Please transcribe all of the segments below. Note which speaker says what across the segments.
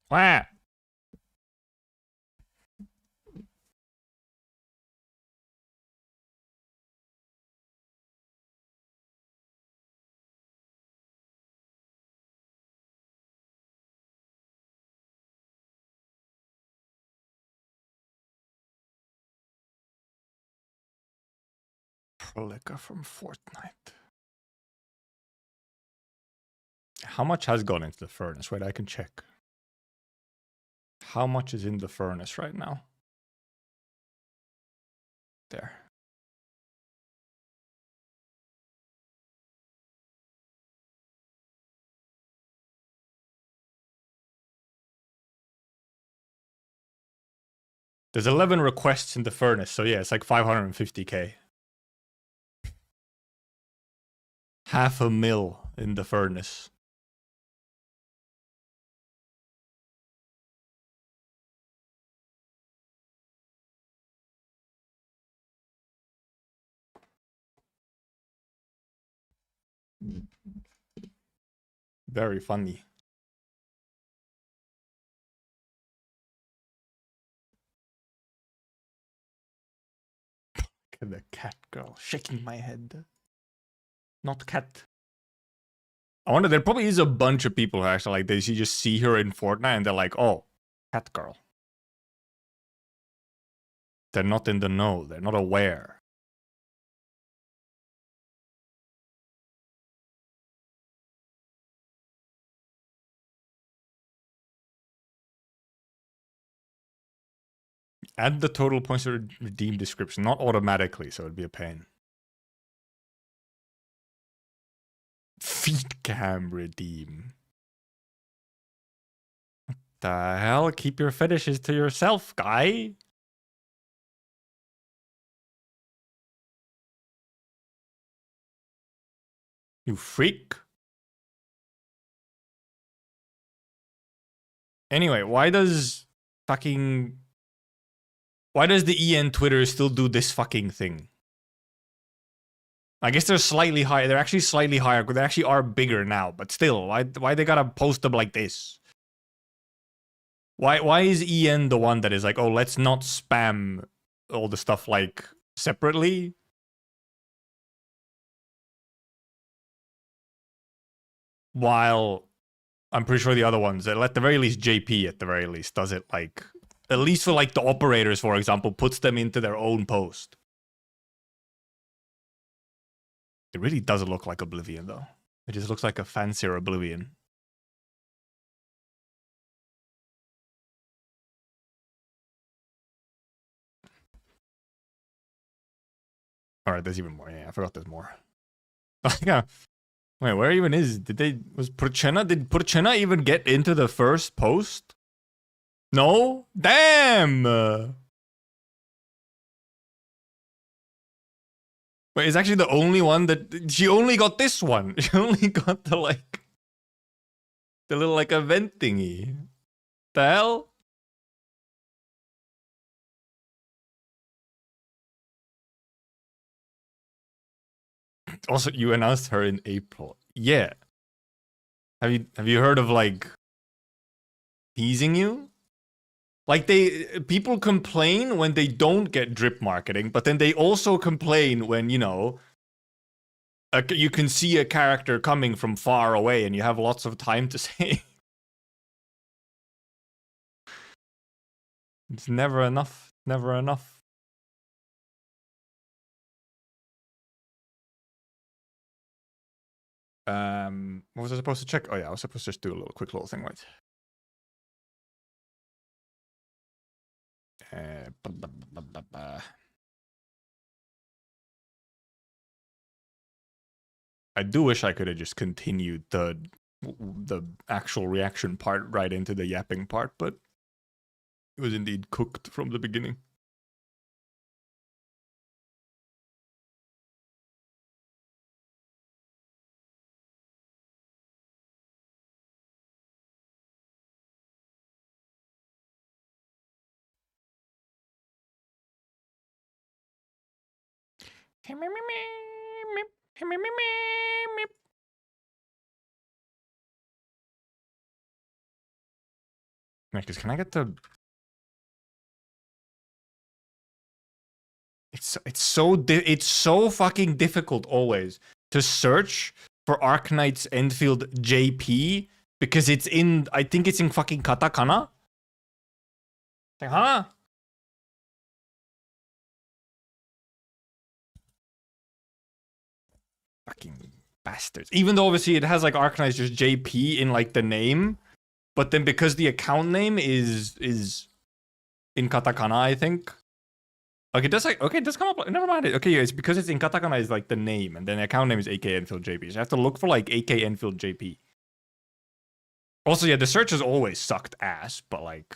Speaker 1: Wah. Prolica from Fortnite. How much has gone into the furnace? Wait, I can check. How much is in the furnace right now? There. There's 11 requests in the furnace, so yeah, it's like 550k. 500,000 in the furnace. Very funny. Look at the cat girl shaking my head. Not cat. I wonder, there probably is a bunch of people who actually like this. You just see her in Fortnite and they're like, oh, cat girl. They're not in the know. They're not aware. Add the total points to redeem description. Not automatically, so it'd be a pain. Feed cam redeem. What the hell? Keep your fetishes to yourself, guy. You freak. Anyway, why does the EN Twitter still do this fucking thing? I guess they're slightly higher. They're actually slightly higher. They actually are bigger now, but still, why they gotta post them like this? Why is EN the one that is like, oh, let's not spam all the stuff like separately? While I'm pretty sure the other ones, at the very least, JP at the very least does it like, at least for like the operators, for example, puts them into their own post. It really does look like Oblivion, though. It just looks like a fancier Oblivion. All right, there's even more. Yeah, I forgot there's more. Yeah. Wait, where even is? Did Purchena even get into the first post? No? Damn! Wait, it's actually the only one that... She only got this one. She only got the, like... The little, like, event thingy. The hell? Also, you announced her in April. Yeah. Have you heard of, like... teasing you? Like, people complain when they don't get drip marketing, but then they also complain when, you know... you can see a character coming from far away and you have lots of time to say. It's never enough. Never enough. What was I supposed to check? Oh yeah, I was supposed to just do a quick little thing, right? I do wish I could have just continued the actual reaction part right into the yapping part, but it was indeed cooked from the beginning. Because can I get the... It's so fucking difficult always to search for Arknights Endfield JP because it's in, I think it's in fucking katakana. Like, huh? Fucking bastards. Even though obviously it has like Arknights just JP in like the name, but then because the account name is in katakana, I think. Okay, it does like it does come up. Never mind it. Okay, yeah, it's because it's in katakana is like the name, and then the account name is AK Enfield JP. So I have to look for like AK Enfield JP. Also, yeah, the search has always sucked ass, but like,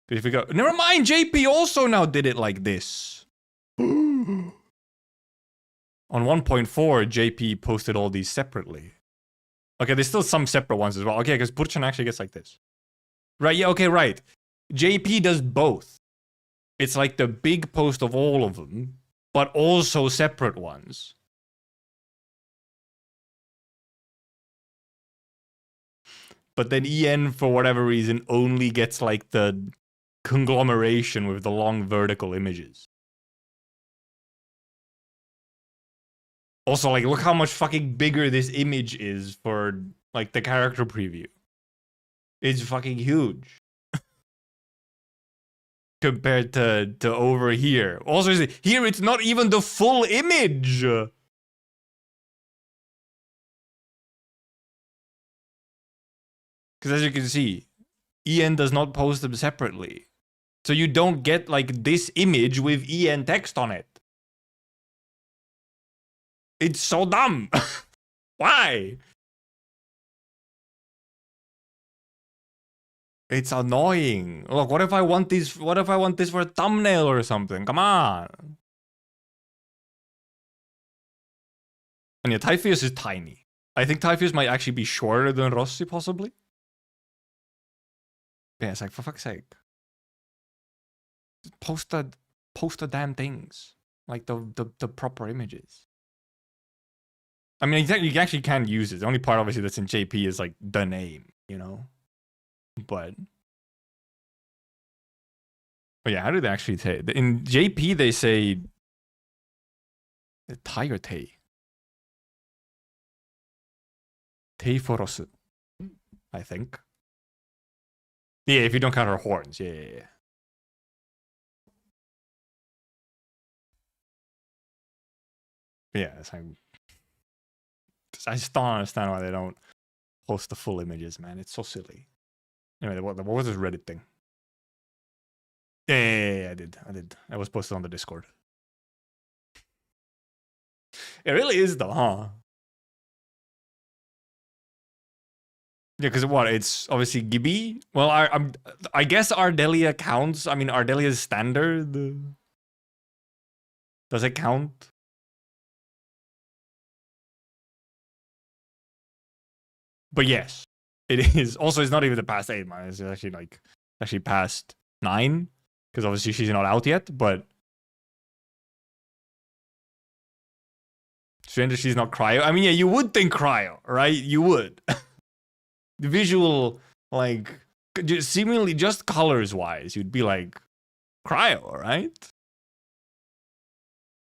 Speaker 1: if we go, never mind. JP also now did it like this. On 1.4, JP posted all these separately. Okay, there's still some separate ones as well. Okay, because Burchan actually gets like this. Right? Yeah. Okay. Right. JP does both. It's like the big post of all of them, but also separate ones. But then EN, for whatever reason, only gets like the conglomeration with the long vertical images. Also, like, look how much fucking bigger this image is for, like, the character preview. It's fucking huge. Compared to over here. Also, here it's not even the full image. Because as you can see, EN does not post them separately. So you don't get like this image with EN text on it. It's so dumb. Why? It's annoying. Look, what if I want this? What if I want this for a thumbnail or something? Come on. And yeah, Typhoeus is tiny. I think Typhoeus might actually be shorter than Rossi, possibly. Yeah, it's like, for fuck's sake. Post the damn things. Like the proper images. I mean, you actually can use it. The only part, obviously, that's in JP is like the name, you know? But yeah, how do they actually say it? In JP, they say Tiger Tay. Teiforos, I think. Yeah, if you don't count her horns. Yeah. Yeah, it's like, I just don't understand why they don't post the full images, man. It's so silly. Anyway, what was this Reddit thing? Yeah, I did. I was posted on the Discord. It really is though, huh? Yeah, because what? It's obviously Gibby. Well, I guess Ardelia counts. I mean, Ardelia's standard. Does it count? But yes, it is. Also, it's not even the past 8 months. It's actually like past 9, because obviously she's not out yet. But strange she's not cryo. I mean, yeah, you would think cryo, right? You would. The visual, like, seemingly just colors wise, you'd be like cryo, right?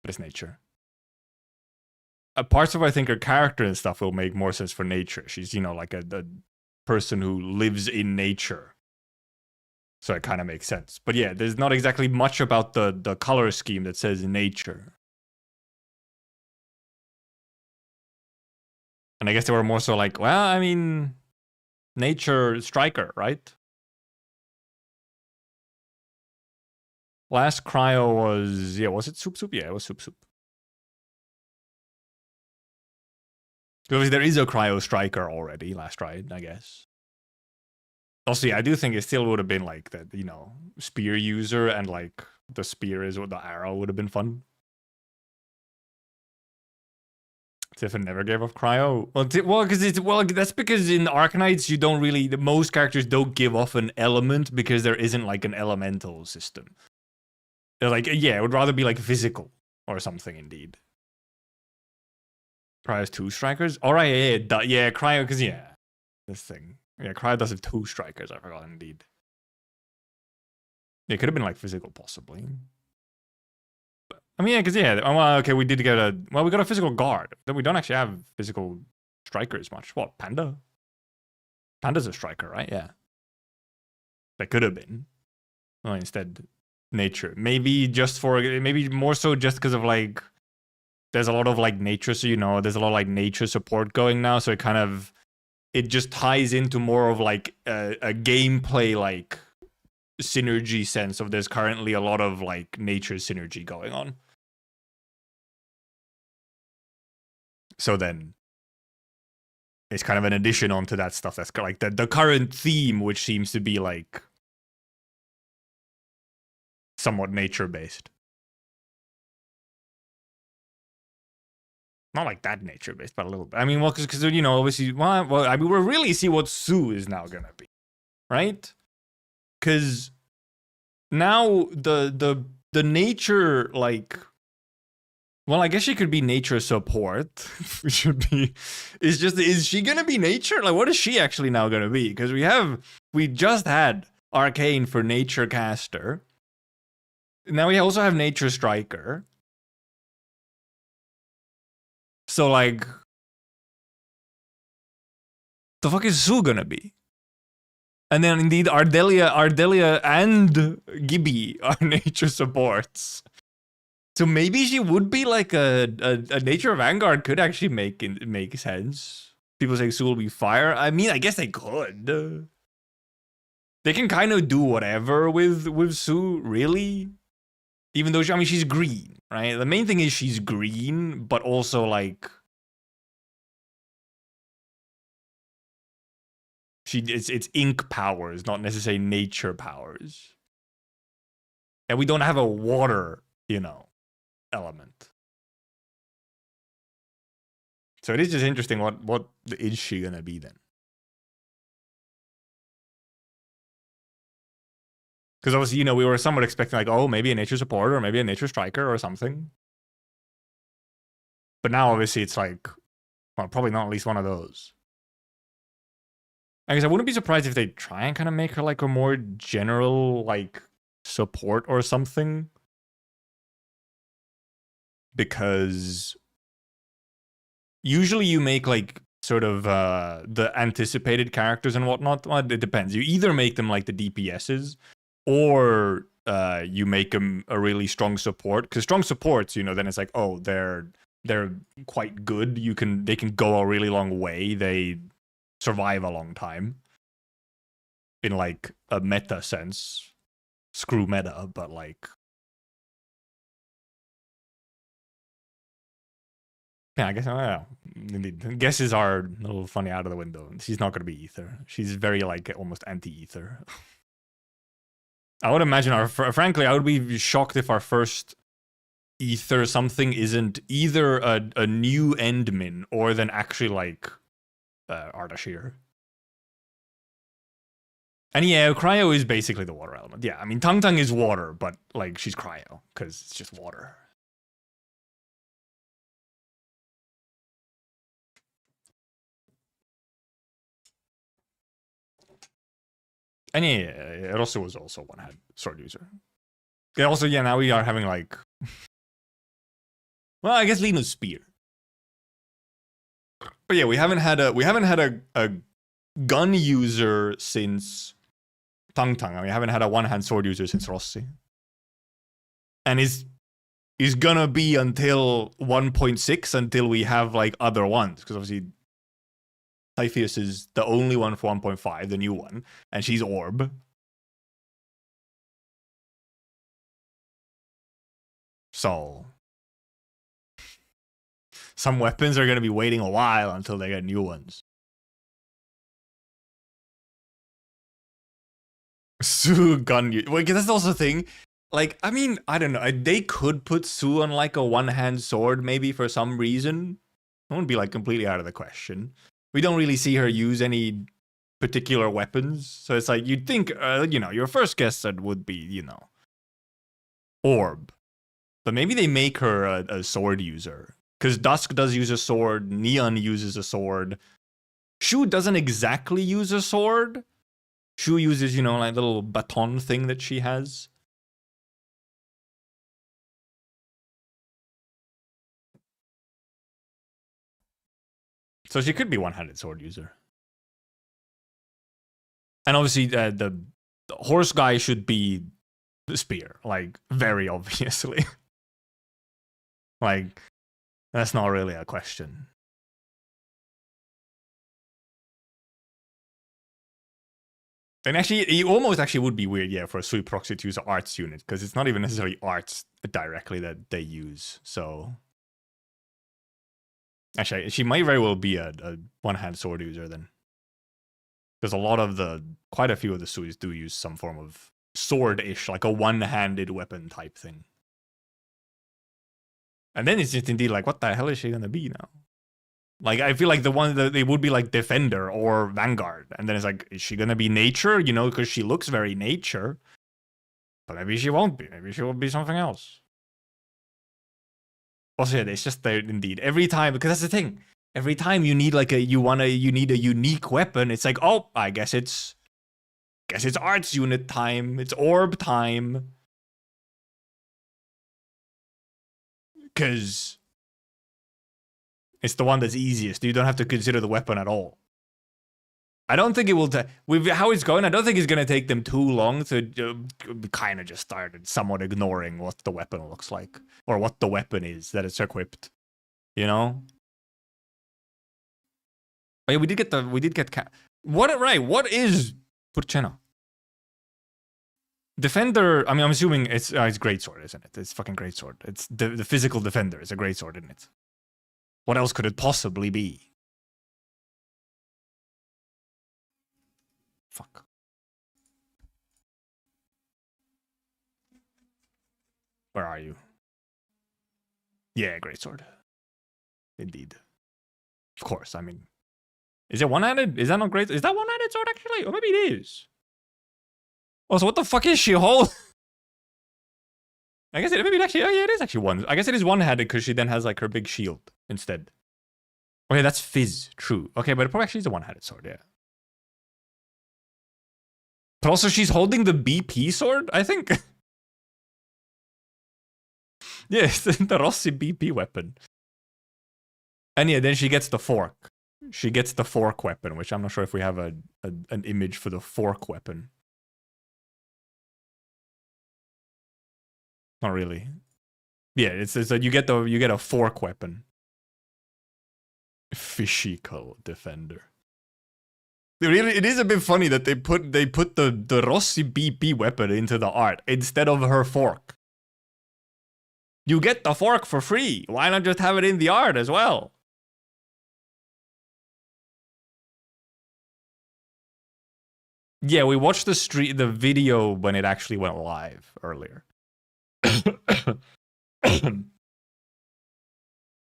Speaker 1: But it's nature. Parts of I think her character and stuff will make more sense for nature. She's, you know, like a person who lives in nature. So it kind of makes sense. But yeah, there's not exactly much about the color scheme that says nature. And I guess they were more so like, well, I mean, nature striker, right? Last cryo was, yeah, was it Soup Soup? Yeah, it was Soup Soup. Because there is a cryo striker already, last ride, I guess. Also, yeah, I do think it still would have been like that, you know, spear user and like the spear is what the arrow would have been fun. Tiffin never gave up cryo. Well, that's because in Arknights you don't really. Most characters don't give off an element because there isn't like an elemental system. They're like, yeah, it would rather be like physical or something. Indeed. Cryo's 2 strikers. All right, yeah, cryo, because yeah, this thing. Yeah, cryo does have 2 strikers. I forgot indeed. It could have been like physical, possibly. I mean, yeah, because well, okay, we did get we got a physical guard. Then we don't actually have physical strikers much. What, Panda? Panda's a striker, right? Yeah. That could have been. Well, instead, nature. Maybe more so just because of like, there's a lot of like nature, so there's a lot of like nature support going now, so it just ties into more of like a gameplay like synergy sense of there's currently a lot of like nature synergy going on. So then it's kind of an addition onto that stuff that's like the current theme, which seems to be like somewhat nature based. Not like that nature based, but a little bit. I mean, well, because obviously, well, I mean, we'll really see what Sue is now gonna be, right? Because now the nature, like, well, I guess she could be nature support. Is she gonna be nature? Like, what is she actually now gonna be? Because we just had Arcane for nature caster. Now we also have nature striker. So like, the fuck is Sue gonna be? And then indeed, Ardelia and Gibby are nature supports. So maybe she would be like a nature vanguard could actually make sense. People say Sue will be fire. I mean, I guess they could. They can kind of do whatever with Sue, really. Even though she's green, right? The main thing is she's green, but also like it's ink powers, not necessarily nature powers. And we don't have a water, element. So it is just interesting what is she gonna be then? Because obviously, we were somewhat expecting like, oh, maybe a nature support or maybe a nature striker or something. But now obviously it's like, well, probably not at least one of those. I guess I wouldn't be surprised if they try and kind of make her like a more general like support or something. Because usually you make like sort of the anticipated characters and whatnot. Well, it depends. You either make them like the DPSs or you make them a really strong support. Because strong supports, then it's like, oh, they're quite good. They can go a really long way. They survive a long time. In like a meta sense. Screw meta, but like, yeah, I guess, indeed. Guesses are a little funny out of the window. She's not going to be Ether. She's very, like, almost anti-Ether. I would imagine frankly, I would be shocked if our first Ether something isn't either a new Endmin or then actually, like, Ardashir. And yeah, Cryo is basically the water element. Yeah, I mean, Tung Tung is water, but, like, she's Cryo, because it's just water. And yeah, Rosso was also one-hand sword user. Yeah, also, yeah, now we are having like... Well, I guess Lino's spear. But yeah, we haven't had a gun user since Tung Tung. I mean, we haven't had a one-hand sword user since Rossi. And he's gonna be until 1.6 until we have like other ones. Because obviously Typheus is the only one for 1.5, the new one, and she's Orb. So some weapons are going to be waiting a while until they get new ones. Sue gun. Wait, that's also the thing. Like, I mean, I don't know. They could put Sue on like a one-hand sword maybe for some reason. It wouldn't be like completely out of the question. We don't really see her use any particular weapons. So it's like, you'd think, your first guess would be, Orb. But maybe they make her a sword user. Because Dusk does use a sword, Neon uses a sword. Shu doesn't exactly use a sword. Shu uses, like little baton thing that she has. So she could be one-handed sword user. And obviously, the horse guy should be the spear, like, very obviously. Like, that's not really a question. And actually, it almost actually would be weird, yeah, for a sweep proxy to use an arts unit, because it's not even necessarily arts directly that they use, so... Actually, she might very well be a one-hand sword user then. Because quite a few of the suits do use some form of sword-ish, like a one-handed weapon type thing. And then it's just indeed like, what the hell is she gonna be now? Like, I feel like the one that they would be like Defender or Vanguard. And then it's like, is she gonna be Nature? You know, because she looks very Nature. But maybe she won't be. Maybe she will be something else. Also, yeah, it's just there indeed. Every time, because that's the thing. Every time you need like you need a unique weapon, it's like, oh, I guess it's arts unit time. It's orb time. Because it's the one that's easiest. You don't have to consider the weapon at all. I don't think it will with how it's going, I don't think it's going to take them too long to kind of just start somewhat ignoring what the weapon looks like. Or what the weapon is that it's equipped. You know? Oh yeah, we did get what is Purchena? Defender, I mean, I'm assuming it's greatsword, isn't it? It's fucking greatsword. It's the physical defender. It's a greatsword, isn't it? What else could it possibly be? Fuck. Where are you? Yeah, greatsword. Indeed. Of course, I mean... Is it one-handed? Is that not great? Is that one-handed sword, actually? Or maybe it is. Oh, so what the fuck is she holding? I guess maybe it actually... Oh, yeah, it is actually one. I guess it is one-handed because she then has, like, her big shield instead. Okay, that's Fizz. True. Okay, but it probably actually is a one-handed sword, yeah. But also, she's holding the BP sword, I think. Yeah, it's the Rossi BP weapon. And yeah, then she gets the fork. She gets the fork weapon, which I'm not sure if we have an image for the fork weapon. Not really. Yeah, it's you get a fork weapon. Physical defender. It is a bit funny that they put the Rossi BP weapon into the art instead of her fork. You get the fork for free. Why not just have it in the art as well? Yeah, we watched the video when it actually went live earlier.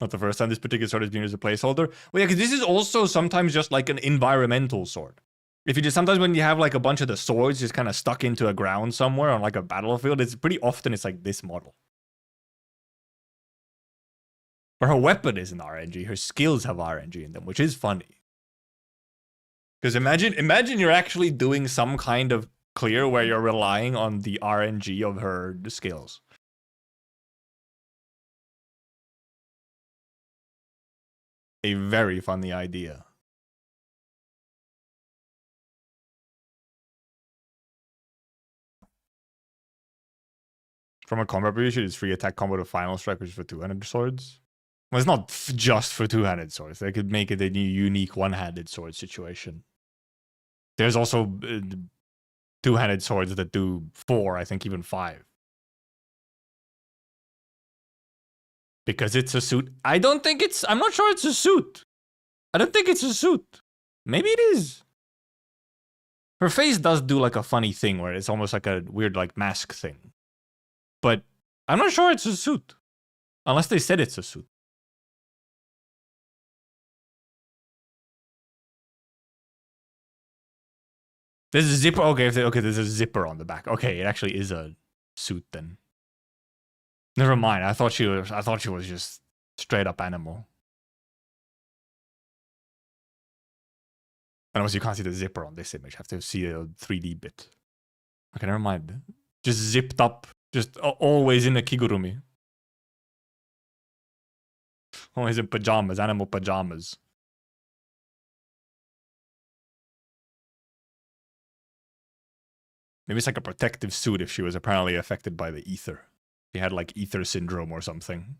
Speaker 1: Not the first time this particular sword has been used as a placeholder. Well, yeah, because this is also sometimes just like an environmental sword. If you just sometimes when you have like a bunch of the swords just kind of stuck into a ground somewhere on like a battlefield, it's pretty often it's like this model. But her weapon isn't RNG. Her skills have RNG in them, which is funny. Because imagine you're actually doing some kind of clear where you're relying on the RNG of her skills. A very funny idea. From a combat position, it's free attack combo to final strike, which is for two-handed swords. Well, it's not just for two-handed swords. They could make it a new unique one-handed sword situation. There's also two-handed swords that do 4, I think even 5. Because it's a suit. I'm not sure it's a suit. I don't think it's a suit. Maybe it is. Her face does do like a funny thing where it's almost like a weird like mask thing. But I'm not sure it's a suit. Unless they said it's a suit. There's a zipper. Okay, there's a zipper on the back. Okay, it actually is a suit then. Never mind. I thought she was just straight up animal. And also you can't see the zipper on this image. You have to see a 3D bit. Okay, never mind. Just zipped up. Just always in a kigurumi. Always in pajamas, animal pajamas. Maybe it's like a protective suit if she was apparently affected by the ether. She had like ether syndrome or something.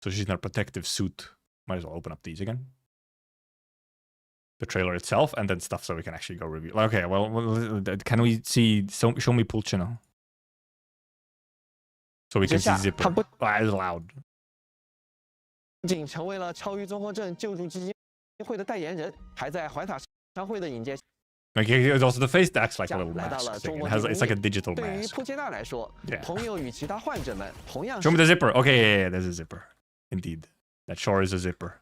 Speaker 1: So she's in a protective suit. Might as well open up these again. The trailer itself and then stuff so we can actually go review. Okay, well can we see... Show me Pulchino. So we can see Zipper. Ah, it's loud.
Speaker 2: 仅成为了超愈综合症救助基金会的代言人，还在怀塔商会的引荐。
Speaker 1: Okay, also the face acts like a little mask thing. It's like a digital mask.
Speaker 2: 对于普捷纳来说，朋友与其他患者们同样。
Speaker 1: Show me the zipper. Okay, yeah, there's a zipper. Indeed, that sure is a zipper.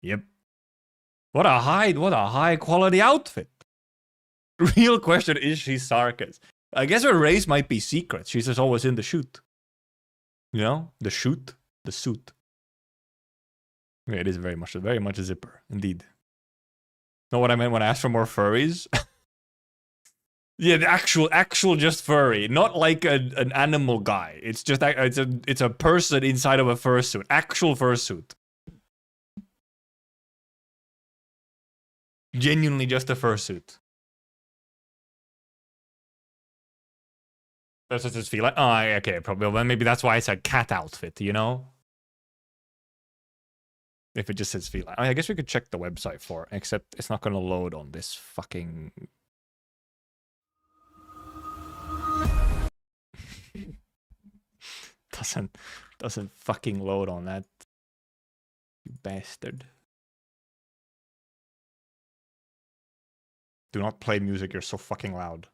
Speaker 1: Yep. What a high quality outfit. Real question is she Sarkis? I guess her race might be secret. She's just always in the shoot. You know, the suit. Yeah, it is very much a zipper, indeed. Know what I meant when I asked for more furries? Yeah, the actual just furry, not like an animal guy. It's just it's a person inside of a fursuit, actual fursuit. Genuinely just a fursuit. Does it just feel like? Oh, okay, probably. Well, maybe that's why it's a cat outfit, you know? If it just says feline. I guess we could check the website for it, except it's not going to load on this fucking... doesn't fucking load on that. You bastard. Do not play music, you're so fucking loud.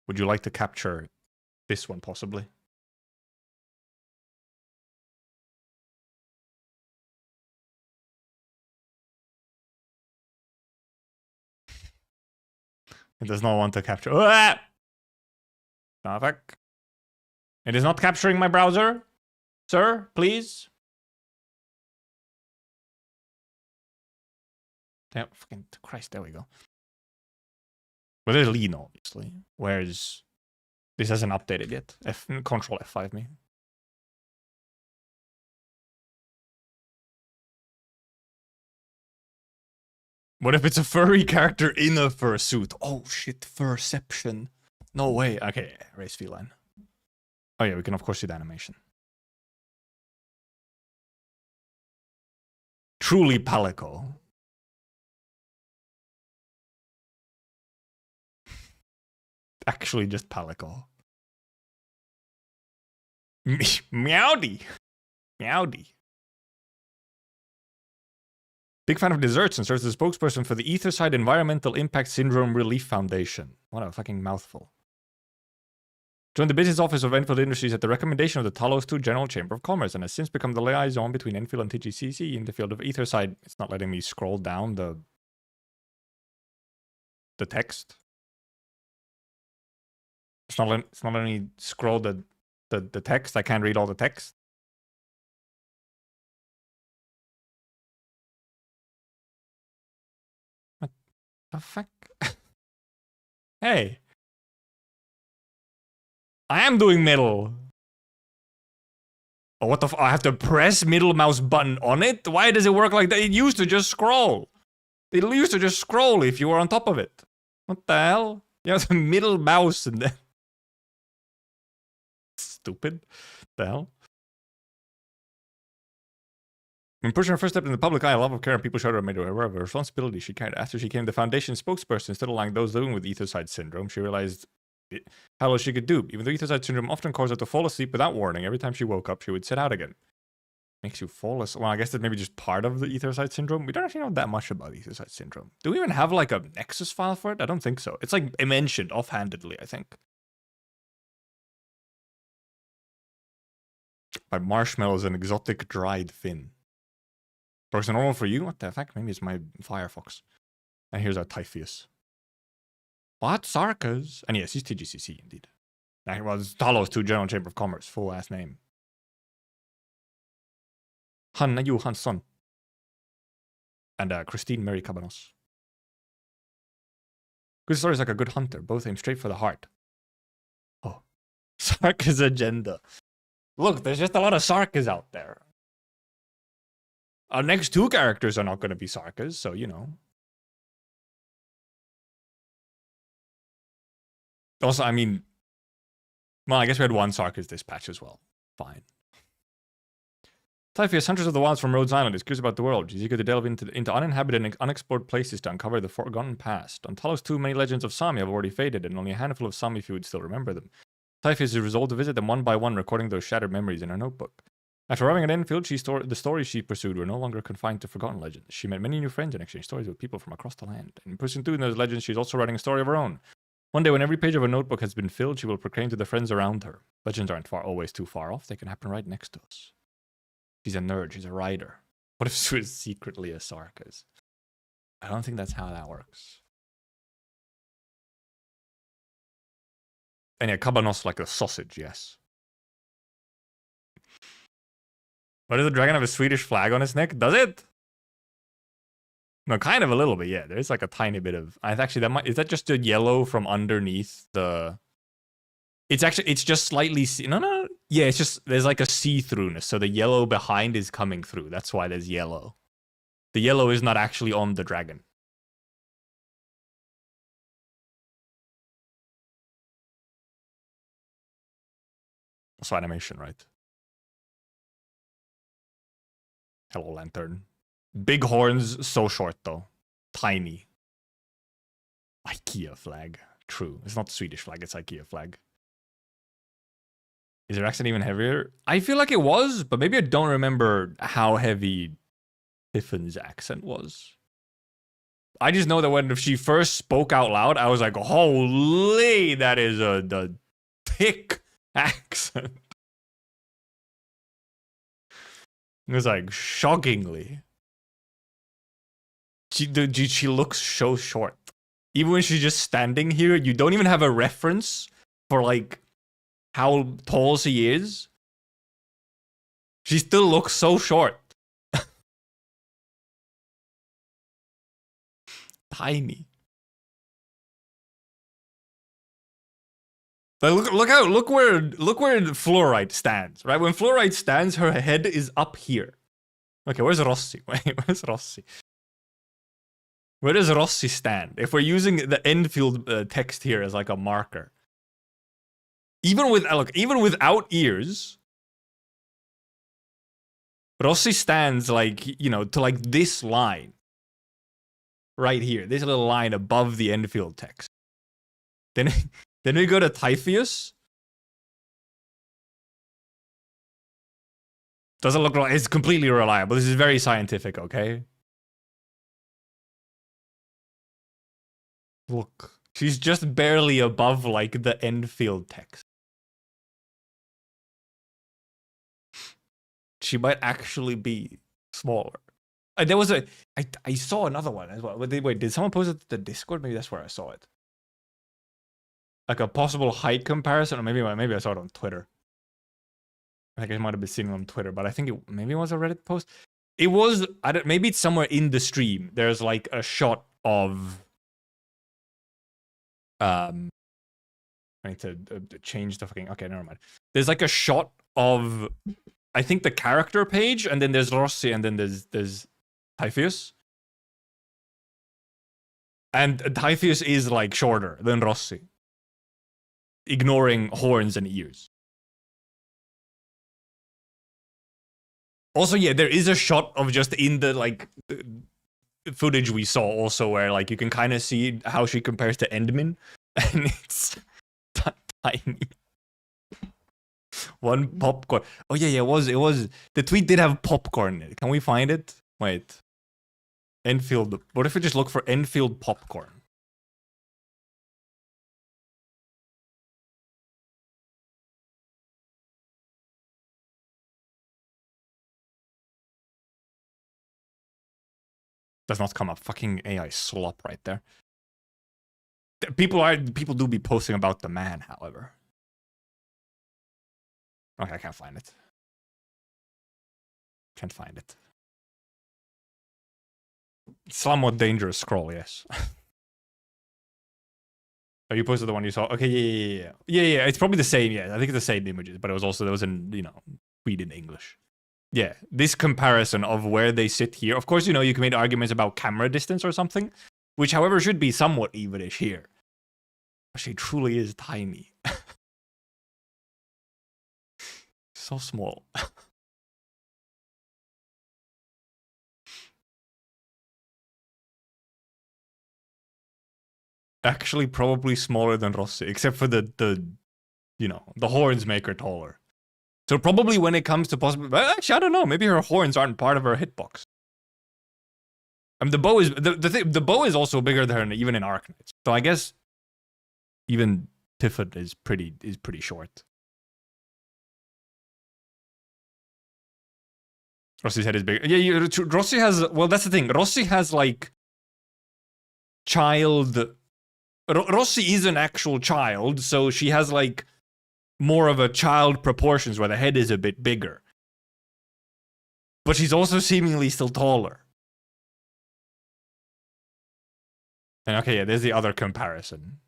Speaker 1: Would you like to capture this one, possibly? It does not want to capture... Ah! It is not capturing my browser. Sir, please. Damn, fucking Christ, there we go. Well, there's lean, obviously. Whereas this hasn't updated yet. Control F5 me. What if it's a furry character in a fursuit? Oh shit, furception. No way. Okay, race feline. Oh yeah, we can of course see the animation. Truly Palico. Actually just Palico. Meowdy. Meowdy. Big fan of desserts and serves as a spokesperson for the Etherside Environmental Impact Syndrome Relief Foundation. What a fucking mouthful. Joined the business office of Endfield Industries at the recommendation of the Talos 2 General Chamber of Commerce and has since become the liaison between Endfield and TGCC in the field of Etherside. It's not letting me scroll down the text. It's not letting me scroll the text. I can't read all the text. What the fuck? Hey. I am doing middle. Oh, what the I have to press middle mouse button on it? Why does it work like that? It used to just scroll. It used to just scroll if you were on top of it. What the hell? You have the middle mouse and then... Stupid. The hell? When pushing her first step in the public eye, a love of care and people showed her made her aware of her responsibility she carried. After she became the foundation spokesperson, instead of allowing those living with Etherside syndrome, she realized how little she could do. Even though Etherside syndrome often caused her to fall asleep without warning, every time she woke up, she would sit out again. Makes you fall asleep. Well, I guess that's maybe just part of the Etherside syndrome. We don't actually know that much about Etherside syndrome. Do we even have like a Nexus file for it? I don't think so. It's like mentioned offhandedly, I think. By marshmallows and exotic dried fin. Works normal for you? What the fuck? Maybe it's my Firefox. And here's our Typheus. What? Sarkas? And yes, he's TGCC indeed. That was Talos 2 General Chamber of Commerce. Full ass name. Hanna Johansson. And Christine Mary Cabanos. Good story is like a good hunter. Both aim straight for the heart. Oh. Sarka's agenda. Look, there's just a lot of Sarkas out there. Our next two characters are not going to be Sarkas, so you know. Also, I mean, well, I guess we had one Sarkas this patch as well. Fine. Typhoeus, Hunters of the Wilds from Rhodes Island, is curious about the world. She's eager to delve into uninhabited and unexplored places to uncover the forgotten past. On Talos 2, many legends of Sami have already faded, and only a handful of Sami few would still remember them. Typhoeus is resolved to visit them one by one, recording those shattered memories in her notebook. After arriving at Endfield, the stories she pursued were no longer confined to forgotten legends. She met many new friends and exchanged stories with people from across the land. In pursuing those legends, she's also writing a story of her own. One day, when every page of her notebook has been filled, she will proclaim to the friends around her. Legends aren't always too far off. They can happen right next to us. She's a nerd. She's a writer. What if she was secretly a Sarkas? I don't think that's how that works. And yeah, Cabanos like a sausage, yes. But does the dragon have a Swedish flag on its neck? Does it? No, kind of a little bit, yeah. There's like a tiny bit of... Actually, is that just a yellow from underneath the... It's just slightly... No. Yeah, it's just... There's like a see-throughness. So the yellow behind is coming through. That's why there's yellow. The yellow is not actually on the dragon. Also animation, right? Hello, Lantern. Big horns, so short though. Tiny. IKEA flag. True. It's not the Swedish flag, it's IKEA flag. Is her accent even heavier? I feel like it was, but maybe I don't remember how heavy Tiffin's accent was. I just know that when she first spoke out loud, I was like, holy, that is the thick accent. It was like shockingly. She looks so short. Even when she's just standing here, you don't even have a reference for like how tall she is. She still looks so short. Tiny. But look where Fluorite stands, right? When Fluorite stands, her head is up here. Okay, where's Rossi? Wait, where's Rossi? Where does Rossi stand? If we're using the Endfield text here as like a marker. Even without ears, Rossi stands like, you know, to like this line. Right here. This little line above the Endfield text. Then we go to Typhoeus. Doesn't look like it's completely reliable. This is very scientific, okay? Look. She's just barely above like the Endfield text. She might actually be smaller. There was I saw another one as well. Wait, did someone post it to the Discord? Maybe that's where I saw it. Like a possible height comparison, or maybe I saw it on Twitter. I think I might have been seeing it on Twitter, but I think maybe it was a Reddit post. It was, maybe it's somewhere in the stream. There's like a shot of I need to change the fucking... Okay, never mind. There's like a shot of, I think, the character page, and then there's Rossi, and then there's Typhoeus. And Typhoeus is like shorter than Rossi. Ignoring horns and ears. Also, yeah, there is a shot of just in the like footage we saw also where like you can kind of see how she compares to Endmin. And it's tiny. One popcorn. Oh yeah, it was. The tweet did have popcorn in it. Can we find it? Wait. Enfield. What if we just look for Enfield popcorn? Does not come up. Fucking AI slop right there. People do be posting about the man, however. Okay, I can't find it. Can't find it. Somewhat dangerous scroll, yes. Oh, you posted the one you saw. Okay, yeah. It's probably the same. Yeah, I think it's the same images, but it was also there was in tweet in English. Yeah, this comparison of where they sit here. Of course, you can make arguments about camera distance or something, which, however, should be somewhat evenish here. She truly is tiny. So small. Actually, probably smaller than Rossi, except for the horns make her taller. So probably when it comes to possible, actually I don't know. Maybe her horns aren't part of her hitbox. I mean, the bow is the bow is also bigger than her even in Arknights. So I guess even Tiffin is pretty short. Rossi's head is big. Yeah, Rossi has. Well, that's the thing. Rossi has like child. Rossi is an actual child, so she has like more of a child proportions where the head is a bit bigger. But she's also seemingly still taller. And okay, yeah, there's the other comparison.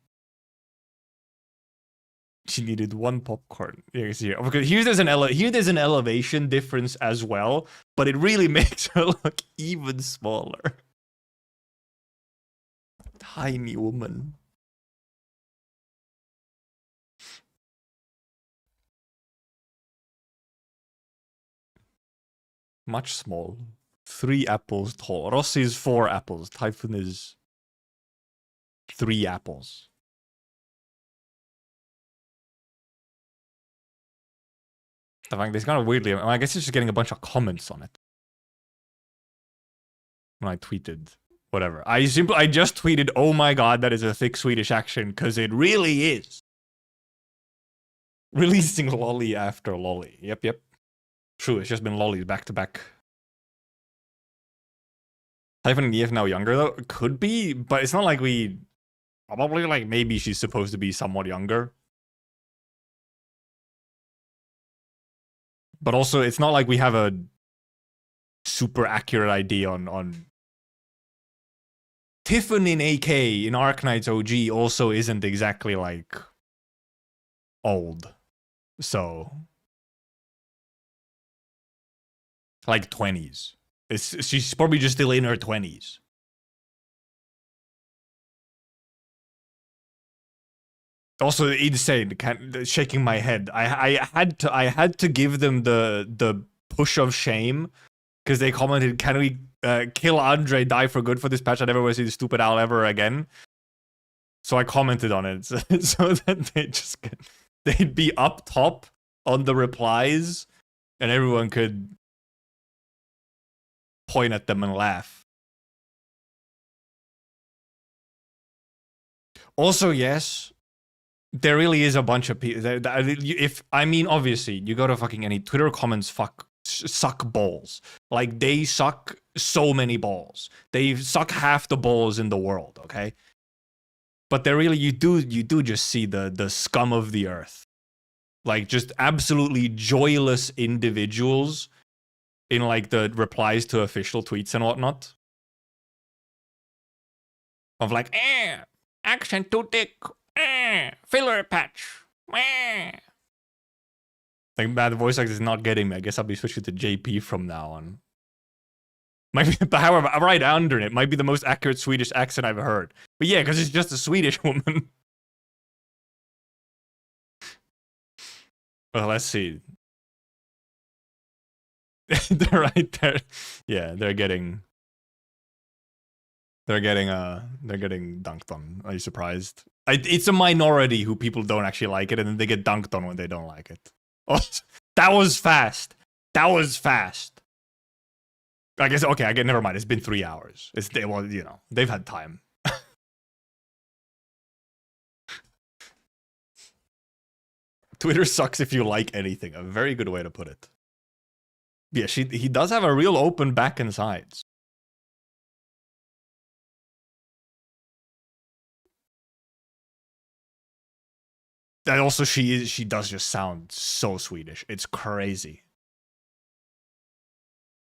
Speaker 1: She needed one popcorn. Yeah, here. Okay, here there's an elevation difference as well, but it really makes her look even smaller. Tiny woman. Much small. 3 apples tall. Rossi is 4 apples. Typhon is 3 apples. The fact it's kind of weirdly. I guess it's just getting a bunch of comments on it. When I tweeted whatever. I just tweeted, oh my god, that is a thick Swedish accent, because it really is. Releasing lolly after lolly. Yep. True, it's just been lollies back to back. Typhon and EF now younger though? Could be, but it's not like we... Probably like maybe she's supposed to be somewhat younger. But also, it's not like we have a super accurate idea on... Typhon in AK, in Arknights OG, also isn't exactly like... old. So... like 20s. She's probably just still in her 20s. Also insane. Shaking my head. I had to give them the push of shame because they commented, "Can we kill Andre, die for good for this patch? I never want to see the stupid owl ever again." So I commented on it so that they'd be up top on the replies, and everyone could point at them and laugh. Also, yes, there really is a bunch of people. Obviously, you go to fucking any Twitter comments, suck balls. Like, they suck so many balls. They suck half the balls in the world, okay? But there really, you do just see the scum of the earth. Like, just absolutely joyless individuals in, like, the replies to official tweets and whatnot. Of like, accent too thick. Filler patch. Like, bad voice actor is not getting me. I guess I'll be switching to JP from now on. However, right under it might be the most accurate Swedish accent I've heard. But yeah, because it's just a Swedish woman. Well, let's see. They're right there. Yeah, they're getting dunked on. Are you surprised? It's a minority who people don't actually like it, and then they get dunked on when they don't like it. Oh, that was fast. I guess, okay, never mind. It's been 3 hours. They've had time. Twitter sucks if you like anything. A very good way to put it. Yeah, he does have a real open back and sides. And also, she does just sound so Swedish. It's crazy.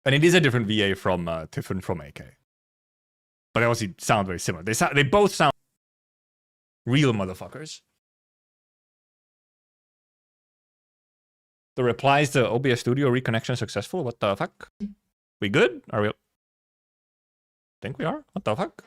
Speaker 1: And it is a different VA from Tiffin from AK. But they also sound very similar. They both sound... Real motherfuckers. The replies to OBS Studio reconnection successful. What the fuck? We good? Are we? Think we are? What the fuck?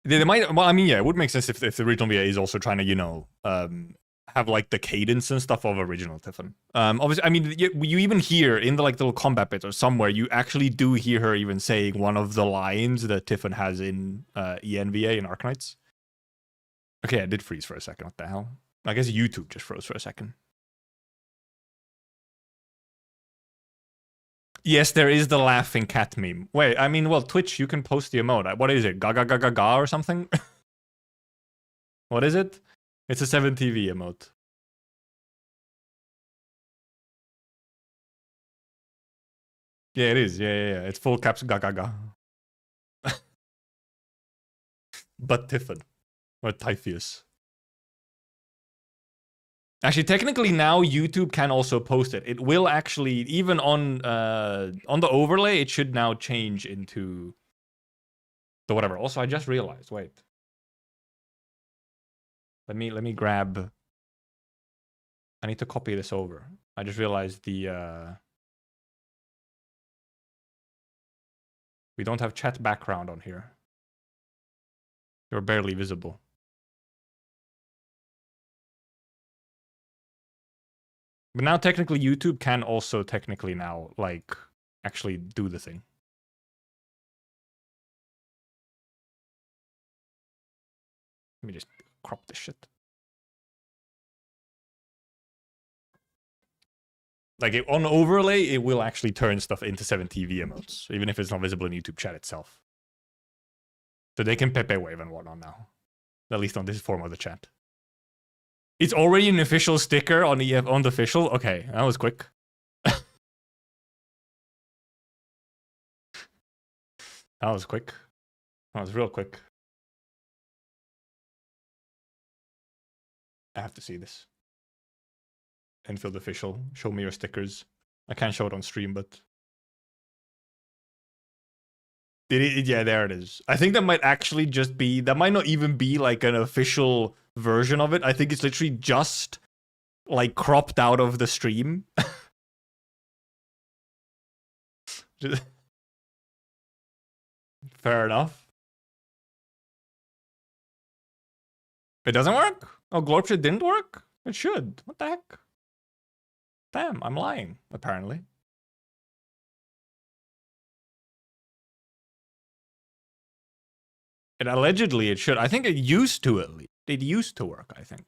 Speaker 1: They might. Well, I mean, yeah, it would make sense if the original VA is also trying to, you know, have like the cadence and stuff of original Tiffin. Obviously, I mean, you even hear in the like little combat bits or somewhere, you actually do hear her even saying one of the lines that Tiffin has in ENVA in Arknights. Okay, I did freeze for a second. What the hell? I guess YouTube just froze for a second. Yes, there is the laughing cat meme. Wait, I mean, well, Twitch, you can post the emote. What is it? Gaga gaga ga or something? What is it? It's a 7TV emote. Yeah, it is. Yeah. It's full caps gaga ga. But Tiffin. Or Typheus. Actually, technically now YouTube can also post it. It will actually, even on the overlay, it should now change into the whatever. Also, I just realized, wait. Let me grab. I need to copy this over. I just realized the we don't have chat background on here. You're barely visible. But now technically YouTube can also technically now like actually do the thing. Let me just crop this shit. Like on overlay, it will actually turn stuff into 7TV emotes, even if it's not visible in YouTube chat itself. So they can Pepe wave and whatnot now. At least on this form of the chat. It's already an official sticker on the official. Okay, that was quick. That was quick. That was real quick. I have to see this. Endfield official. Show me your stickers. I can't show it on stream, but yeah, there it is. I think that might actually just be. That might not even be like an official version of it. I think it's literally just like cropped out of the stream. Fair enough. It doesn't work? Oh, Glorpshit didn't work? It should. What the heck? Damn, I'm lying, apparently. And allegedly it should. I think it used to at least. It used to work, I think.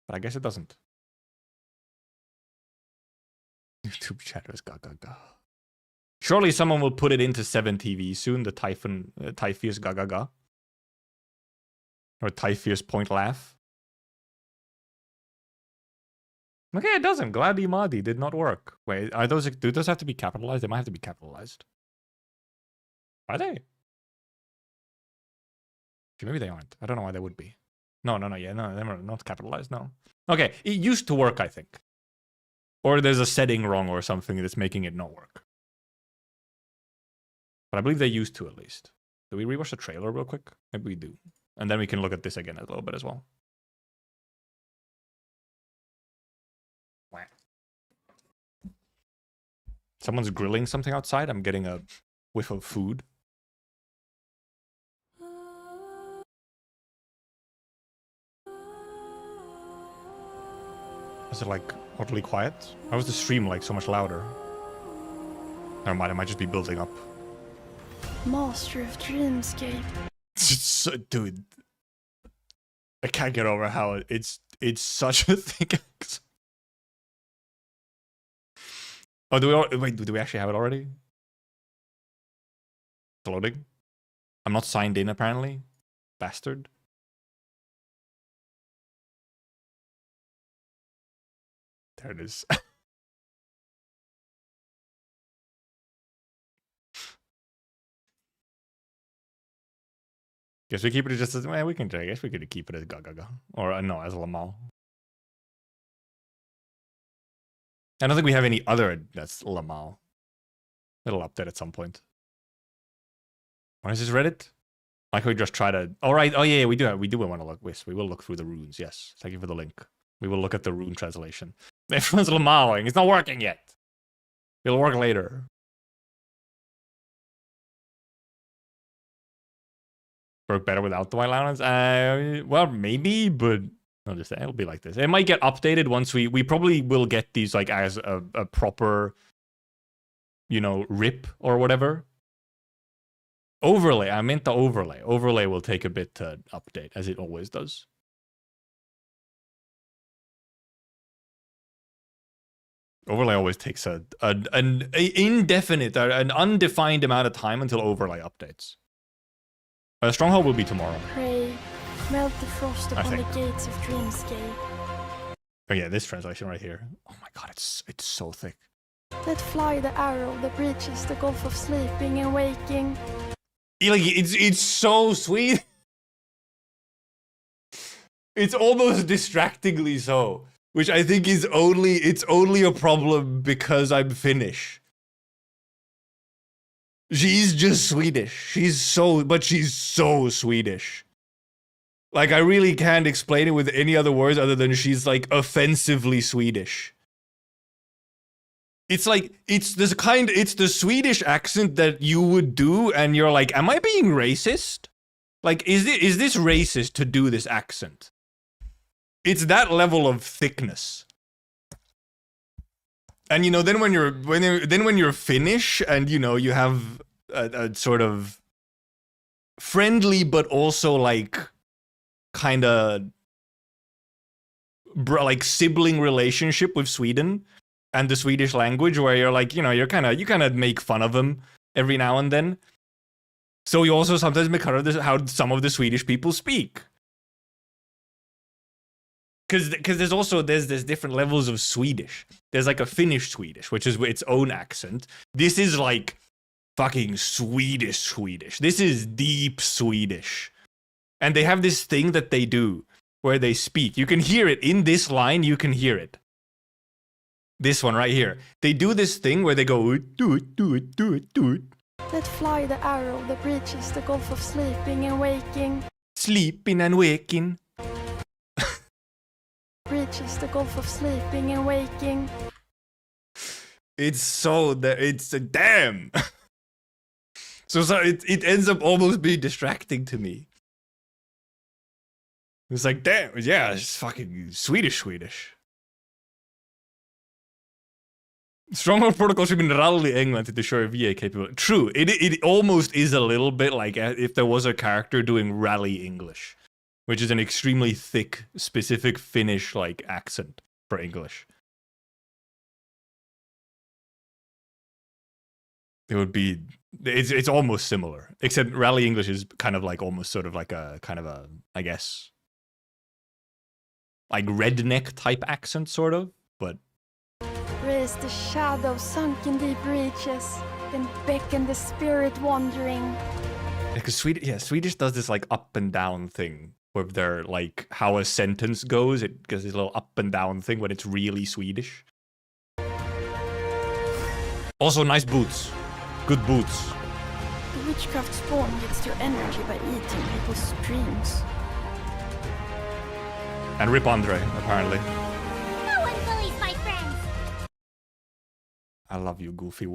Speaker 1: But I guess it doesn't. YouTube chatters gaga. Surely someone will put it into 7TV soon, the Typheus gaga. Or Typheus point laugh. Okay, it doesn't. Gladi Madi did not work. Wait, are those, do those have to be capitalized? They might have to be capitalized. Are they? Maybe they aren't. I don't know why they would be. No, they're not capitalized, no. Okay, it used to work, I think. Or there's a setting wrong or something that's making it not work. But I believe they used to, at least. Do we rewatch the trailer real quick? Maybe we do. And then we can look at this again a little bit as well. Someone's grilling something outside. I'm getting a whiff of food. Is it like oddly quiet? Why was the stream like so much louder? Never mind, it might just be building up.
Speaker 3: Master of Dreamscape.
Speaker 1: Dude, I can't get over how it's such a thing. Oh, do we actually have it already? It's loading. I'm not signed in apparently. Bastard. There it is. Guess we keep it just as, well, we can, I guess we could keep it as Gaga. Or no, as Lamal. I don't think we have any other that's Lamal. It'll update at some point. What is this, Reddit? Like we just try to. All right. Oh yeah, we do want to look. We will look through the runes. Yes. Thank you for the link. We will look at the rune translation. Everyone's lamawing. It's not working yet. It'll work later. Work better without the white lines? Well, maybe, but I'll just say it'll be like this. It might get updated once we probably will get these like as a proper, you know, rip or whatever. Overlay. I meant the overlay. Overlay will take a bit to update, as it always does. Overlay always takes an indefinite, an undefined amount of time until overlay updates. Stronghold will be tomorrow.
Speaker 3: Pray, melt the frost upon the gates of Dreamscape.
Speaker 1: Oh yeah, this translation right here. Oh my god, it's so thick.
Speaker 3: Let fly the arrow that breaches the gulf of sleeping and waking.
Speaker 1: Like it's so sweet. It's almost distractingly so, which I think is only a problem because I'm Finnish. She's just Swedish. She's so Swedish. Like I really can't explain it with any other words other than she's like offensively Swedish. It's like it's the Swedish accent that you would do and you're like, am I being racist? Like is this racist to do this accent? It's that level of thickness. And you know, then when you're Finnish and you know you have a sort of friendly but also like kind of like sibling relationship with Sweden and the Swedish language, where you're like, you know, you kind of make fun of them every now and then. So you also sometimes make fun of how some of the Swedish people speak. Because there's different levels of Swedish. There's like a Finnish Swedish, which is its own accent. This is like fucking Swedish. This is deep Swedish. And they have this thing that they do where they speak. You can hear it in this line, you can hear it. This one right here. They do this thing where they go do it.
Speaker 3: Let fly the arrow that breaches the gulf of sleeping and waking.
Speaker 1: Sleeping and waking.
Speaker 3: Breaches the gulf of sleeping and waking.
Speaker 1: It's a damn. So it ends up almost being distracting to me. It's like, damn, yeah, it's fucking Swedish. Stronghold Protocol should be rally England to show VA capable. True, it almost is a little bit like if there was a character doing rally English, which is an extremely thick, specific Finnish like accent for English. It would be. It's almost similar, except rally English is kind of like almost sort of like a kind of a, I guess, like redneck type accent, sort of, but.
Speaker 3: Raise the shadow sunk in deep reaches, then beckon the spirit wandering.
Speaker 1: Because Swedish does this like up and down thing where they're like how a sentence goes. It does this little up and down thing when it's really Swedish. Also, nice boots. Good boots.
Speaker 3: The witchcraft spawn gets your energy by eating people's dreams.
Speaker 1: And Rip Andre, apparently.
Speaker 4: No one bullies my friends.
Speaker 1: I love you, goofy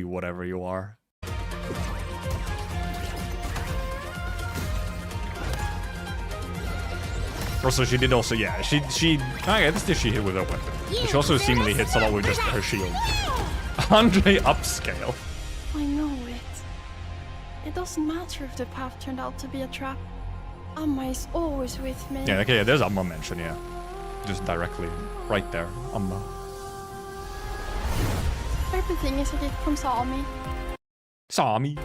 Speaker 1: whatever you are. Also, she did also, yeah, I guess this she hit with her weapon. But she also seemingly hits a lot with just her shield. Andre upscale.
Speaker 3: I know it. It doesn't matter if the path turned out to be a trap. Amma is always with me.
Speaker 1: Yeah, okay, yeah, there's Amma mention, yeah. Just directly, right there, Amma.
Speaker 3: Everything is a gift from Sami.
Speaker 1: Sami.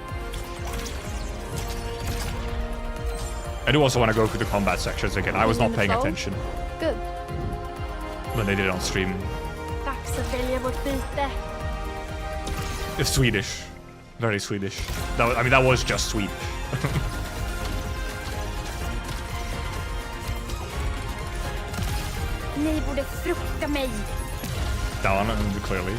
Speaker 1: I do also want to go through the combat sections again. I was not paying attention.
Speaker 3: Good.
Speaker 1: But they did it on stream.
Speaker 3: Dags att välja vårt byte.
Speaker 1: It's Swedish. Very Swedish. That was just Swedish.
Speaker 3: Ni borde frukta mig.
Speaker 1: Down, clearly.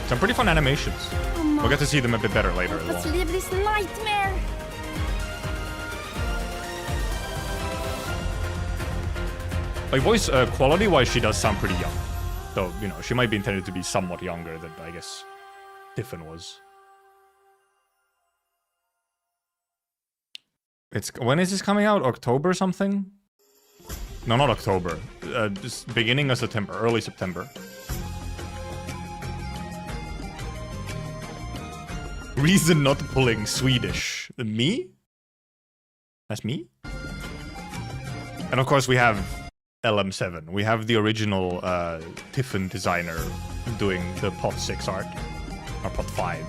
Speaker 1: Some pretty fun animations.
Speaker 3: Amma,
Speaker 1: We'll get to see them a bit better later as
Speaker 3: let's
Speaker 1: well.
Speaker 3: leave this nightmare.
Speaker 1: Like voice quality-wise, she does sound pretty young. Though, you know, she might be intended to be somewhat younger than, I guess, Tiffin was. When is this coming out? October something? No, not October. Just beginning of September, early September. Reason not pulling Swedish. Me? That's me? And of course we have LM7. We have the original Tiffin designer doing the pot 6 art. Or pot 5.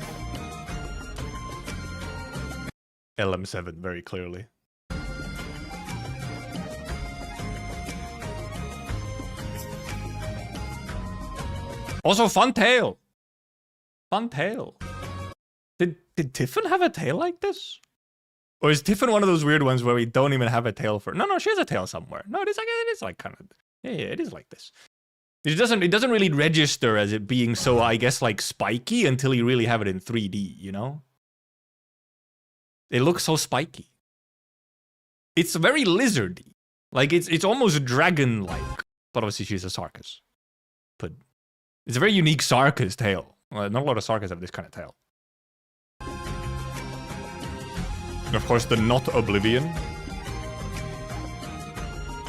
Speaker 1: LM7 very clearly. Also, fun tail. Fun tail. Did Tiffin have a tail like this? Or is Tiffin one of those weird ones where we don't even have a tail for? No, she has a tail somewhere. No, it is like kind of. Yeah, it is like this. It doesn't really register as it being so, I guess, like spiky until you really have it in 3D, you know? It looks so spiky. It's very lizardy. Like it's almost dragon-like. But obviously she's a Sarkis. But it's a very unique Sarkis tail. Not a lot of Sarkis have this kind of tail. And of course the not Oblivion.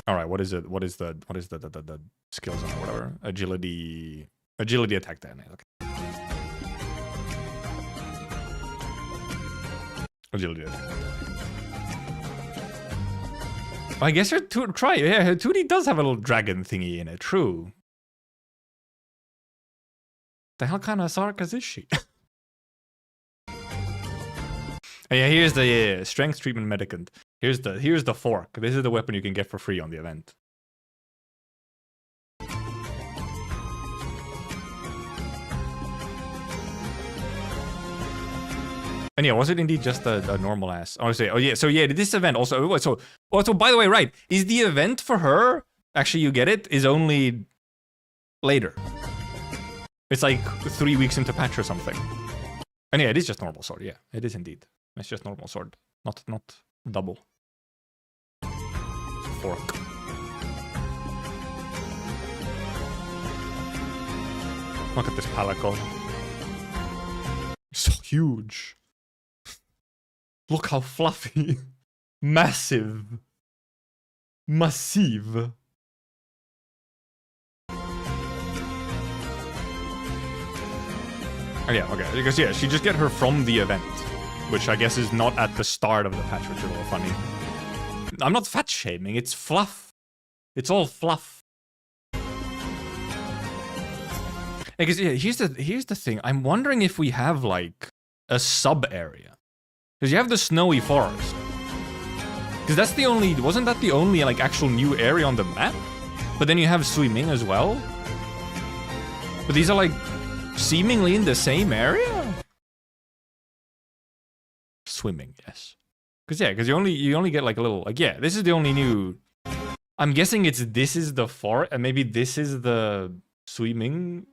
Speaker 1: Alright, what is it? What is the skills on it, whatever? Agility attack damage, okay. Agility attack. I guess her 2D does have a little dragon thingy in it, true. The hell kind of Sarkis is she? And yeah, here's the strength treatment medicant. Here's the fork. This is the weapon you can get for free on the event. And yeah, was it indeed just a normal ass? Oh, so yeah, this event also. So by the way, right? Is the event for her? Actually, you get it. Is only later. It's like 3 weeks into patch or something. And yeah, it is just normal sword. Yeah, it is indeed. It's just normal sword, not double. Fork. Look at this palico. So huge. Look how fluffy. Massive. Massive. Oh yeah, okay. Because yeah, she just get her from the event. Which I guess is not at the start of the patch, which is a little funny. I'm not fat shaming, it's fluff. It's all fluff. Because yeah, here's the thing. I'm wondering if we have like a sub area. Because you have the snowy forest. Because that's the only, wasn't that the only like actual new area on the map? But then you have swimming as well. But these are like seemingly in the same area? Swimming, yes. Because you only get like a little, like, yeah, this is the only new. I'm guessing this is the forest, and maybe this is the swimming,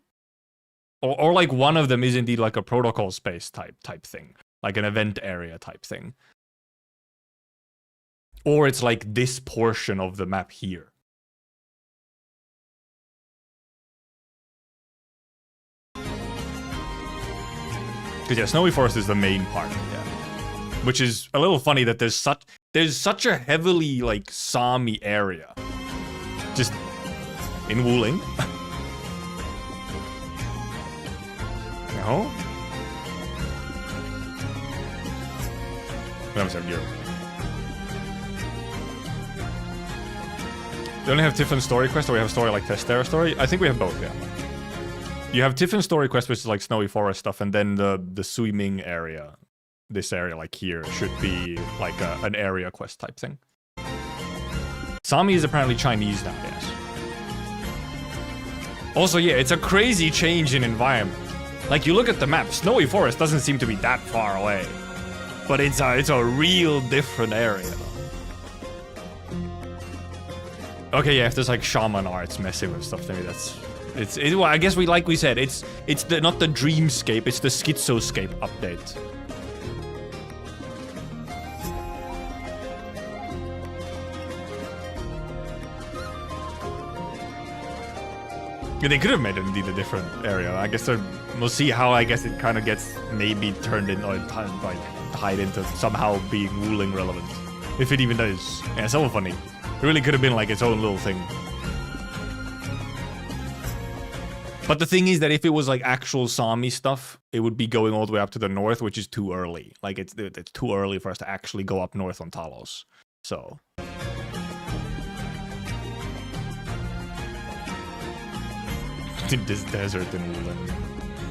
Speaker 1: or like one of them is indeed like a protocol space type thing, like an event area type thing, or it's like this portion of the map here. Because yeah, snowy forest is the main part, yeah. Which is a little funny that there's such a heavily like Sami area, just in Wuling. No. I'm sorry, Europe. They only have Tiffin's story quest, or we have a story like Testera story. I think we have both. Yeah. You have Tiffin's story quest, which is like snowy forest stuff, and then the swimming area. This area, like here, should be like an area quest type thing. Sami is apparently Chinese now, yes. Also, yeah, it's a crazy change in environment. Like, you look at the map, Snowy Forest doesn't seem to be that far away. But it's a real different area. Okay, yeah, if there's like shaman arts messing with stuff, maybe that's Well, I guess like we said, it's not the dreamscape, it's the schizoscape update. They could have made it indeed a different area. I guess we'll see how I guess it kind of gets maybe turned in or like tied into somehow being ruling relevant. If it even does. Yeah, it's so funny. It really could have been like its own little thing. But the thing is that if it was like actual Sami stuff, it would be going all the way up to the north, which is too early. Like it's too early for us to actually go up north on Talos. So in this desert in Wooling.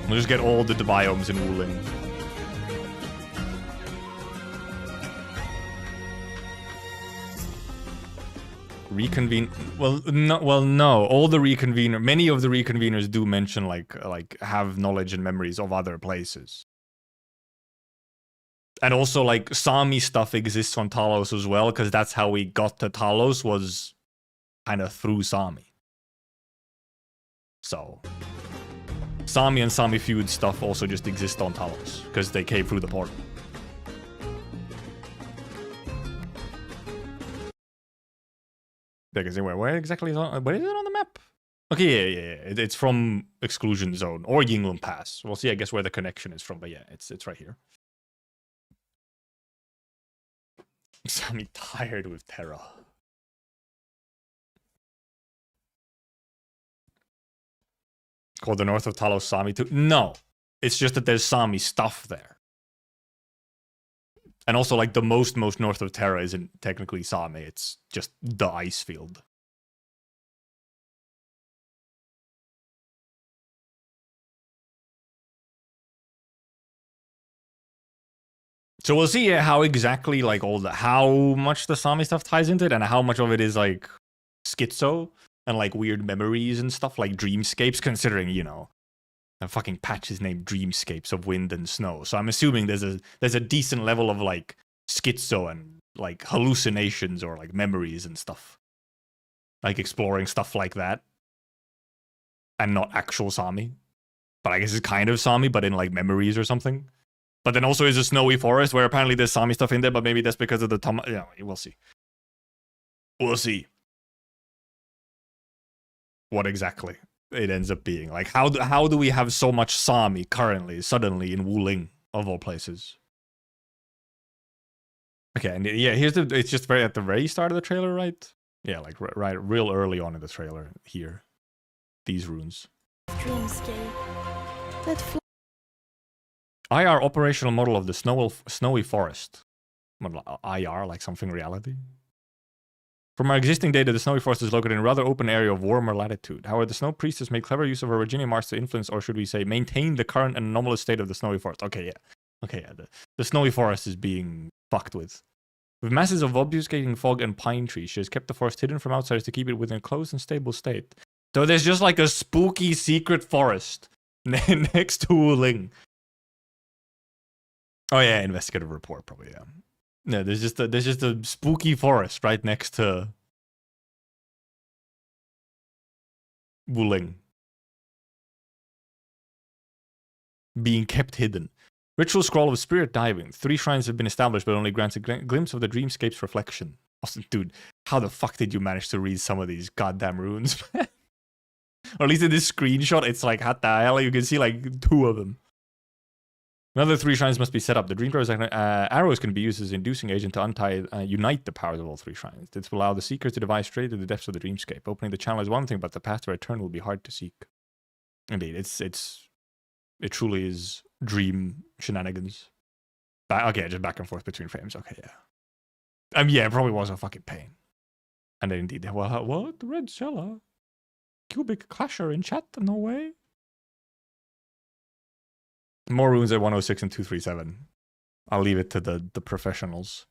Speaker 1: We'll just get all the biomes in Wooling. Reconvene. Well, no. All the many of the reconveners do mention like have knowledge and memories of other places. And also like Sami stuff exists on Talos as well, because that's how we got to Talos, was kind of through Sami. So Sami and Sami feud stuff also just exists on Talos because they came through the portal. Where exactly is it? Where is it on the map? Okay, yeah. It's from Exclusion Zone or Yingling Pass. We'll see, I guess, where the connection is from, but yeah, it's right here. Sami tired with Terra. Called the north of Talos Sami too? No. It's just that there's Sami stuff there. And also, like, the most north of Terra isn't technically Sami. It's just the ice field. So we'll see how exactly, like, how much the Sami stuff ties into it and how much of it is, like, schizo and, like, weird memories and stuff, like dreamscapes, considering, you know, the fucking patch is named Dreamscapes of Wind and Snow. So I'm assuming there's a decent level of like schizo and like hallucinations or like memories and stuff. Like exploring stuff like that. And not actual Sami. But I guess it's kind of Sami, but in like memories or something. But then also is a snowy forest where apparently there's Sami stuff in there, but maybe that's because of the yeah, we'll see. We'll see. What exactly it ends up being. Like, how do we have so much Sami currently, suddenly, in Wooling, of all places? Okay, and yeah, it's just at the very start of the trailer, right? Yeah, like, right, real early on in the trailer, here. These runes.
Speaker 3: Dreamscape. That
Speaker 1: IR operational model of the snowy forest. IR, like something reality? From our existing data, the snowy forest is located in a rather open area of warmer latitude. However, the snow priestess made clever use of her Virginia Mars to influence, or should we say, maintain the current and anomalous state of the snowy forest. Okay, yeah. The snowy forest is being fucked with. With masses of obfuscating fog and pine trees, she has kept the forest hidden from outsiders to keep it within a closed and stable state. So there's just like a spooky secret forest next to Wuling. Oh yeah, investigative report probably, yeah. No, there's just a spooky forest right next to Wuling. Being kept hidden. Ritual scroll of spirit diving. 3 shrines have been established, but only grants a glimpse of the dreamscape's reflection. Austin, dude, how the fuck did you manage to read some of these goddamn runes? Or at least in this screenshot, it's like, what the hell? You can see like 2 of them. Another 3 shrines must be set up. The Dreamcrawler's arrows can be used as an inducing agent to unite the powers of all 3 shrines. This will allow the seekers to dive straight into the depths of the dreamscape. Opening the channel is one thing, but the path to return will be hard to seek. Indeed, it truly is dream shenanigans. Okay, just back and forth between frames. Okay, yeah. Yeah, it probably was a fucking pain. And then indeed, well, what? The Red Cellar? Cubic Clasher in chat? No way. More runes at 106 and 237. I'll leave it to the professionals.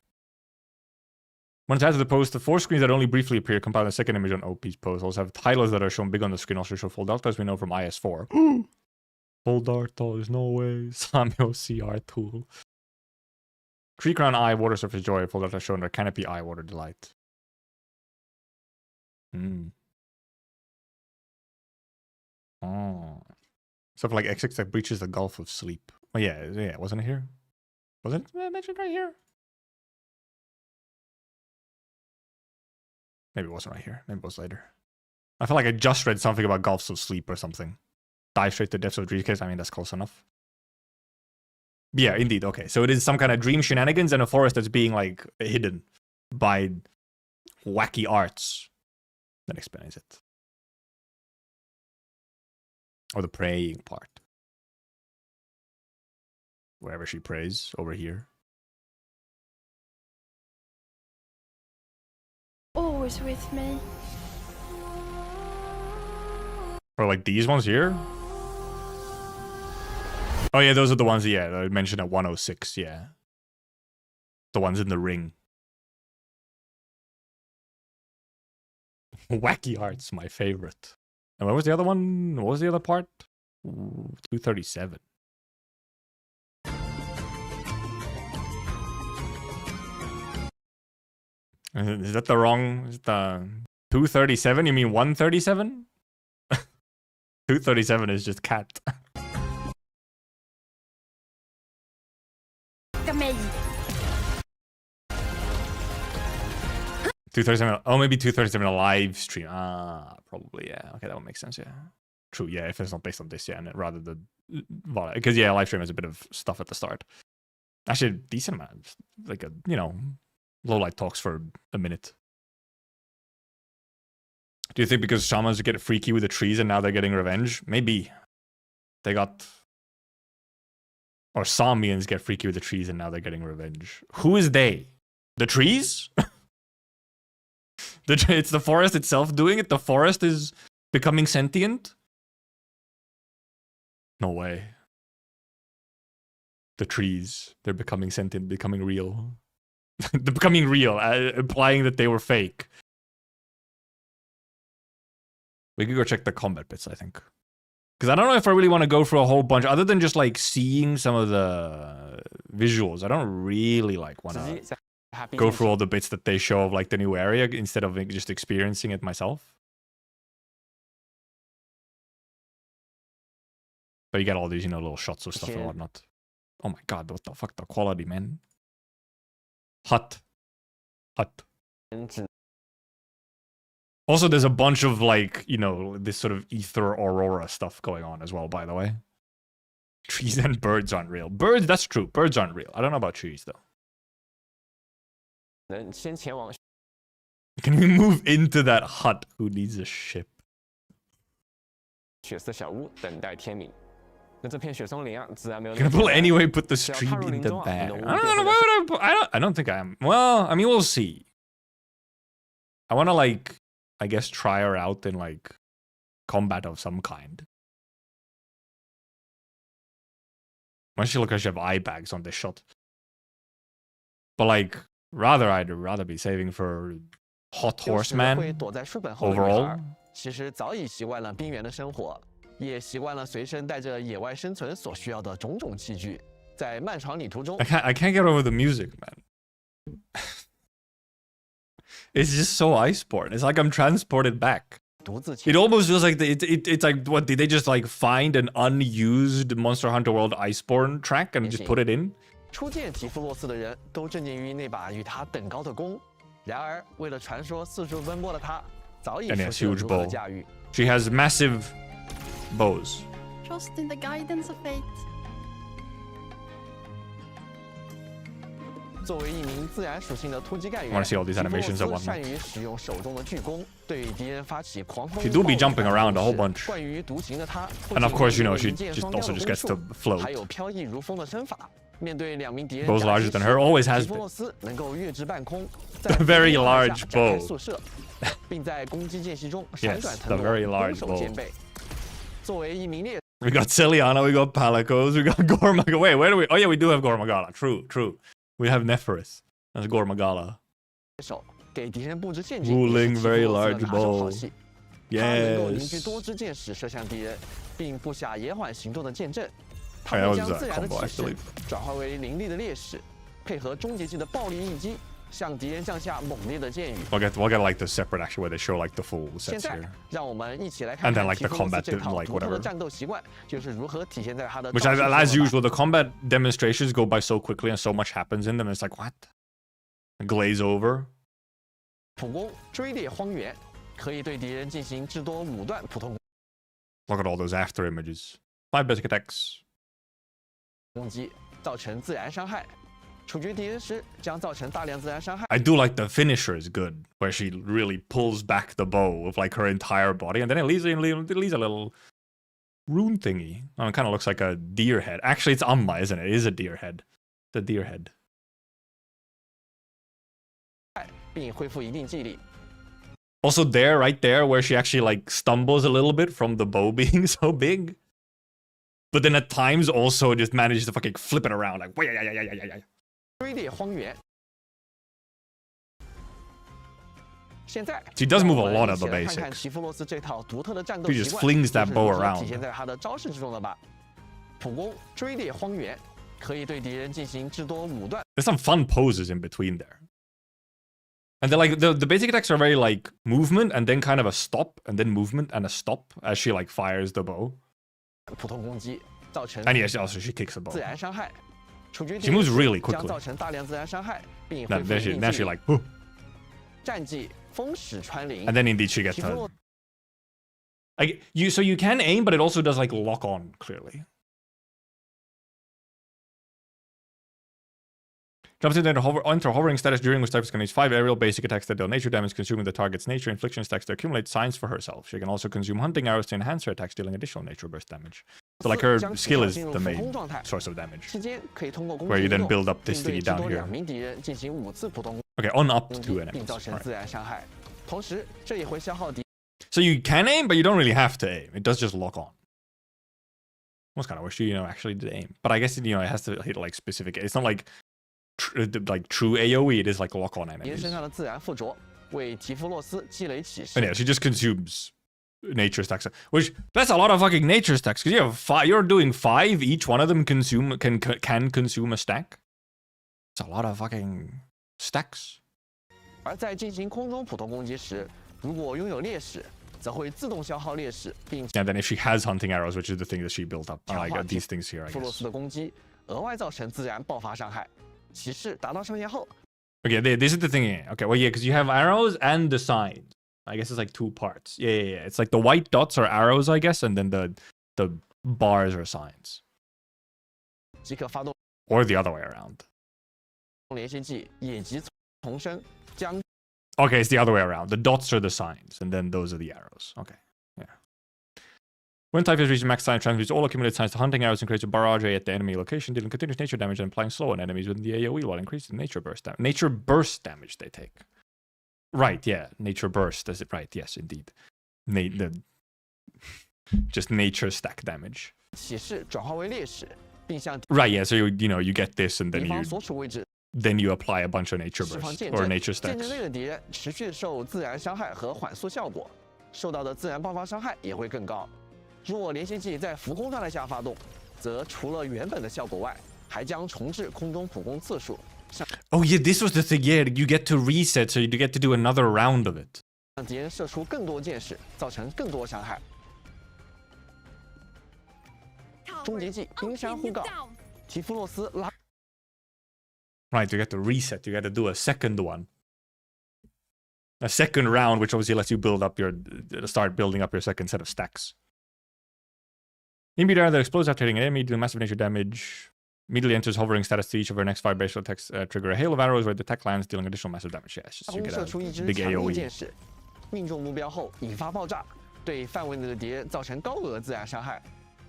Speaker 1: When it's added to the post, the 4 screens that only briefly appear compile the second image on OP's post. Also have titles that are shown big on the screen. Also show full delta, as we know from IS4. Full delta, there's no way. Samuel CR tool. Tree Crown Eye, Water Surface Joy, full delta shown. Their Canopy Eye, Water Delight. Oh. Stuff like X6 that breaches the Gulf of Sleep. Oh yeah, wasn't it here? Wasn't it mentioned right here? Maybe it wasn't right here. Maybe it was later. I feel like I just read something about Gulfs of Sleep or something. Dive straight to depths of dream case. I mean, that's close enough. Yeah, indeed. Okay, so it is some kind of dream shenanigans in a forest that's being like hidden by wacky arts. That explains it. Or the praying part. Wherever she prays, over here.
Speaker 3: Always with me.
Speaker 1: Or like these ones here? Oh yeah, those are the ones, yeah, that I mentioned at 106, yeah. The ones in the ring. Wacky Arts, my favorite. And what was the other one? What was the other part? 237. Is that the wrong? Is it the 237? You mean 137? 237 is just cat.
Speaker 4: Me.
Speaker 1: 237. Oh, maybe 237 a live stream. Ah, probably, yeah. Okay, that would make sense, yeah. True, yeah, if it's not based on this, yeah, and rather the... Because, yeah, live stream has a bit of stuff at the start. Actually, a decent amount. Like, a, you know, low light talks for a minute. Do you think because shamans get freaky with the trees and now they're getting revenge? Maybe. They got... Or Samians get freaky with the trees and now they're getting revenge. Who is they? The trees? It's the forest itself doing it? The forest is becoming sentient? No way. The trees, they're becoming sentient, becoming real. They're becoming real, implying that they were fake. We could go check the combat bits, I think. Because I don't know if I really want to go through a whole bunch, other than just like seeing some of the visuals. I don't really like want to go through all the bits that they show of like the new area instead of like, just experiencing it myself. But you get all these, you know, little shots of stuff and whatnot. Oh my god, what the fuck, the quality, man. Hut. Also, there's a bunch of like, you know, this sort of ether aurora stuff going on as well, by the way. Trees and birds aren't real. Birds, that's true. Birds aren't real. I don't know about trees, though. Can we move into that hut? Who needs a ship?
Speaker 2: Can
Speaker 1: I pull anyway, put the stream in the bag? I don't know. Why would I don't think I am. Well, I mean, we'll see. I want to, like, I guess, try her out in, like, combat of some kind. Why does she look like she have eye bags on this shot? But, like, I'd rather be saving for Hot Horseman overall.
Speaker 2: 其实早已习惯了冰原的生活，也习惯了随身带着野外生存所需要的种种器具。在漫长旅途中
Speaker 1: I can't get over the music, man. It's just so Iceborne. It's like I'm transported back. It almost feels like it's like, what, did they just like find an unused Monster Hunter World Iceborne track and just put it in?
Speaker 2: 初见提夫洛斯的人都震惊于那把与他等高的弓。然而，为了传说四处奔波的他，早已熟悉了如何驾驭。
Speaker 1: She has massive bows.
Speaker 3: Trust in the guidance of fate.
Speaker 2: 作为一名自然属性的突击干员，
Speaker 1: I want to see all these animations at
Speaker 2: 提夫洛
Speaker 1: once.
Speaker 2: 斯善于使用手中的巨弓，对敌人发起狂风
Speaker 1: She do be jumping around a whole bunch.
Speaker 2: 惯于独行的他，
Speaker 1: And of course, you know, she just also just gets to float.
Speaker 2: 还有飘逸如风的身法。面对两名敌人
Speaker 1: Bows larger than her, always has
Speaker 2: 提夫
Speaker 1: been.
Speaker 2: 洛斯能够跃至半空，
Speaker 1: The very large
Speaker 2: 展开
Speaker 1: bow.
Speaker 2: 速射，并在攻击间隙中闪转
Speaker 1: Yes,
Speaker 2: 腾
Speaker 1: the
Speaker 2: 挪，
Speaker 1: very
Speaker 2: 攻
Speaker 1: large
Speaker 2: 守
Speaker 1: bow.
Speaker 2: 兼备。作为一名猎
Speaker 1: We got Celiana, we got Palicos, we got Gormagala. Wait, where do we? Oh yeah, we do have Gormagala. True. We have Nephris. That's Gormagala.
Speaker 2: 手，给敌人布置陷阱，
Speaker 1: Ruling
Speaker 2: 也是提夫
Speaker 1: very
Speaker 2: 洛斯
Speaker 1: large
Speaker 2: 的拿手好
Speaker 1: bow.
Speaker 2: 戏。他能够凝聚
Speaker 1: Yes.
Speaker 2: 多支箭矢射向敌人，并布下延缓行动的剑阵。
Speaker 1: Okay,
Speaker 2: 他
Speaker 1: that
Speaker 2: 会
Speaker 1: was
Speaker 2: 将自然的
Speaker 1: combo,
Speaker 2: 气势
Speaker 1: actually.
Speaker 2: 转化为凌厉的劣势，配合终结技的暴力一击，向敌人降下猛烈的箭雨。
Speaker 1: We'll get like the separate action where they show like the full
Speaker 2: 现
Speaker 1: sets
Speaker 2: 在
Speaker 1: here.
Speaker 2: 让我们一起来看
Speaker 1: And then
Speaker 2: 看
Speaker 1: like
Speaker 2: 提
Speaker 1: the
Speaker 2: 夫洛斯
Speaker 1: combat
Speaker 2: 这套
Speaker 1: like
Speaker 2: 独特的
Speaker 1: whatever.
Speaker 2: 战斗习惯，就是如何体现在他的
Speaker 1: Which
Speaker 2: 招式中
Speaker 1: as
Speaker 2: 的吧
Speaker 1: usual, the combat demonstrations go by so quickly and so much happens in them. It's like what? Glaze over.
Speaker 2: 普攻追猎荒原，可以对敌人进行至多5段普通
Speaker 1: Look at all those after images. 5 basic attacks.
Speaker 2: 攻击，造成自然伤害。处决敌人时将造成大量自然伤害。
Speaker 1: I do like the finisher is good, where she really pulls back the bow with like her entire body, and then it leaves a little rune thingy. Oh, it kind of looks like a deer head. Actually, it's Amma, isn't it? It is a deer head. It's a deer head.
Speaker 2: 并恢复一定记忆力。
Speaker 1: Also there, right there, where she actually like stumbles a little bit from the bow being so big. But then at times also just manages to fucking flip it around like, yeah.
Speaker 2: 追猎荒原。现在
Speaker 1: She does move a
Speaker 2: 让我
Speaker 1: lot
Speaker 2: 们
Speaker 1: of the
Speaker 2: 一起来看看
Speaker 1: basics.
Speaker 2: 提夫洛斯这套独特的战斗
Speaker 1: She
Speaker 2: 习
Speaker 1: just
Speaker 2: 惯，
Speaker 1: flings that
Speaker 2: 就是
Speaker 1: bow
Speaker 2: 如何
Speaker 1: around.
Speaker 2: 体现在他的招式之中的吧。普攻追猎荒原，可以对敌人进行至多5段。
Speaker 1: There's some fun poses in between there. And then like the basic attacks are very like movement and then kind of a stop and then movement and a stop as she like fires the bow.
Speaker 2: 普通攻击造成
Speaker 1: And yes, also she kicks the bow.
Speaker 2: 自然伤害。处决
Speaker 1: She moves really
Speaker 2: 将
Speaker 1: quickly.
Speaker 2: 造成大量自然伤害，并
Speaker 1: Now,
Speaker 2: 恢复
Speaker 1: then
Speaker 2: 一
Speaker 1: she
Speaker 2: 定
Speaker 1: then
Speaker 2: 记
Speaker 1: she
Speaker 2: 忆。
Speaker 1: like, whoo.
Speaker 2: 战绩风使穿林
Speaker 1: And。then indeed she gets
Speaker 2: 提夫洛
Speaker 1: like so you can aim, but it also does like lock on clearly. Jumps into enter hovering status during which types can use 5 aerial basic attacks that deal nature damage, consuming the target's nature infliction stacks to accumulate signs for herself. She can also consume hunting arrows to enhance her attacks, dealing additional nature burst damage. So like her
Speaker 2: 将
Speaker 1: skill
Speaker 2: 主
Speaker 1: is
Speaker 2: 进入
Speaker 1: the
Speaker 2: 浮
Speaker 1: main
Speaker 2: 空状态，
Speaker 1: source of damage.
Speaker 2: 期间可以通过攻
Speaker 1: Where
Speaker 2: 击
Speaker 1: you
Speaker 2: 移
Speaker 1: then
Speaker 2: 动
Speaker 1: build up this
Speaker 2: 并对
Speaker 1: thingy
Speaker 2: 至
Speaker 1: down
Speaker 2: 多
Speaker 1: here.
Speaker 2: 2名敌人进行5次普通
Speaker 1: Okay, on up
Speaker 2: 攻
Speaker 1: to
Speaker 2: 击，
Speaker 1: enemies.
Speaker 2: 并造成
Speaker 1: Alright.
Speaker 2: 自然伤害。同时，这也会消耗敌
Speaker 1: So you can aim, but you don't really have to aim. It does just lock on. Almost kind of wish you actually did aim, but I guess it has to hit like specific. It's not like like true AOE. It is like lock on
Speaker 2: 敌人
Speaker 1: enemies.
Speaker 2: 身上的自然附着，为提夫洛斯积累启
Speaker 1: And
Speaker 2: 示。
Speaker 1: yeah, she just consumes nature stacks, which that's a lot of fucking nature stacks. Because you have 5, you're doing 5. Each one of them can consume a stack. It's a lot of fucking stacks.
Speaker 2: 而在进行空中普通攻击时，如果拥有劣势，则会自动消耗劣势，并
Speaker 1: And then if she has hunting arrows, which is the thing that she built up, I got these things here, I
Speaker 2: 提夫洛
Speaker 1: guess.
Speaker 2: 斯的攻击，额外造成自然爆发伤害。骑士达到上限后，
Speaker 1: Okay, this is the thing. Okay, well, yeah, because you have arrows and the signs. I guess it's like 2 parts. Yeah. It's like the white dots are arrows, I guess, and then the bars are signs,
Speaker 2: 即可发动
Speaker 1: or the other way around.
Speaker 2: 连续技野级重生，将
Speaker 1: Okay, it's the other way around. The dots are the signs, and then those are the arrows. Okay, yeah. When type has reached max sign, transmutes all accumulated signs to hunting arrows and creates a barrage at the enemy location, dealing continuous nature damage and applying slow on enemies within the AoE while increasing nature burst damage. Nature burst damage they take. Right, yeah. Nature burst, is it right? Yes, indeed. Just nature stack damage.
Speaker 2: 骑士转化为劣势，并向
Speaker 1: Right, yeah. So you get this, and
Speaker 2: 敌
Speaker 1: then
Speaker 2: 方所处位置
Speaker 1: you apply a bunch of nature
Speaker 2: 释放
Speaker 1: bursts
Speaker 2: 剑
Speaker 1: or
Speaker 2: 阵。
Speaker 1: nature
Speaker 2: 剑
Speaker 1: stacks.
Speaker 2: 阵内的敌人持续受自然伤害和缓速效果，受到的自然爆发伤害也会更高。若连续技在浮空状态下发动，则除了原本的效果外，还将重置空中普攻次数，
Speaker 1: Oh yeah, this was the thing. Yeah, you get to reset, so you get to do another round of it.
Speaker 2: 让敌人射出更多箭矢，造成更多伤害。终结技冰山呼告，提夫洛斯拉
Speaker 1: Right, you get to reset. You got to do a second one. A second round, which obviously lets you start building up your second set of stacks. Imbued arrow that explodes after hitting an enemy, dealing massive nature damage. Immediately enters hovering status to each of her next 5 base attacks. Trigger a hail of arrows where the attack lands, dealing additional massive damage. Yeah, it's just
Speaker 2: 大
Speaker 1: you
Speaker 2: 弓
Speaker 1: get
Speaker 2: 射出一
Speaker 1: a
Speaker 2: 支
Speaker 1: big
Speaker 2: 强力
Speaker 1: AoE.
Speaker 2: 箭矢，命中目标后引发爆炸，对范围内的敌人造成高额自然伤害。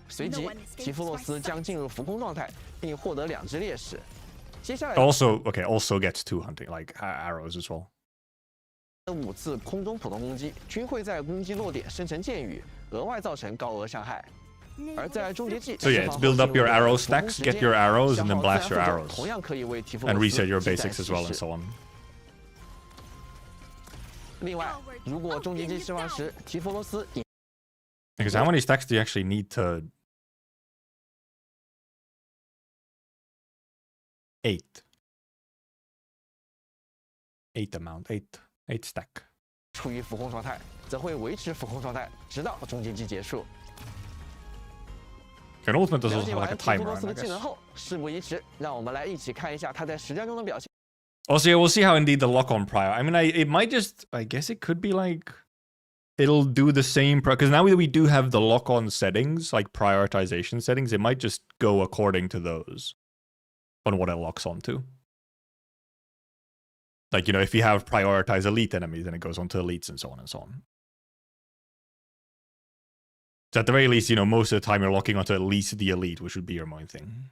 Speaker 2: 随即，提夫洛斯将进入浮空状态，并获得2只劣势。接下来
Speaker 1: Also gets 2 hunting, like arrows as well.
Speaker 2: 的5次空中普通攻击均会在攻击落点生成箭雨，额外造成高额伤害。而在终结技
Speaker 1: So yeah, it's build up your arrow stacks, get your arrows, and then blast your arrows.
Speaker 2: 同样可以为提夫
Speaker 1: And
Speaker 2: 洛斯
Speaker 1: reset your
Speaker 2: 积攒
Speaker 1: basics as well,
Speaker 2: 骑
Speaker 1: and
Speaker 2: 士
Speaker 1: so on.
Speaker 2: 另外，如果终结技释放时，提夫罗斯引
Speaker 1: Because how many stacks do you actually need to... 8. 8 amount, 8 stack.
Speaker 2: 处于浮空状态，则会维持浮空状态，直到终结技结束。
Speaker 1: And ultimate does
Speaker 2: 了
Speaker 1: also
Speaker 2: 解
Speaker 1: have
Speaker 2: 完
Speaker 1: like a
Speaker 2: 提夫
Speaker 1: timer
Speaker 2: 罗
Speaker 1: on,
Speaker 2: 斯
Speaker 1: I
Speaker 2: 的技能
Speaker 1: guess.
Speaker 2: 后，事不宜迟，让我们来一起看一下他在实战中的表现。
Speaker 1: Also, yeah, we'll see how indeed the lock-on prior. I mean, it might just... I guess it could be like... It'll do the same... Because now that we do have the lock-on settings, like prioritization settings, it might just go according to those. On what it locks onto. Like, you know, if you have prioritize elite enemies, then it goes on to elites and so on and so on. So at the very least, you know, most of the time you're locking onto at least the elite, which would be your main thing.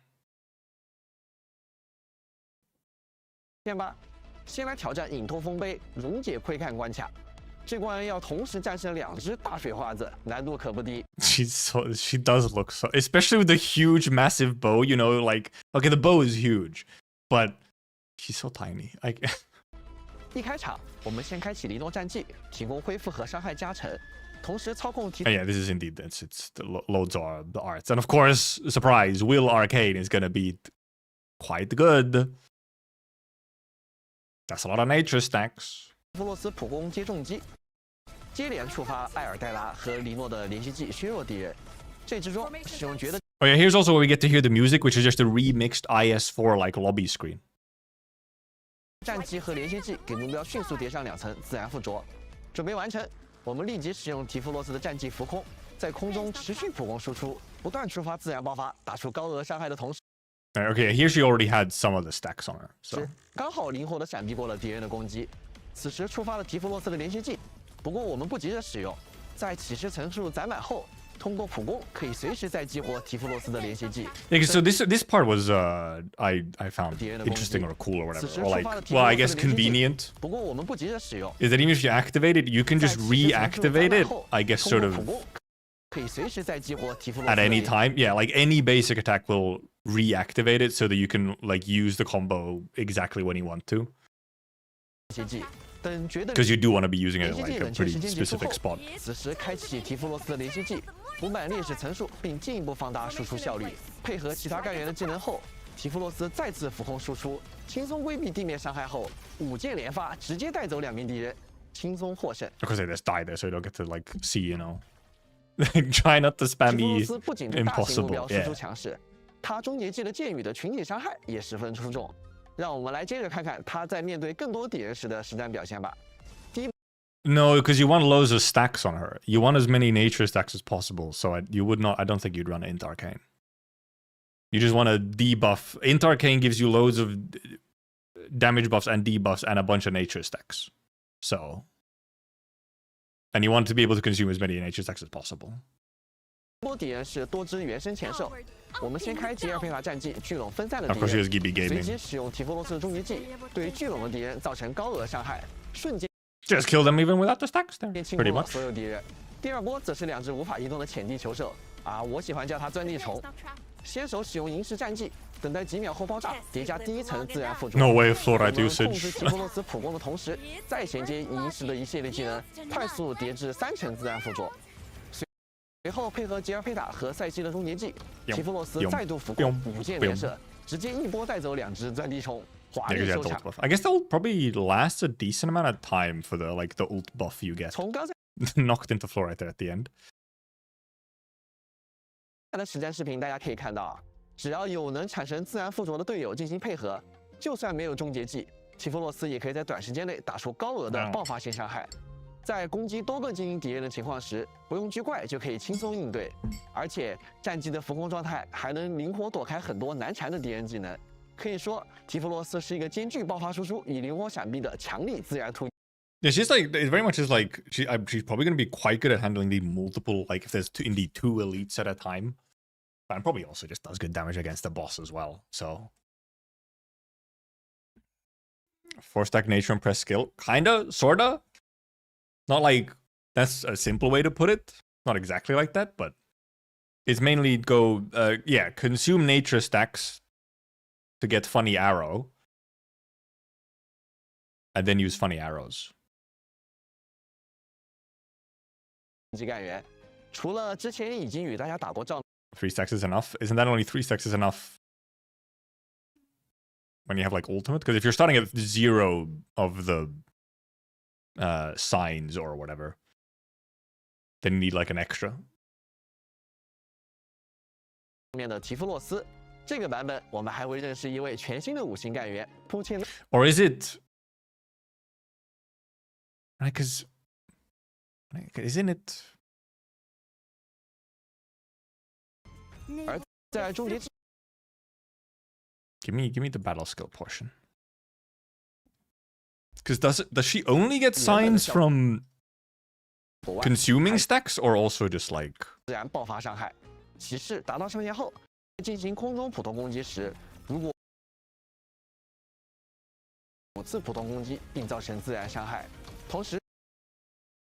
Speaker 2: 先吧，先来挑战隐透丰碑溶解窥看关卡。这关要同时战胜2只大水花子，难度可不低。
Speaker 1: She does look so, especially with the huge, massive bow. You know, like okay, the bow is huge, but she's so tiny.
Speaker 2: 一开场，我们先开启离诺战绩，提供恢复和伤害加成，同时操控提。
Speaker 1: Yeah, this is indeed it's the loads are the arts, and of course, surprise, Will Arcane is gonna be quite good. That's a lot of nature stacks.
Speaker 2: 提夫洛斯普攻接重击，接连触发艾尔黛拉和黎诺的连续技削弱敌人。这之中使用绝的。
Speaker 1: Oh yeah, here's also where we get to hear the music, which is just a remixed IS4 like lobby screen.
Speaker 2: 战技和连续技给目标迅速叠上2层自然附着。准备完成，我们立即使用提夫洛斯的战技浮空，在空中持续普攻输出，不断触发自然爆发，打出高额伤害的同时。
Speaker 1: Okay, here she already had some of the stacks on her. So
Speaker 2: 刚好灵活地闪避过了敌人的攻击，此时触发了提夫洛斯的连续技。不过我们不急着使用，在起势层数攒满后，通过普攻可以随时再激活提夫洛斯的连续技。
Speaker 1: yeah, so this part was I found interesting or cool or whatever, or like well I guess convenient.
Speaker 2: 不过我们不急着使用。
Speaker 1: Is that even if you activate it, you can just reactivate it? I guess sort of
Speaker 2: 可以随时再激活提夫洛斯
Speaker 1: at any time. Yeah, like any basic attack will reactivate it so that you can like use the combo exactly when you want to.
Speaker 2: 连续技。等觉得
Speaker 1: Because you do want to be using it at like a pretty specific spot.
Speaker 2: 此时开启提夫洛斯的连续技，补满劣势层数，并进一步放大输出效率。配合其他干员的技能后，提夫洛斯再次浮空输出，轻松规避地面伤害后，5箭连发，直接带走2名敌人，轻松获胜。
Speaker 1: Of course, they just die there, so you don't get to like see, you know. Try not to spam
Speaker 2: 提夫洛
Speaker 1: me
Speaker 2: 斯不仅对大型目
Speaker 1: impossible.
Speaker 2: 标输
Speaker 1: Yeah.
Speaker 2: 出强势，他终结技的剑雨的群体伤害也十分出众。让我们来接着看看他在面对更多敌人时的实战表现吧。
Speaker 1: No, because you want loads of stacks on her. You want as many nature stacks as possible. So you would not. I don't think you'd run Int Arcane. You just want to debuff. Int Arcane gives you loads of damage buffs and debuffs and a bunch of nature stacks. So, and you want to be able to consume as many nature stacks as possible.
Speaker 2: 多敌人是多只原生前手，我们先开吉尔佩塔战绩聚拢分散的
Speaker 1: Of
Speaker 2: 敌
Speaker 1: course, he
Speaker 2: 人，
Speaker 1: has Gibby
Speaker 2: 随
Speaker 1: gaming.
Speaker 2: 即使用提夫洛斯的终结技，对聚拢的敌人造成高额伤害，瞬间
Speaker 1: Just kill them even without the stacks there.
Speaker 2: 清
Speaker 1: Pretty
Speaker 2: 空了
Speaker 1: much.
Speaker 2: 所有敌人。第二波则是2只无法移动的浅地球手，我喜欢叫它钻地虫。先手使用银石战技，等待几秒后爆炸，叠加第1层自然附着。
Speaker 1: No way of
Speaker 2: 我
Speaker 1: fluoride
Speaker 2: 们控制
Speaker 1: usage.
Speaker 2: 提夫洛斯普攻的同时，再衔接银石的一系列技能，快速叠至3层自然附着。随后配合吉尔佩塔和赛季的终结技，提夫洛斯再度浮攻5箭连射，直接一波带走2只钻地虫，华
Speaker 1: Yeah,
Speaker 2: 丽
Speaker 1: 'cause you
Speaker 2: 收
Speaker 1: have the
Speaker 2: 场
Speaker 1: ult。buff. I guess they'll probably last a decent amount of time for the like the ult buff you get.
Speaker 2: 从刚才
Speaker 1: Knocked into fluoride there at the end.
Speaker 2: 的实战视频大家可以看到，只要有能产生自然附着的队友进行配合，就算没有终结技，提夫洛斯也可以在短时间内打出高额的爆发性伤害。在攻击多个精英敌人的情况时，不用狙怪就可以轻松应对，而且战绩的浮空状态还能灵活躲开很多难缠的敌人技能。可以说，提夫洛斯是一个兼具爆发输出与灵活闪避的强力自然突。
Speaker 1: Yeah, she's like it very much is like she's probably going to be quite good at handling the multiple like if there's indeed 2 elites at a time, and probably also just does good damage against the boss as well. So 4-stack nature and press skill, kinda, sorta. Not like that's a simple way to put it. Not exactly like that, but it's mainly go yeah consume nature stacks to get funny arrow, and then use funny arrows.
Speaker 2: 级干员，除了之前已经与大家打过仗
Speaker 1: 3 stacks is enough. Isn't that only 3 stacks is enough when you have like ultimate. Because if you're starting at 0 of the signs or whatever, then you need like an extra.
Speaker 2: 面的提夫洛斯，这个版本我们还会认识一位全新的5星干员扑切。
Speaker 1: Or is it? Right, because isn't it?
Speaker 2: 而在终结
Speaker 1: Give me the battle skill portion. Because does she only get signs from consuming stacks, or also just like
Speaker 2: 自然爆发伤害。骑士达到上限后，进行空中普通攻击时，如果5次普通攻击并造成自然伤害，同时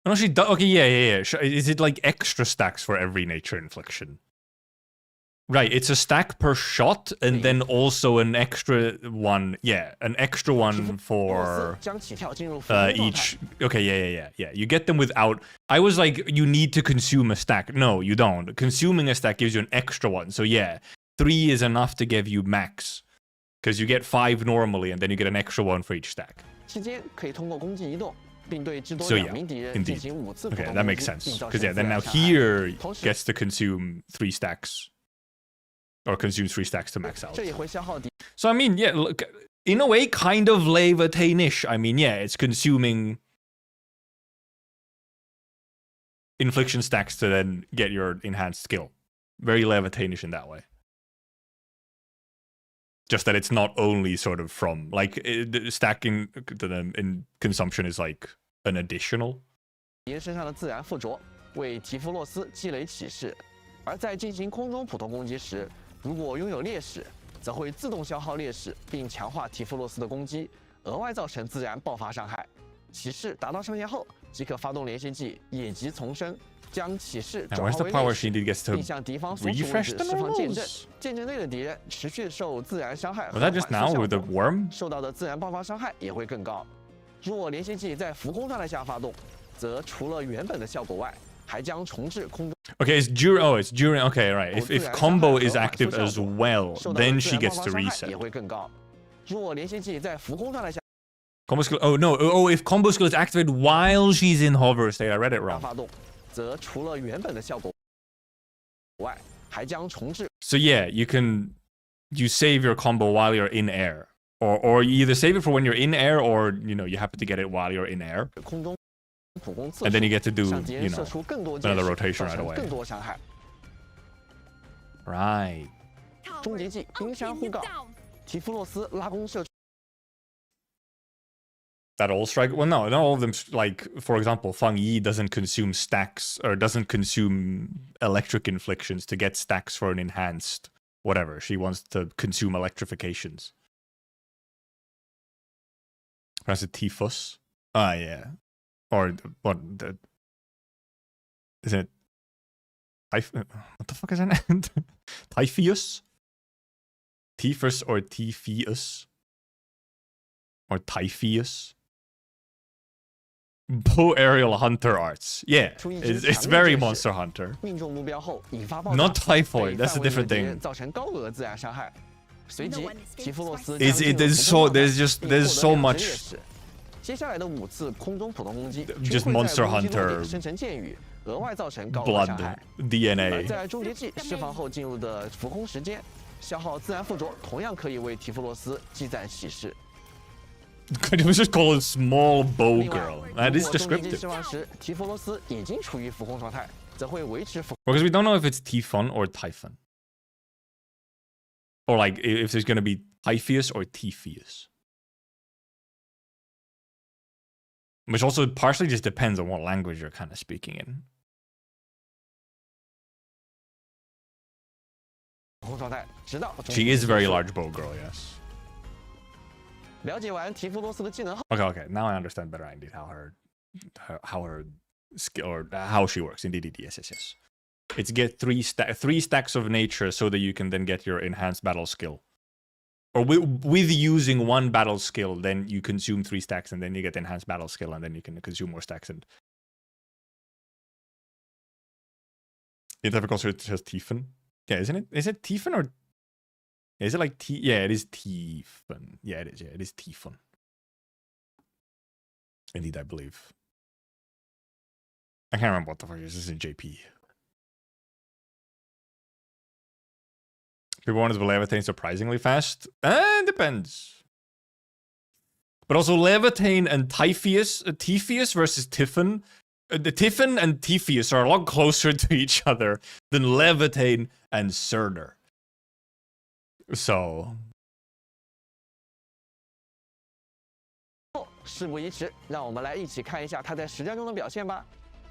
Speaker 1: No, she does. Okay, yeah. Is it like extra stacks for every nature infliction? Right, it's a stack per shot, and then also an extra one. Yeah, an extra one for
Speaker 2: 将起跳进入浮空状态
Speaker 1: each. Okay, yeah. You get them without. I was like, you need to consume a stack. No, you don't. Consuming a stack gives you an extra one. So yeah, 3 is enough to give you max, because you get 5 normally, and then you get an extra one for each stack.
Speaker 2: 期间可以通过攻击移动，并对至多
Speaker 1: So
Speaker 2: 2
Speaker 1: yeah,
Speaker 2: 名敌人进
Speaker 1: indeed.
Speaker 2: 行5次普
Speaker 1: Okay,
Speaker 2: 通
Speaker 1: that
Speaker 2: 攻
Speaker 1: makes
Speaker 2: 击，
Speaker 1: sense.
Speaker 2: 并造
Speaker 1: Because
Speaker 2: 成
Speaker 1: yeah,
Speaker 2: 自
Speaker 1: then
Speaker 2: 然
Speaker 1: now
Speaker 2: 伤害。
Speaker 1: here
Speaker 2: 同时
Speaker 1: gets to consume 3 stacks, or consumes 3 stacks to max out.
Speaker 2: 这也会消耗敌
Speaker 1: So I mean, yeah, look, in a way, kind of Leviatanish. I mean, yeah, it's consuming infliction stacks to then get your enhanced skill. Very Leviatanish in that way. Just that it's not only sort of from like stacking to them in consumption is like an additional.
Speaker 2: 敌人身上的自然附着，为提夫洛斯积累启示。而在进行空中普通攻击时，如果拥有劣势，则会自动消耗劣势，并强化提夫洛斯的攻击，额外造成自然爆发伤害。骑士达到上限后，即可发动连续技野级重生，将骑士
Speaker 1: And
Speaker 2: 转
Speaker 1: where's
Speaker 2: 化
Speaker 1: the
Speaker 2: 为
Speaker 1: power
Speaker 2: 烈
Speaker 1: she
Speaker 2: 士，
Speaker 1: indeed gets to
Speaker 2: 并向敌方所处位
Speaker 1: refresh
Speaker 2: 置
Speaker 1: the
Speaker 2: 释放剑阵
Speaker 1: normals?。
Speaker 2: 剑阵内的敌人持续受自然伤害和
Speaker 1: Was that
Speaker 2: 缓
Speaker 1: just
Speaker 2: 速
Speaker 1: now
Speaker 2: 效
Speaker 1: with the
Speaker 2: 果，
Speaker 1: worm?
Speaker 2: 受到的自然爆发伤害也会更高。若连续技在浮空状态下发动，则除了原本的效果外，还将重置空中
Speaker 1: Okay, it's during. Oh, it's during. Okay, right. If combo is active as well,
Speaker 2: 受到的
Speaker 1: then
Speaker 2: 自
Speaker 1: she
Speaker 2: 然爆
Speaker 1: gets
Speaker 2: 发
Speaker 1: to
Speaker 2: 伤害
Speaker 1: reset.
Speaker 2: 也会更高。若连续技在浮空状态下
Speaker 1: Combo skill. Oh no. Oh, if combo skill is activated while she's in hover state, I read it wrong.
Speaker 2: 发动，则除了原本的效果外，还将重置
Speaker 1: So yeah, you save your combo while you're in air, or you either save it for when you're in air, or you happen to get it while you're in air,
Speaker 2: 空中普攻次
Speaker 1: and
Speaker 2: 数
Speaker 1: then you get to do
Speaker 2: 向敌人射出更多箭
Speaker 1: another
Speaker 2: 矢，
Speaker 1: rotation
Speaker 2: 造
Speaker 1: right
Speaker 2: 成
Speaker 1: away.
Speaker 2: 更多伤害。
Speaker 1: Right.
Speaker 2: 终结技冰山呼告，提夫洛斯拉弓射出
Speaker 1: That all strike? Well, no, not all of them. Like, for example, Fang Yi doesn't consume stacks or doesn't consume electric inflictions to get stacks for an enhanced whatever. She wants to consume electrifications. That's a Tifus. Ah, yeah. Or what? Isn't it? What the fuck is her name? Typheus? Tifus or Typheus? Or Typheus? Bow aerial hunter arts. Yeah, it's very Monster Hunter.
Speaker 2: 命中目标后引发爆炸，
Speaker 1: Not typhoid.
Speaker 2: 对
Speaker 1: That's a
Speaker 2: 范围内
Speaker 1: different
Speaker 2: 的敌人
Speaker 1: thing.
Speaker 2: 造成高额自然伤害。随即，提夫洛斯
Speaker 1: It's-
Speaker 2: 将进入
Speaker 1: there's
Speaker 2: 浮
Speaker 1: so-
Speaker 2: 空状态
Speaker 1: there's just-
Speaker 2: 并
Speaker 1: there's
Speaker 2: 获得
Speaker 1: so
Speaker 2: 2个
Speaker 1: much
Speaker 2: 劣势接下来的5次空中普通攻击
Speaker 1: Just
Speaker 2: 均会在
Speaker 1: Monster
Speaker 2: 攻击落
Speaker 1: Hunter
Speaker 2: 点生成箭雨，额外造成高额伤
Speaker 1: blood
Speaker 2: 害。而
Speaker 1: DNA.
Speaker 2: 在终结技释放后进入的浮空时间，消耗自然附着同样可以为提夫洛斯积攒喜事。
Speaker 1: It was just called a small bow
Speaker 2: 另外，
Speaker 1: girl.
Speaker 2: 如
Speaker 1: That is
Speaker 2: 果终结技
Speaker 1: descriptive.
Speaker 2: 释放时提夫洛斯已经处于浮空状态，则会维持浮
Speaker 1: Because we don't know if it's Typhon or Typhon. Or like if there's gonna be Typheus or Typheus. Which also partially just depends on what language you're kind of speaking in.
Speaker 2: 空状态，直到终
Speaker 1: She
Speaker 2: 结
Speaker 1: is
Speaker 2: 技
Speaker 1: very
Speaker 2: 结束
Speaker 1: large bow girl, yes.
Speaker 2: 了解完提夫洛斯的技能后，
Speaker 1: Okay. Now I understand better indeed how her skill or how she works. Indeed, yes. It's get three stacks of nature so that you can then get your enhanced battle skill. Or with using one battle skill, then you consume 3 stacks and then you get enhanced battle skill and then you can consume more stacks. And it ever considered just Typhon? Yeah, isn't it? Is it Typhon or Is it like T? Yeah, it is T-fun. Yeah, it is. Yeah, it is T-fun. Indeed, I believe. I can't remember what the fuck it is. This is JP. People want us to levitate surprisingly fast. Depends. But also Levitane and Typheus versus Tiffin. The Tiffin and Typheus are a lot closer to each other than Levitane and Surtur. So.
Speaker 2: 事不宜迟，让我们来一起看一下他在实战中的表现吧。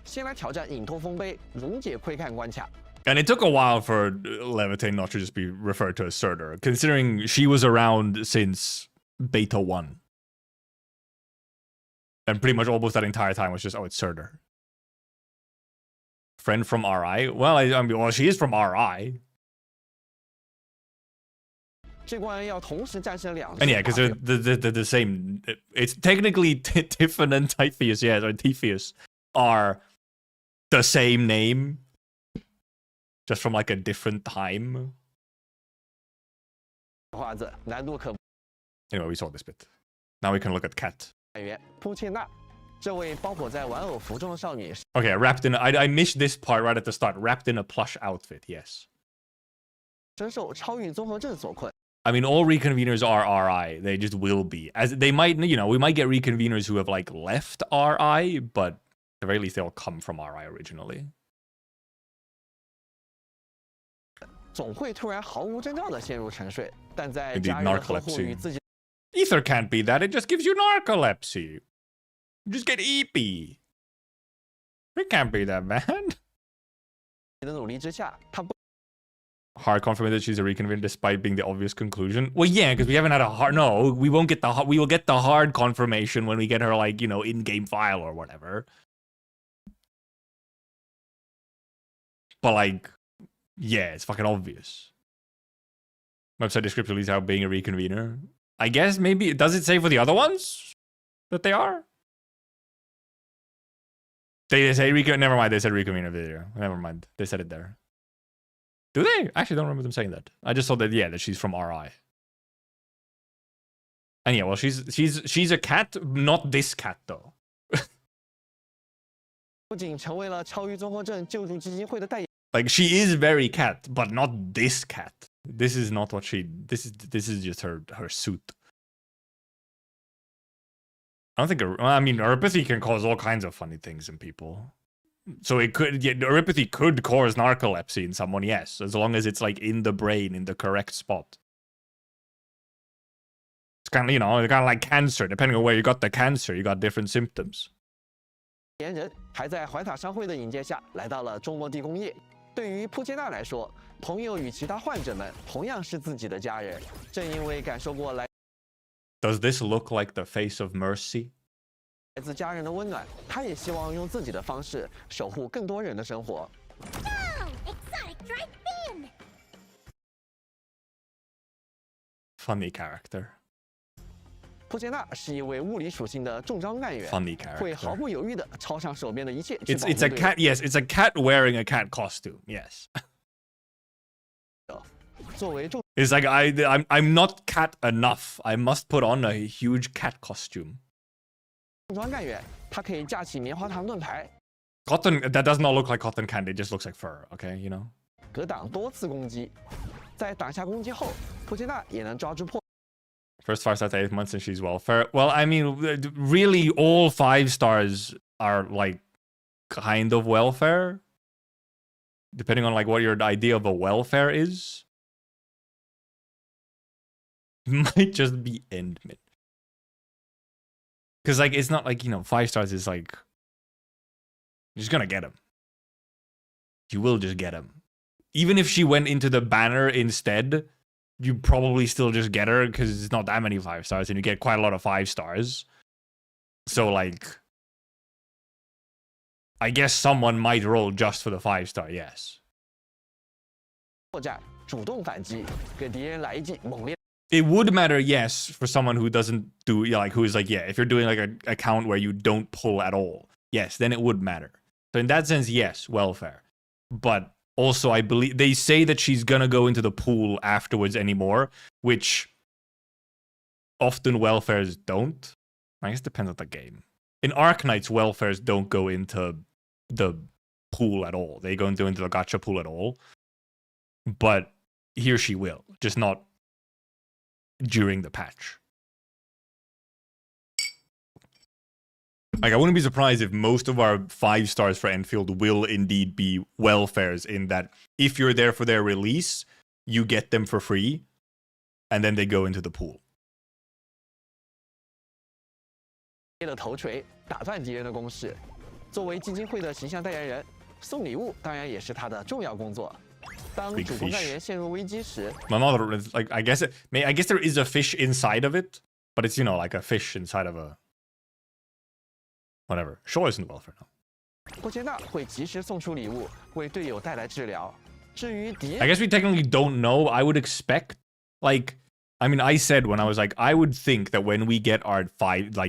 Speaker 2: 先来挑战隐通风杯，溶解窥看关卡。
Speaker 1: And it took a while for Levitane not to just be referred to as Surtur, considering she was around since Beta 1. And pretty much almost that entire time was just, oh, it's Surtur. Friend from RI? Well, I mean, well, she is from RI.
Speaker 2: 这关要同时战胜两
Speaker 1: And yeah, because they're the same. It's technically Tiffin and Typheus, yeah, or Typheus are the same name, just from like a different time.
Speaker 2: 画子难度可
Speaker 1: Anyway, we saw this bit. Now we can look at Cat.
Speaker 2: 演员扑切娜，这位包裹在玩偶服中的少女，
Speaker 1: Okay, wrapped in. I missed this part right at the start. Wrapped in a plush outfit. Yes.
Speaker 2: 深受超域综合症所困。
Speaker 1: I mean, all reconveners are RI. They just will be. As they might, you know, we might get reconveners who have like left RI, but at the very least they'll come from RI originally.
Speaker 2: 总会突然毫无征兆的陷入沉睡，但在
Speaker 1: Indeed,
Speaker 2: 家人的呵护与自己
Speaker 1: Ether can't be that. It just gives you narcolepsy. You just get eepy. It can't be that bad.
Speaker 2: 的努力之下，她不
Speaker 1: Hard confirmation that she's a reconvener despite being the obvious conclusion. Well, yeah, because we haven't had a hard. No, we won't get the. We will get the hard confirmation when we get her, like, you know, in-game file or whatever. But like, yeah, it's fucking obvious. Website description leads out being a reconvener. I guess maybe does it say for the other ones that they are? They say recon. Never mind. They said reconvener video. Never mind. They said it there. Do they? I actually don't remember them saying that. I just saw that, yeah, that she's from RI. And yeah, well, she's a cat, not this cat though.
Speaker 2: 不仅成为了超域综合症救助基金会的代言，
Speaker 1: Like she is very cat, but not this cat. This is not what she. This is just her suit. I don't think. I mean, neuropathy can cause all kinds of funny things in people. So it could, yeah, neuropathy could cause narcolepsy in someone, yes, as long as it's like in the brain, in the correct spot. It's kind of, you know, kind of like cancer. Depending on where you got the cancer, you got different symptoms.
Speaker 2: 代言人还在怀塔商会的引荐下来到了中末地工业。对于扑切娜来说，朋友与其他患者们同样是自己的家人。正因为感受过来
Speaker 1: Does this look like the face of mercy?
Speaker 2: 自家人的温暖，他也希望用自己的方式守护更多人的生活。
Speaker 4: Oh, exotic dried fin!
Speaker 1: Funny character.
Speaker 2: 扑切娜是一位物理属性的重装干员，
Speaker 1: Funny
Speaker 2: 会毫
Speaker 1: character.
Speaker 2: 不犹豫地抄上手边的一切去
Speaker 1: It's
Speaker 2: 保护
Speaker 1: it's a
Speaker 2: 队
Speaker 1: cat. Yes, it's a cat wearing a cat costume. Yes.
Speaker 2: 友。作为重
Speaker 1: It's like I'm not cat enough. I must put on a huge cat costume.
Speaker 2: 装干员，他可以架起棉花糖盾牌，
Speaker 1: Cotton, that does not look like cotton candy. It just looks like fur. Okay, you know.
Speaker 2: 格挡多次攻击。在挡下攻击后，扑切娜也能抓住破。
Speaker 1: First 5 stars 8 months and she's welfare. Well, I mean, really, all 5 stars are like kind of welfare, depending on like what your idea of a welfare is. Might just be Endmin. Because like it's not like, you know, 5 stars is like you're just gonna get him. You will just get him. Even if she went into the banner instead, you probably still just get her because it's not that many 5 stars and you get quite a lot of 5 stars. So like I guess someone might roll just for the 5 star, yes.
Speaker 2: 作战，主动反击，给敌人来一记猛烈。
Speaker 1: It would matter, yes, for someone who doesn't do, yeah, like, who is like, yeah, if you're doing like an account where you don't pull at all, yes, then it would matter. So in that sense, yes, welfare. But Also, I believe they say that she's gonna go into the pool afterwards anymore, which often welfares don't. I guess it depends on the game. In Arknights, welfares don't go into the pool at all. They don't go into the gacha pool at all. But here she will, just not during the patch. Like, I wouldn't be surprised if most of our 5 stars for Endfield will indeed be welfares, in that if you're there for their release, you get them for free, and then they go into the pool.
Speaker 2: 的头锤打断敌人的攻势。作为基金会的形象代言人，送礼物当然也是他的重要工作。当主攻干员陷入危机时
Speaker 1: My mother is like, I guess there is a fish inside of it, but it's, you know, like a fish inside of a whatever. Shaw isn't welfare now.
Speaker 2: 波切纳会及时送出礼物，为队友带来治疗。至于敌
Speaker 1: I
Speaker 2: 人，
Speaker 1: guess we technically don't know. I would expect, like, I mean, I said when I was like, I would think that when we get our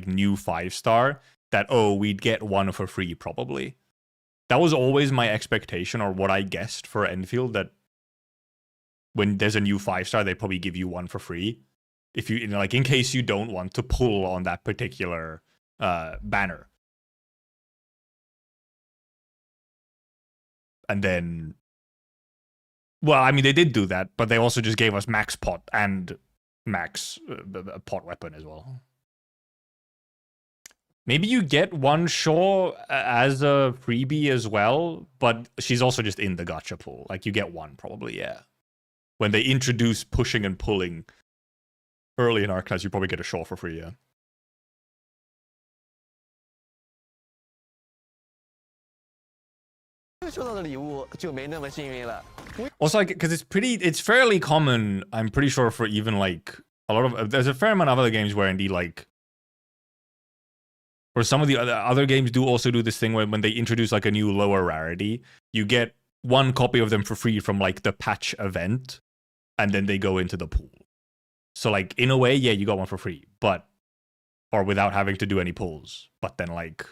Speaker 1: new 5-star, that, oh, we'd get one for free, probably. That was always my expectation, or what I guessed for Enfield, that when there's a new 5-star, they probably give you one for free. If you, like, in case you don't want to pull on that particular banner. And then, well, I mean, they did do that, but they also just gave us max pot and max pot weapon as well. Maybe you get one Shaw as a freebie as well, but she's also just in the gacha pool. Like, you get one probably, yeah. When they introduce pushing and pulling early in Arknights, you probably get a Shaw for free, yeah.
Speaker 2: 收到的礼物就没那么幸运了。
Speaker 1: Also, like, because it's fairly common, I'm pretty sure, for even, like, a lot of, there's a fair amount of other games where indeed, like, or some of the other games do also do this thing where when they introduce, like, a new lower rarity, you get one copy of them for free from, like, the patch event, and then they go into the pool. So, like, in a way, yeah, you got one for free, but, or without having to do any pulls, but then, like,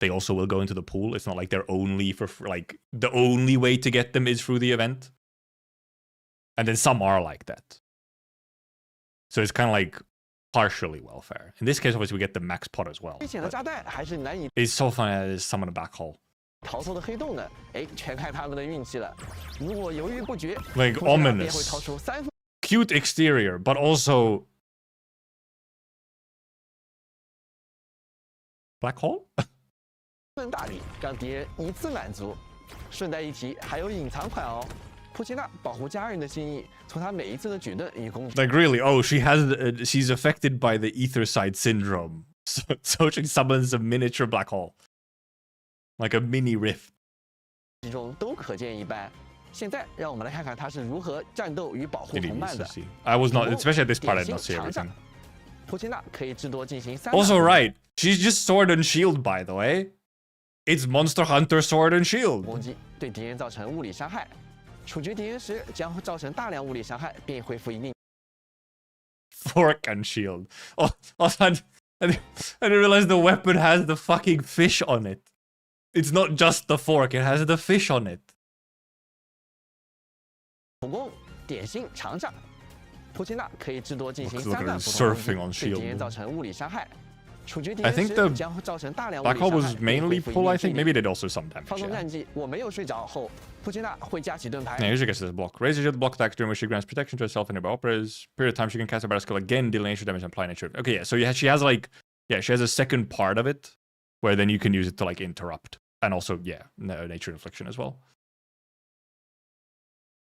Speaker 1: they also will go into the pool. It's not like they're only for, like, the only way to get them is through the event. And then some are like that. So it's kind of like partially welfare. In this case, obviously, we get the max pot as well.
Speaker 2: 危险的炸弹还是难以
Speaker 1: It's so funny that there's some in the black hole.
Speaker 2: 逃脱的黑洞呢？哎，全看他们的运气了。如果犹豫不决，
Speaker 1: Like,
Speaker 2: 波切纳便
Speaker 1: ominous.
Speaker 2: 会掏出3
Speaker 1: Cute exterior, but also... Black hole?
Speaker 2: 份大礼，让敌人一次满足。顺带一提，还有隐藏款哦。波切纳保护家人的心意，从他每一次的举盾与攻击。
Speaker 1: Like, really, oh, she's affected by the ether side syndrome. So she summons a miniature black hole. Like a mini rift.
Speaker 2: 之中都可见一斑。现在让我们来看看他是如何战斗与保护
Speaker 1: It
Speaker 2: 同
Speaker 1: needs
Speaker 2: 伴
Speaker 1: to
Speaker 2: 的。
Speaker 1: see. I was not, especially at this part, I did not see
Speaker 2: 典型
Speaker 1: everything.
Speaker 2: 长掌波切纳可以至多进行3
Speaker 1: Also, right, she's just sword and shield, by the way. It's Monster Hunter Sword and Shield.
Speaker 2: 攻击，对敌人造成物理伤害。处决敌人时将造成大量物理伤害，并恢复一定。
Speaker 1: Fork and shield. Oh, also, I didn't realize the weapon has the fucking fish on it. It's not just the fork, it has the fish on it.
Speaker 2: 普攻，点心长掌。波切纳可以至多进行
Speaker 1: Look
Speaker 2: 3
Speaker 1: at
Speaker 2: 段
Speaker 1: him
Speaker 2: 普通攻
Speaker 1: surfing on
Speaker 2: 击，对
Speaker 1: shield.
Speaker 2: 敌人造成物理伤害。处决敌
Speaker 1: I
Speaker 2: 人
Speaker 1: think
Speaker 2: 时
Speaker 1: the
Speaker 2: 将造成大量物
Speaker 1: Black
Speaker 2: 理
Speaker 1: hole
Speaker 2: 伤
Speaker 1: was
Speaker 2: 害，并
Speaker 1: mainly
Speaker 2: 恢复一
Speaker 1: pull, I
Speaker 2: 定
Speaker 1: think.
Speaker 2: 距
Speaker 1: Maybe
Speaker 2: 离
Speaker 1: it did also some damage,
Speaker 2: 发动
Speaker 1: yeah.
Speaker 2: 战绩，我没有睡着后，波切纳会架起盾牌。
Speaker 1: Yeah, usually gets this block. Raises shield block attack during which she grants protection to herself and nearby operas. Period of time she can cast a battle skill again, dealing nature damage and apply nature. Okay, yeah, so she has like, yeah, she has a second part of it where then you can use it to like interrupt. And also, yeah, nature infliction as well.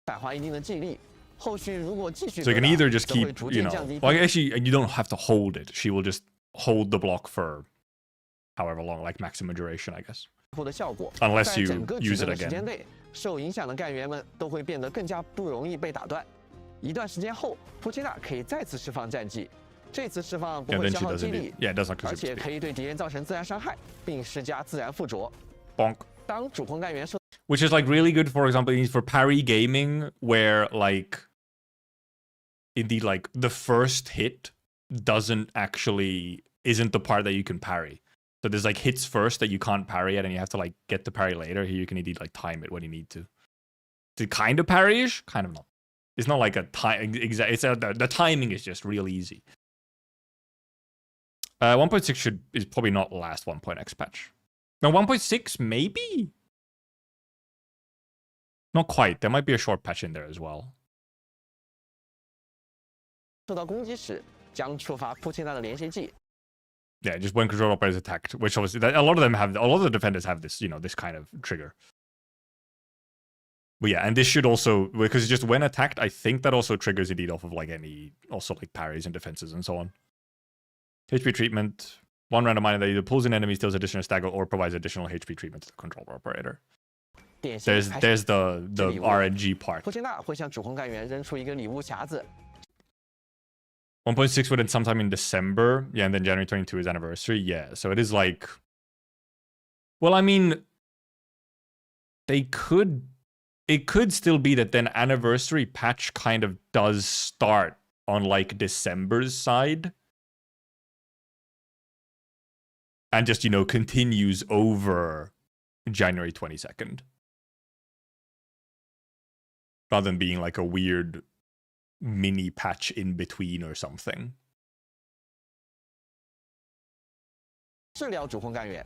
Speaker 2: 返还一定的技力，后续如果继续
Speaker 1: So you
Speaker 2: 得
Speaker 1: can
Speaker 2: 到
Speaker 1: either just
Speaker 2: 则会
Speaker 1: keep,
Speaker 2: 逐
Speaker 1: you
Speaker 2: 渐
Speaker 1: know,
Speaker 2: 降低
Speaker 1: well, actually, you don't have to hold it. She will just hold the block for however long, like maximum duration, I guess.
Speaker 2: 后的效果。
Speaker 1: Unless
Speaker 2: 在
Speaker 1: you
Speaker 2: 整个举
Speaker 1: use
Speaker 2: 盾
Speaker 1: it
Speaker 2: 的时间
Speaker 1: again.
Speaker 2: 内，受影响的干员们都会变得更加不容易被打断。一段时间后，波切纳可以再次释放战绩，这次释放不
Speaker 1: Yeah,
Speaker 2: 会
Speaker 1: then
Speaker 2: 消
Speaker 1: she
Speaker 2: 耗
Speaker 1: does
Speaker 2: 技
Speaker 1: indeed.
Speaker 2: 力，
Speaker 1: Yeah, it does not
Speaker 2: 而
Speaker 1: consume
Speaker 2: 且
Speaker 1: speed.
Speaker 2: 可以对敌人造成自然伤害，并施加自然附着。
Speaker 1: Bonk.
Speaker 2: 当主攻干员受
Speaker 1: Which is like really good, for example, for parry gaming, where like indeed like the first hit isn't the part that you can parry. So there's like hits first that you can't parry at, and you have to like get the parry later. Here you can indeed like time it when you need to. to kind of parry-ish, kind of not. It's not like a time exact. It's the timing is just real easy. 1.6 is probably not last 1.x patch. No, 1.6 maybe. Not quite. There might be a short patch in there as well.
Speaker 2: 受到攻击时，将触发扑切纳的连线技。
Speaker 1: Yeah, just when control operator is attacked, which obviously a lot of them have. A lot of the defenders have this, this kind of trigger. But yeah, and this should also, because just when attacked, I think that also triggers indeed off of like any, also like parries and defenses and so on. HP treatment. One random item that either pulls in enemies, deals additional stagger, or provides additional HP treatment to the controller operator. There's the RNG part.
Speaker 2: 扑切纳会向主控干员扔出一个礼物匣子。
Speaker 1: 1.6 within sometime in December. Yeah, and then January 22 is anniversary. Yeah, so it is like... Well, I mean... It could still be that then anniversary patch kind of does start on like December's side. And just, continues over January 22nd. Rather than being like a weird... mini patch in between or something.
Speaker 2: 治疗主控干员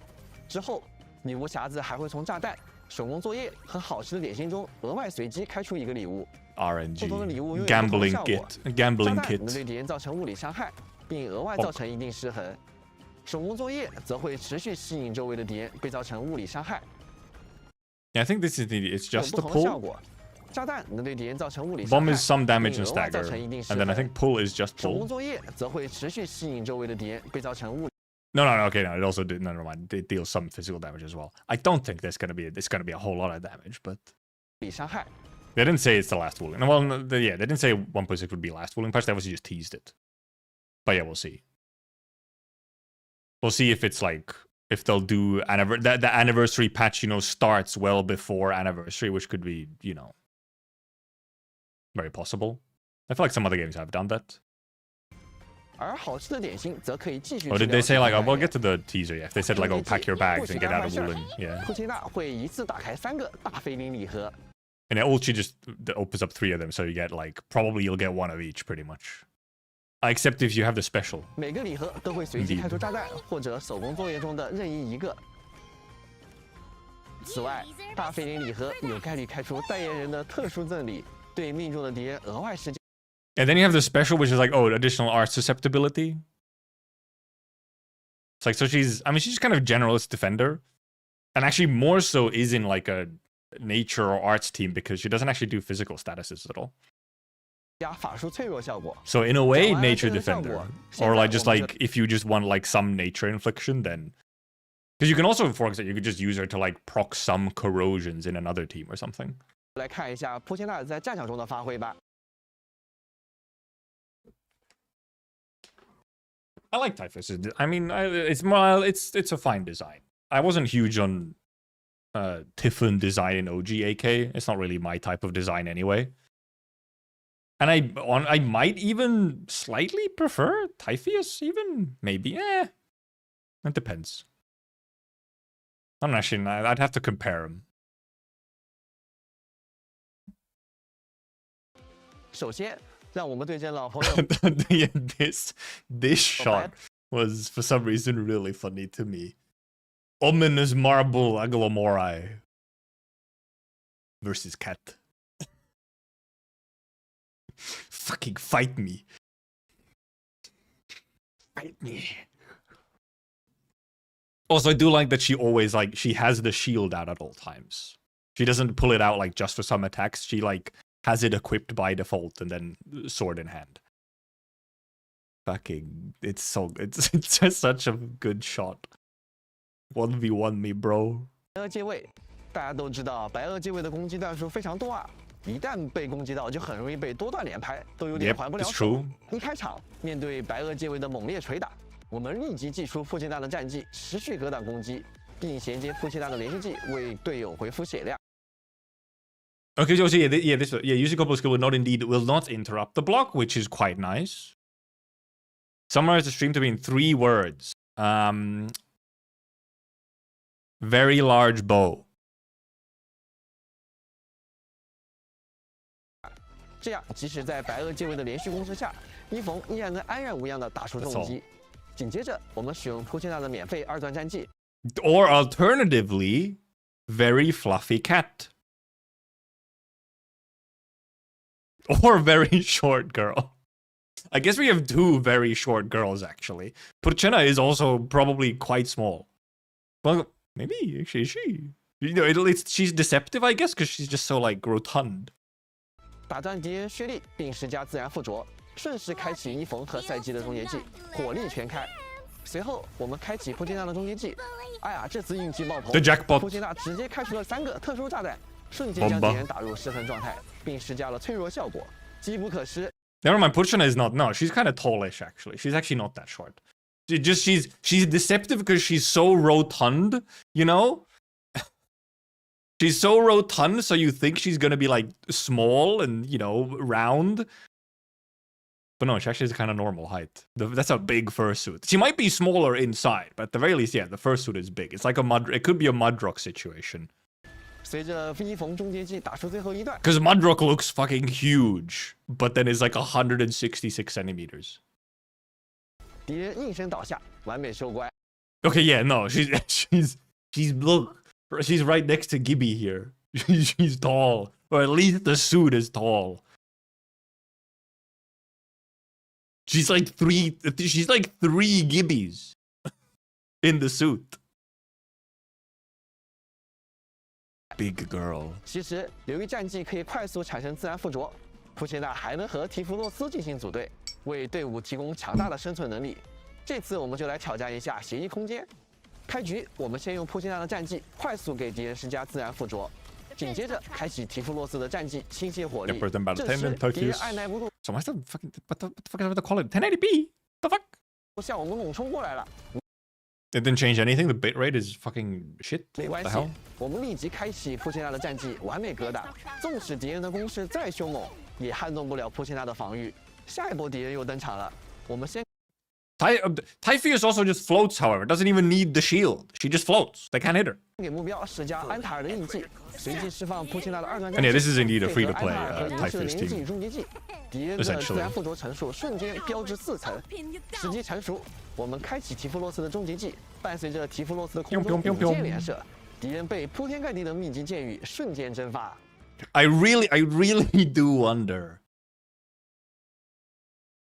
Speaker 2: 之后，礼物匣子还会从炸弹、手工作业和好吃的点心中额外随机开出一个礼物。
Speaker 1: RNG
Speaker 2: 不同的礼物拥有不同的
Speaker 1: gambling
Speaker 2: 效果。
Speaker 1: gambling
Speaker 2: 炸弹
Speaker 1: kit
Speaker 2: 能对敌人造成物理伤害，并额外造成一定失衡。手工作业则会持续吸引周围的敌人，被造成物理伤害。
Speaker 1: Yeah, I think this is it's
Speaker 2: 有
Speaker 1: just
Speaker 2: 不
Speaker 1: the
Speaker 2: 同的效
Speaker 1: pull.
Speaker 2: 果。 炸弹能对敌人造成物理伤
Speaker 1: Bomb
Speaker 2: 害，
Speaker 1: is some damage
Speaker 2: 并
Speaker 1: and
Speaker 2: 额外
Speaker 1: stagger.
Speaker 2: 造成一定失
Speaker 1: And then I
Speaker 2: 衡。
Speaker 1: think pull is just
Speaker 2: 手工
Speaker 1: pull.
Speaker 2: 作业则会持续吸引周围的敌人，被造成物理。
Speaker 1: No, okay, no, it also did. No, never mind. It deals some physical damage as well. I don't think there's gonna be a whole lot of damage, but
Speaker 2: 伤害。
Speaker 1: they didn't say it's the last Wooling. Well, yeah, they didn't say 1.6 would be last Wooling patch. They obviously just teased it. But yeah, we'll see. We'll see if it's like if they'll do the anniversary patch, starts well before anniversary, which could be, very possible. I feel like some other games have done that.
Speaker 2: 而好吃的点心则可以继续。
Speaker 1: Or did they say like, we'll get to the teaser? Yeah, if they said like, pack your bags and get out of Wooling. Yeah.
Speaker 2: 库切纳会一次打开3个大菲林礼盒。
Speaker 1: And it ulti just opens up 3 of them, so you get like probably you'll get 1 of each pretty much. Except if you have the special.
Speaker 2: 每个礼盒都会随机开出炸弹或者手工作业中的任意一个。此外，大菲林礼盒有概率开出代言人的特殊赠礼，对命中的敌人额外施加。
Speaker 1: And then you have the special, which is like, additional art susceptibility. It's like, so she's kind of generalist defender. And actually more so is in like a nature or arts team because she doesn't actually do physical statuses at all.
Speaker 2: 加法术脆弱效果。
Speaker 1: So in a way, nature defender. Or like just like, if you just want like some nature infliction, then... Because you can also, for example, you could just use her to like proc some corrosions in another team or something.
Speaker 2: 来看一下扑切纳在战场中的发挥吧。
Speaker 1: I like Typhus. I mean, it's a fine design. I wasn't huge on Typhon design in OG AK. It's not really my type of design anyway. And I might even slightly prefer Typheus, even maybe. It depends. I'm not actually. I'd have to compare them.
Speaker 2: 首先，让我们对阵老朋友。
Speaker 1: this shot was for some reason really funny to me. Ominous Marble Aglomorai versus Cat. Fucking fight me. Fight me. Also, I do like that she always she has the shield out at all times. She doesn't pull it out like just for some attacks. She has it equipped by default and then sword in hand. Fucking, it's just such a good shot. 1v1 me, bro.
Speaker 2: 白垩借位，大家都知道白垩借位的攻击段数非常多啊，一旦被攻击到，就很容易被多段连拍，都有点还不了
Speaker 1: Yep, it's
Speaker 2: 手。
Speaker 1: true.
Speaker 2: 一开场面对白垩借位的猛烈锤打，我们立即祭出傅切纳的战技，持续格挡攻击，并衔接傅切纳的连续技，为队友回复血量。
Speaker 1: Okay, so using combo skill will not interrupt the block, which is quite nice. Summarize the stream to be in 3 words. Very large bow.
Speaker 2: 这样即使在白垩借位的连续攻势下，伊冯依然能安然无恙地打出重击。紧接着，我们使用扑切娜的免费二段战绩
Speaker 1: Or alternatively, very fluffy cat. Or very short girl. I guess we have two very short girls, actually. Purchena is also probably quite small. Well, maybe, actually, is she? You know, she's deceptive, I guess, because she's just so, like, rotund.
Speaker 2: 打断敌人削力，并施加自然附着，顺势开启伊冯和赛季的终结技，火力全开。随后，我们开启扑切娜的终结技。哎呀，这次运气爆棚！
Speaker 1: The jackpot.
Speaker 2: 扑切娜直接开出了3个特殊炸弹，瞬间将敌人打入失衡状态，并施加了脆弱效果，机不可失。
Speaker 1: Never mind, Purchena is not. No, she's kind of tallish, actually. She's actually not that short. She's deceptive because she's so rotund, you know? She's so rotund, so you think she's gonna be, like, small and, you know, round. But no, she actually is kind of normal height. That's a big fursuit. She might be smaller inside, but at the very least, yeah, the fursuit is big. It's like it could be a Mudrock situation.
Speaker 2: 随着伊冯终结技打出最后一段
Speaker 1: Because Mudrock looks fucking huge, but then it's like 166 centimeters.
Speaker 2: 敌人应声倒下，完美收官。
Speaker 1: Okay, yeah, no, she's look, she's right next to Gibby here. She's tall, or at least the suit is tall. She's like three Gibbies in the suit. Big girl.
Speaker 2: 其实，由于战绩可以快速产生自然附着，扑切娜还能和提弗洛斯进行组队，为队伍提供强大的生存能力。这次我们就来挑战一下协议空间。开局，我们先用扑切娜的战绩快速给敌人施加自然附着，紧接着开启提弗洛斯的战绩倾泻火力。这时，敌人按耐不住，
Speaker 1: So what's the fucking what the fuck is the quality? 1080p? The fuck?
Speaker 2: 向我们猛冲过来了。
Speaker 1: It didn't change anything. The bitrate is fucking shit.
Speaker 2: 没关
Speaker 1: The
Speaker 2: 系
Speaker 1: hell?，
Speaker 2: 我们立即开启扑切娜的战绩，完美格挡。纵使敌人的攻势再凶猛，也撼动不了扑切娜的防御。下一波敌人又登场了，我们先
Speaker 1: Typhoeus also just floats, however. Doesn't even need the shield. She just floats. They can't hit her.
Speaker 2: 给目标施加安塔尔的印记，随即释放扑切娜的二段
Speaker 1: And
Speaker 2: 战
Speaker 1: yeah,
Speaker 2: 绩，
Speaker 1: this is indeed a
Speaker 2: 配合
Speaker 1: free-to-play
Speaker 2: 安塔尔和银饰的
Speaker 1: Typhoeus
Speaker 2: 连击
Speaker 1: team.
Speaker 2: 与终结技，敌人的自然附着层数瞬间飙至4层。时机成熟，我们开启提弗洛斯的终结技，伴随着提弗洛斯的空中舞箭连射，敌人被铺天盖地的密集箭雨瞬间蒸发。
Speaker 1: I really do wonder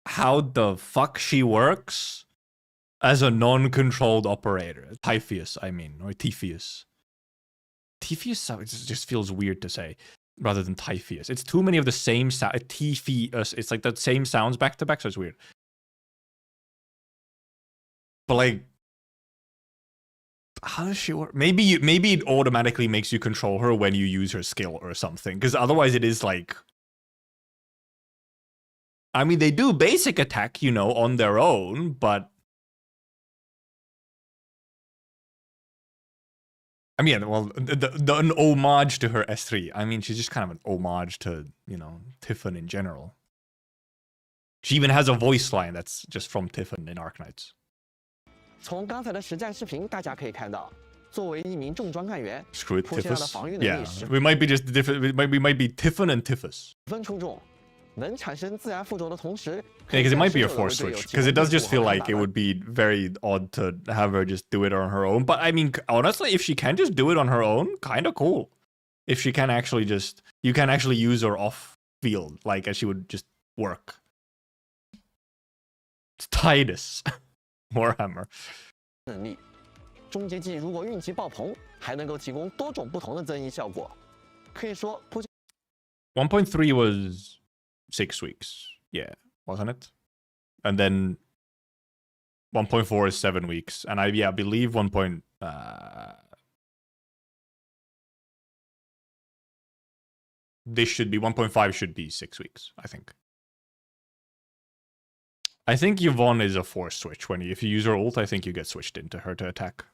Speaker 1: how the fuck she works as a non-controlled operator. Typhoeus, I mean, or Typhoeus. Typhoeus just feels weird to say rather than Typhoeus. It's too many of the same sound. Typhoeus. It's like the same sounds back to back, so it's weird. But like, how does she work? Maybe it automatically makes you control her when you use her skill or something. Because otherwise, it is like. I mean, they do basic attack, you know, on their own, but. I mean, well, an homage to her S3. I mean, she's just kind of an homage to, you know, Tiffin in general. She even has a voice line that's just from Tiffin in Arknights.
Speaker 2: 从刚才的实战视频，大家可以看到，作为一名重装干员，
Speaker 1: Screw it,
Speaker 2: 扑切娜的
Speaker 1: Tiffus.
Speaker 2: 防御能
Speaker 1: Yeah,
Speaker 2: 力十
Speaker 1: we might be just different. We might be Tiffin and Tiffus.
Speaker 2: 分出众，能产生自然附着的同时，
Speaker 1: Yeah, because it might be a
Speaker 2: 可以
Speaker 1: force
Speaker 2: 向队友
Speaker 1: switch.
Speaker 2: 提
Speaker 1: Because
Speaker 2: 供
Speaker 1: it does
Speaker 2: 更
Speaker 1: just feel
Speaker 2: 好的
Speaker 1: like
Speaker 2: 打
Speaker 1: it
Speaker 2: 断
Speaker 1: would be very odd to have her just do it on her own. But I mean, honestly, if she can just do it on her own, kind of cool. If she can actually just, you can actually use her off field, like as she would just work. It's Titus. Warhammer.
Speaker 2: 能力。终结技如果运气爆棚，还能够提供多种不同的增益效果。可以说，扑切
Speaker 1: 1.3 was 6 weeks. Yeah, wasn't it? And then 1.4 is 7 weeks. And I believe this should be 1.5 should be 6 weeks, I think. I think Yvonne is a force switch. If you use her ult, I think you get switched into her to attack.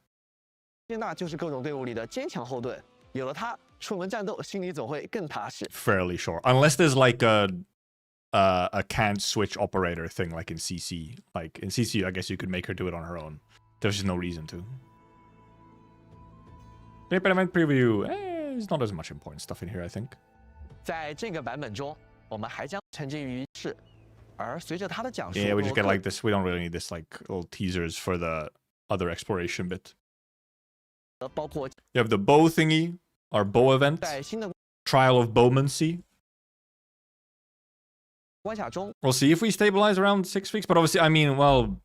Speaker 2: 娜就是各种队伍里的坚强后盾，有了它，出门战斗心里总会更踏实。
Speaker 1: Fairly sure. Unless there's like a can't switch operator thing like in CC. Like in CC, I guess you could make her do it on her own. There's just no reason to. Experiment preview. There's not as much important stuff in here, I think.
Speaker 2: 在这个版本中，我们还将沉浸于世。而随着他的讲述，
Speaker 1: Yeah, we just get like this. We don't really need this like little teasers for the other exploration bit.
Speaker 2: 包括
Speaker 1: You have the bow thingy, our bow event,
Speaker 2: 在新的
Speaker 1: trial of bowmancy.
Speaker 2: 关卡中，
Speaker 1: We'll see if we stabilize around 6 weeks. But obviously, I mean, well,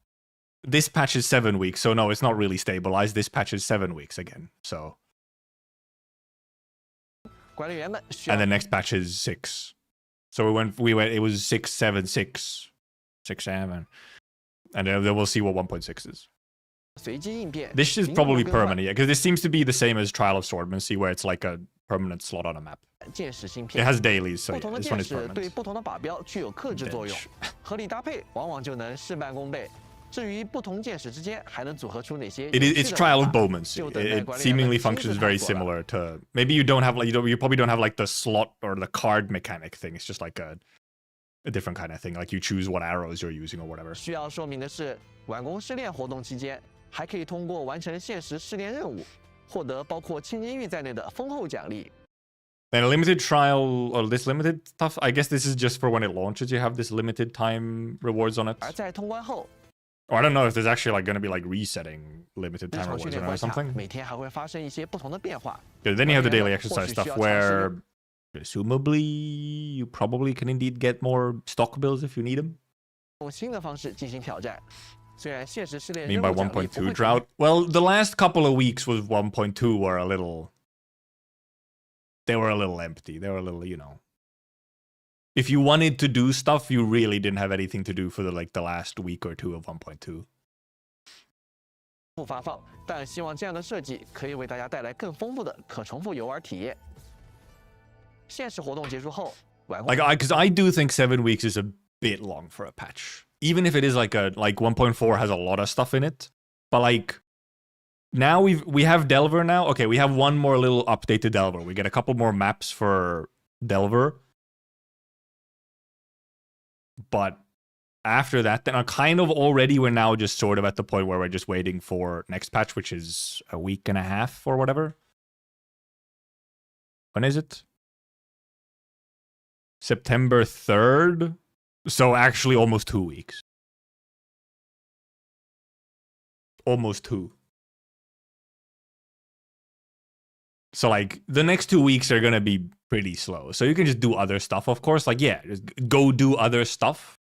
Speaker 1: this patch is 7 weeks, so no, it's not really stabilized. This patch is 7 weeks again, so.
Speaker 2: 管理员们需要
Speaker 1: And the next patch is 6. So we went, it was 6, 7, 6, 6, 7. And then we'll see what 1.6 is.
Speaker 2: 随机应变。
Speaker 1: This is
Speaker 2: 灵活
Speaker 1: probably
Speaker 2: 更换
Speaker 1: permanent, yeah, because this seems to be the same as Trial of Swordmancy, where it's like a permanent slot on a map.
Speaker 2: 见识芯
Speaker 1: It
Speaker 2: 片。
Speaker 1: has dailies, so
Speaker 2: 不
Speaker 1: yeah,
Speaker 2: 同的
Speaker 1: this
Speaker 2: 见
Speaker 1: one is
Speaker 2: 识对
Speaker 1: permanent.
Speaker 2: 不同的靶标具有克制作用
Speaker 1: Bench.，
Speaker 2: 合理搭配往往就能事半功倍。至于不同见识之间还能组合出哪些
Speaker 1: It
Speaker 2: 有
Speaker 1: is
Speaker 2: 趣
Speaker 1: it's
Speaker 2: 的
Speaker 1: trial
Speaker 2: 玩
Speaker 1: of
Speaker 2: 法
Speaker 1: bowmancy.
Speaker 2: 就等待
Speaker 1: It
Speaker 2: 管理员们
Speaker 1: seemingly
Speaker 2: 亲
Speaker 1: functions
Speaker 2: 自
Speaker 1: very
Speaker 2: 探索了。
Speaker 1: similar to maybe you don't have like you probably don't have like the slot or the card mechanic thing. It's just like a different kind of thing. Like you choose what arrows you're using or whatever.
Speaker 2: 需要说明的是，晚工试炼活动期间，还可以通过完成现实试炼任务，获得包括千金玉在内的丰厚奖励。
Speaker 1: And a limited trial or this limited stuff. I guess this is just for when it launches. You have this limited time rewards on it.
Speaker 2: 而在通关后，
Speaker 1: Or I don't know if there's actually like going to be like resetting limited
Speaker 2: 日
Speaker 1: time
Speaker 2: 常训
Speaker 1: rewards
Speaker 2: 练
Speaker 1: or
Speaker 2: 关卡
Speaker 1: something.
Speaker 2: 每天还会发生一些不同的变化。
Speaker 1: Because then you have the daily
Speaker 2: Or
Speaker 1: exercise
Speaker 2: should
Speaker 1: stuff
Speaker 2: you
Speaker 1: where presumably you probably can indeed get more stock bills if you need them.
Speaker 2: 用新的方式进行挑战。虽然现实试
Speaker 1: I
Speaker 2: 炼
Speaker 1: mean
Speaker 2: 任
Speaker 1: by
Speaker 2: 务奖励不
Speaker 1: 1.2
Speaker 2: 会
Speaker 1: drought. Well, the last couple of weeks with 1.2 were a little. They were a little empty. They were a little, you know. If you wanted to do stuff, you really didn't have anything to do for the last week or two of 1.2.
Speaker 2: 不发放，但希望这样的设计可以为大家带来更丰富的可重复游玩体验。现实活动结束后，晚工
Speaker 1: Because I do think 7 weeks is a bit long for a patch. Even if it is like 1.4 has a lot of stuff in it, but like now we have Delver now. Okay, we have one more little update to Delver. We get a couple more maps for Delver. But after that, then we're now just sort of at the point where we're just waiting for next patch, which is a week and a half or whatever. When is it? September 3rd? So actually almost 2 weeks. Almost 2. So like the next 2 weeks are gonna be pretty slow. So you can just do other stuff, of course. Like, yeah, just go do other stuff.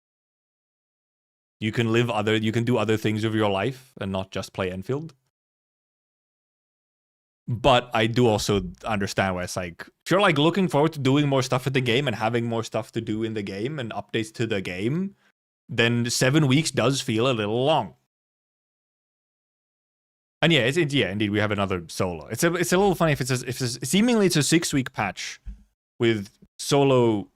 Speaker 1: You can do other things with your life and not just play Endfield. But I do also understand why it's like, if you're like looking forward to doing more stuff in the game and having more stuff to do in the game and updates to the game, then 7 weeks does feel a little long. And yeah, indeed we have another solo. It's a little funny if seemingly it's a 6-week patch with solo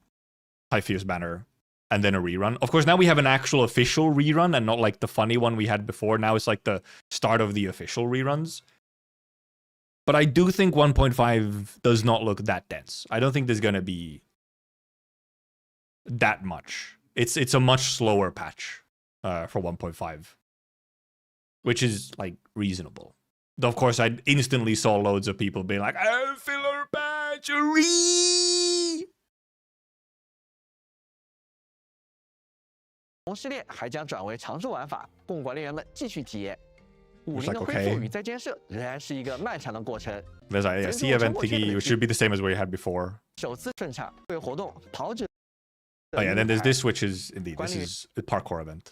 Speaker 1: Typhoeus Banner and then a rerun. Of course, now we have an actual official rerun and not like the funny one we had before. Now it's like the start of the official reruns. But I do think 1.5 does not look that dense. I don't think there's going to be that much. It's a much slower patch for 1.5. Which is, like, reasonable. Though, of course, I instantly saw loads of people being like, oh, filler patch, ree!
Speaker 2: 试炼还将转为常驻玩法，供管理员们继续体验。武
Speaker 1: Looks
Speaker 2: 林
Speaker 1: like
Speaker 2: 的恢
Speaker 1: okay.
Speaker 2: 复与再建设仍然是一个漫长的过程。
Speaker 1: There's a sea event thingy, which should be the same as what you had before.
Speaker 2: 首次顺畅，对活动跑者
Speaker 1: Oh yeah, then there's this, which is, indeed, this is a parkour event.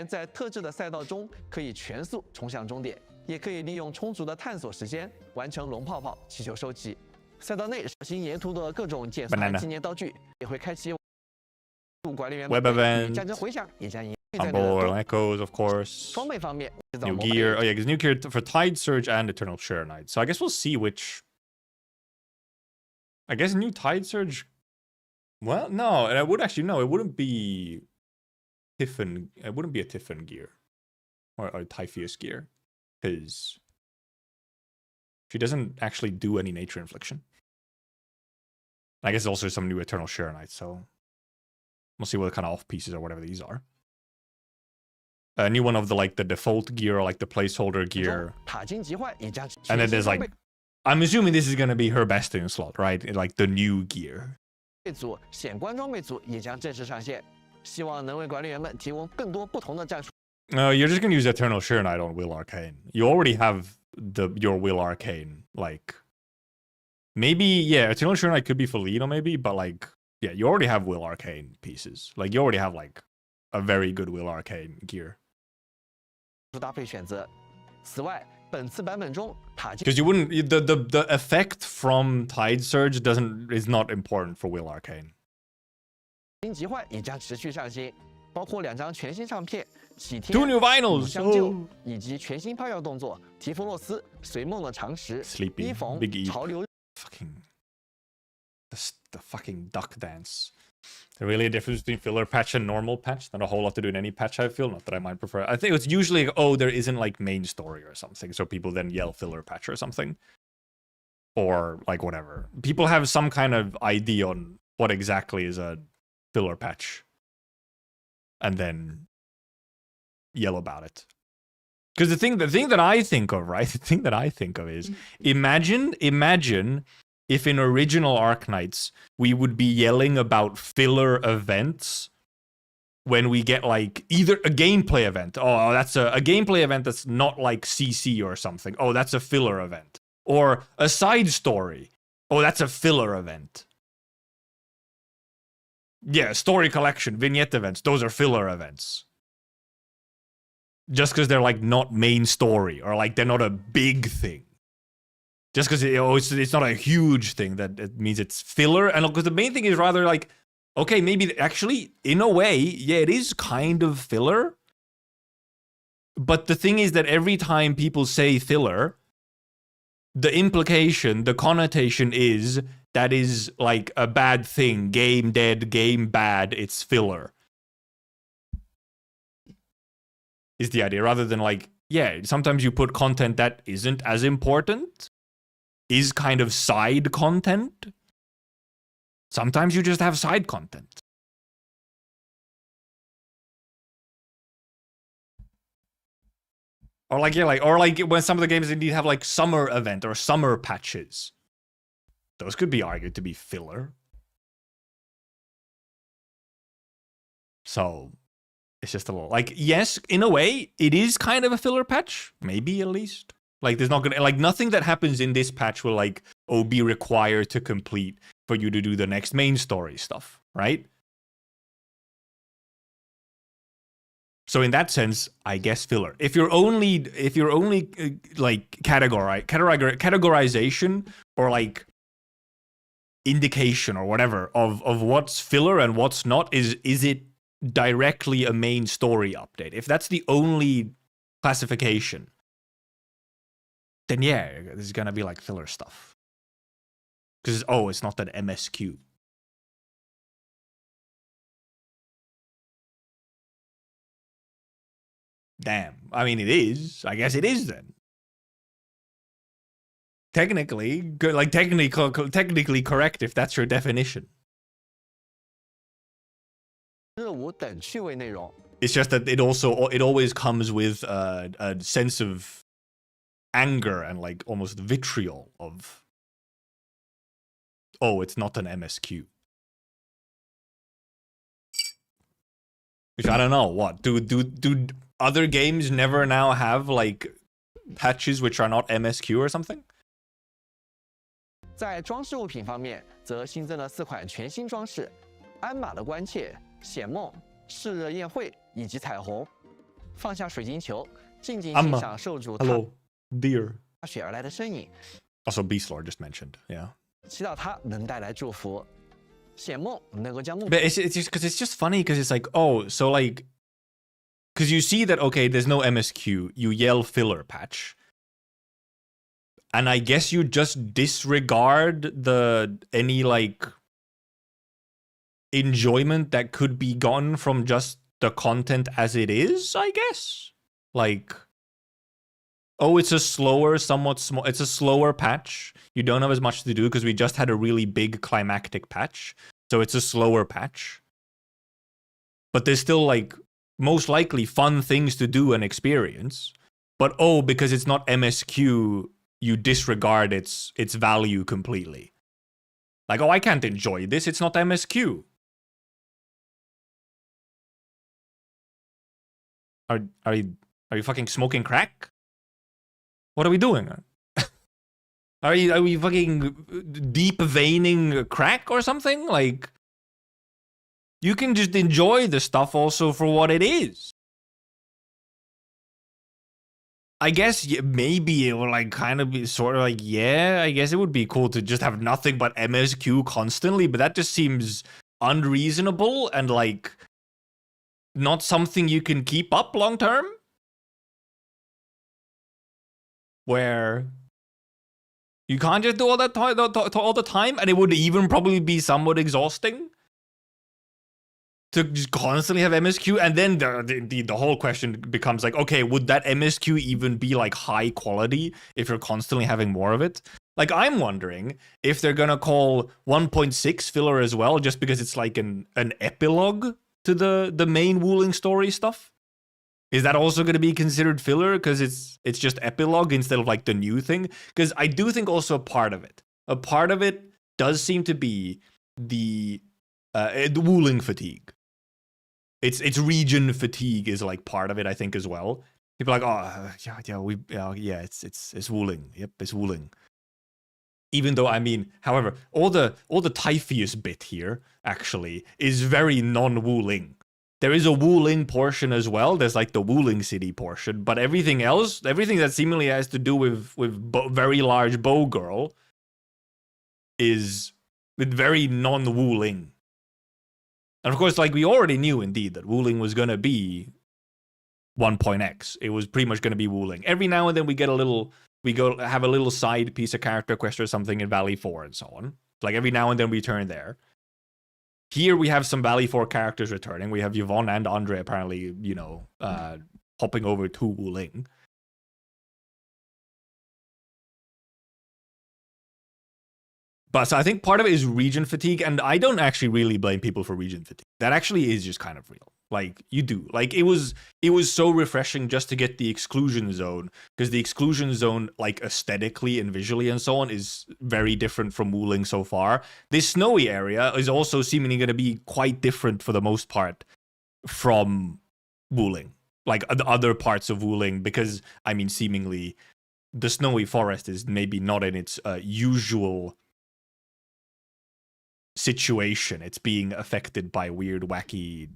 Speaker 2: 在特制的赛道中可以全速冲向终点，也可以利用充足的探索时间完成龙泡泡气球收集。赛道内赏心沿途的各种检查
Speaker 1: Banana
Speaker 2: 纪念道具也会开启管理员
Speaker 1: Web
Speaker 2: 与
Speaker 1: event
Speaker 2: 战争回响也将延续在内
Speaker 1: Humble
Speaker 2: 的
Speaker 1: Royal Echoes, of course.
Speaker 2: 装备方面，制造
Speaker 1: New
Speaker 2: 魔法
Speaker 1: gear. Oh yeah, because new gear for Tide Surge and Eternal Share Knight. So I guess we'll see which. I guess new Tide Surge. Well, no, and I would actually no. It wouldn't be Tiffin. It wouldn't be a Tiffin gear or Typhoeus gear because she doesn't actually do any nature infliction. I guess also some new Eternal Share Knight. So we'll see what kind of off pieces or whatever these are. A new one of the default gear or like the placeholder gear.
Speaker 2: 塔金集换也将
Speaker 1: And then there's like, I'm assuming this is gonna be her best in slot, right? Like the new gear.
Speaker 2: 组显关装备组也将正式上线，希望能为管理员们提供更多不同的战术。
Speaker 1: You're just gonna use Eternal Sheer Knight on Will Arcane. You already have your Will Arcane, like maybe yeah, Eternal Sheer Knight could be for Lino maybe, but like yeah, you already have Will Arcane pieces. Like you already have like a very good Will Arcane gear.
Speaker 2: 搭配选择。此外，本次版本中塔金
Speaker 1: Because you wouldn't the effect from Tide Surge is not important for Will Arcane.
Speaker 2: 疾患也将持续上新，包括2张全新唱片。启天、
Speaker 1: 2 new vinyls.
Speaker 2: 相救
Speaker 1: Oh.
Speaker 2: 以及全新飘摇动作提弗洛斯、随梦的常识、
Speaker 1: Sleepy,
Speaker 2: 伊冯
Speaker 1: Big E.
Speaker 2: 潮流
Speaker 1: Fucking the fucking duck dance. There really a difference between filler patch and normal patch? Not a whole lot to do in any patch, I feel. Not that I might prefer. I think it's usually like, oh, there isn't like main story or something, so people then yell filler patch or something. Or like whatever. People have some kind of idea on what exactly is a filler patch. And then yell about it. Because the thing that I think of, right? The thing that I think of is imagine if in original Arknights we would be yelling about filler events when we get like either a gameplay event. Oh, that's a gameplay event that's not like CC or something. Oh, that's a filler event. Or a side story. Oh, that's a filler event. Yeah, story collection, vignette events. Those are filler events. Just because they're like not main story or like they're not a big thing. Just because it's not a huge thing that it means it's filler. And because the main thing is rather like, okay, maybe actually in a way, yeah, it is kind of filler. But the thing is that every time people say filler, the implication, the connotation is that is like a bad thing. Game dead, game bad, it's filler. Is the idea, rather than like, yeah, sometimes you put content that isn't as important, is kind of side content. Sometimes you just have side content. Or like, yeah, or like when some of the games indeed have like summer event or summer patches. Those could be argued to be filler. So it's just a little like, yes, in a way, it is kind of a filler patch. Maybe at least. Like there's not gonna like nothing that happens in this patch will like be required to complete for you to do the next main story stuff, right? So in that sense, I guess filler. If you're only like categorization or like indication or whatever of what's filler and what's not, is it directly a main story update? If that's the only classification, then yeah, this is gonna be like filler stuff. Because it's not an MSQ. Damn. I mean, it is. I guess it is then. Technically, good. Like technically correct if that's your definition.
Speaker 2: 热舞等趣味内容。
Speaker 1: It's just that it always comes with a sense of anger and like almost vitriol of, oh, it's not an MSQ. Which I don't know. What do other games never now have like patches which are not MSQ or something?
Speaker 2: 在装饰物品方面，则新增了4款全新装饰：鞍马的关切、显梦、炽热宴会以及彩虹。放下水晶球，静静欣赏受主
Speaker 1: Hello, dear.
Speaker 2: 踏雪而来的身影，
Speaker 1: Also, Beast Lord just mentioned. Yeah.
Speaker 2: 祈祷它能带来祝福。显梦能够将梦。
Speaker 1: But it's just because it's just funny because it's like, oh, so like, because you see that, okay, there's no MSQ, you yell filler patch. And I guess you just disregard any like enjoyment that could be gotten from just the content as it is, I guess. Like, oh, it's a slower, somewhat small, it's a slower patch. You don't have as much to do because we just had a really big climactic patch. So it's a slower patch. But there's still like most likely fun things to do and experience. But because it's not MSQ, you disregard its value completely. Like, oh, I can't enjoy this. It's not MSQ. Are you fucking smoking crack? What are we doing? Are we fucking deep veining crack or something? Like, you can just enjoy the stuff also for what it is. I guess maybe it would like kind of be sort of like, yeah, I guess it would be cool to just have nothing but MSQ constantly, but that just seems unreasonable and like not something you can keep up long term. Where you can't just do all that all the time, and it would even probably be somewhat exhausting to just constantly have MSQ. And then the whole question becomes like, okay, would that MSQ even be like high quality if you're constantly having more of it? Like, I'm wondering if they're gonna call 1.6 filler as well, just because it's like an epilogue to the main Wuling story stuff. Is that also going to be considered filler because it's just epilogue instead of like the new thing? Because I do think also a part of it does seem to be the Wuling fatigue. It's region fatigue is like part of it, I think, as well. People are like, yeah, it's Wuling. Yep, it's Wuling. Even though, I mean, however, all the Typheus bit here actually is very non-Wuling. There is a Wuling portion as well. There's like the Wuling city portion, but everything else, everything that seemingly has to do with very large bow girl, is with very non-Wuling. And of course, like we already knew indeed that Wuling was gonna be 1.x. It was pretty much gonna be Wuling. Every now and then we get have a little side piece of character quest or something in Valley 4 and so on. Like every now and then we turn there. Here we have some Valley 4 characters returning. We have Yvonne and Andre apparently, hopping over to Wuling. But so I think part of it is region fatigue, and I don't actually really blame people for region fatigue. That actually is just kind of real. Like, you do. Like, it was so refreshing just to get the exclusion zone, because the exclusion zone, like, aesthetically and visually and so on, is very different from Wuling so far. This snowy area is also seemingly going to be quite different for the most part from Wuling. Like, the other parts of Wuling, because, I mean, seemingly, the snowy forest is maybe not in its usual situation. It's being affected by weird, wacky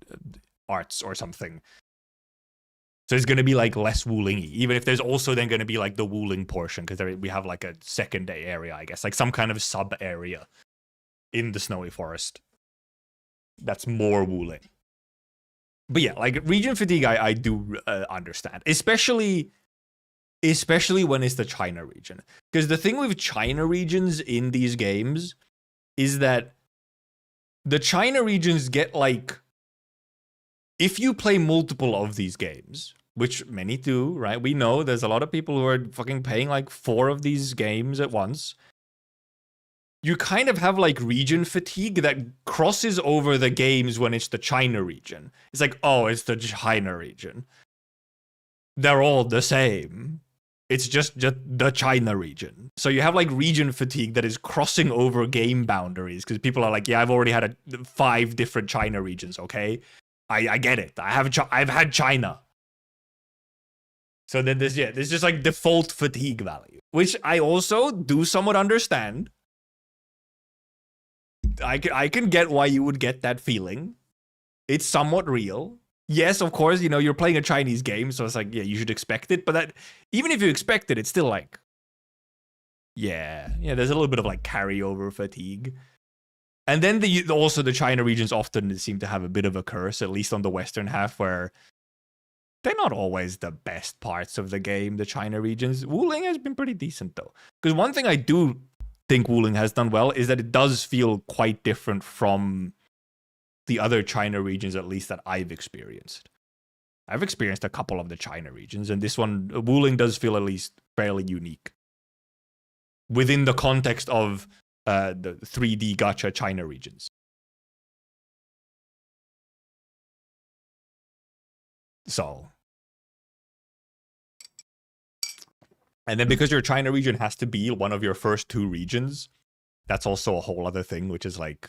Speaker 1: arts or something. So it's going to be like less Wuling-y, even if there's also then going to be like the Wuling portion, because we have like a second area, I guess, like some kind of sub area in the snowy forest that's more Wuling. But yeah, like region fatigue, I do understand, especially when it's the China region, because the thing with China regions in these games is that the China regions get like, if you play multiple of these games, which many do, right? We know there's a lot of people who are fucking paying like 4 of these games at once. You kind of have like region fatigue that crosses over the games when it's the China region. It's like, oh, it's the China region. They're all the same. It's just the China region. So you have like region fatigue that is crossing over game boundaries, because people are like, yeah, I've already had 5 different China regions, okay? I get it. I've had China. So then there's just like default fatigue value, which I also do somewhat understand. I can get why you would get that feeling. It's somewhat real. Yes, of course, you're playing a Chinese game, so it's like, yeah, you should expect it. But that, even if you expect it, it's still like, yeah, there's a little bit of like carryover fatigue. And then also the China regions often seem to have a bit of a curse, at least on the western half, where they're not always the best parts of the game, the China regions. Wuling has been pretty decent, though. Because one thing I do think Wuling has done well is that it does feel quite different from the other China regions, at least that I've experienced. I've experienced a couple of the China regions, and this one, Wuling, does feel at least fairly unique within the context of the 3D gacha China regions. So, and then because your China region has to be one of your first 2 regions, That's also a whole other thing, which is like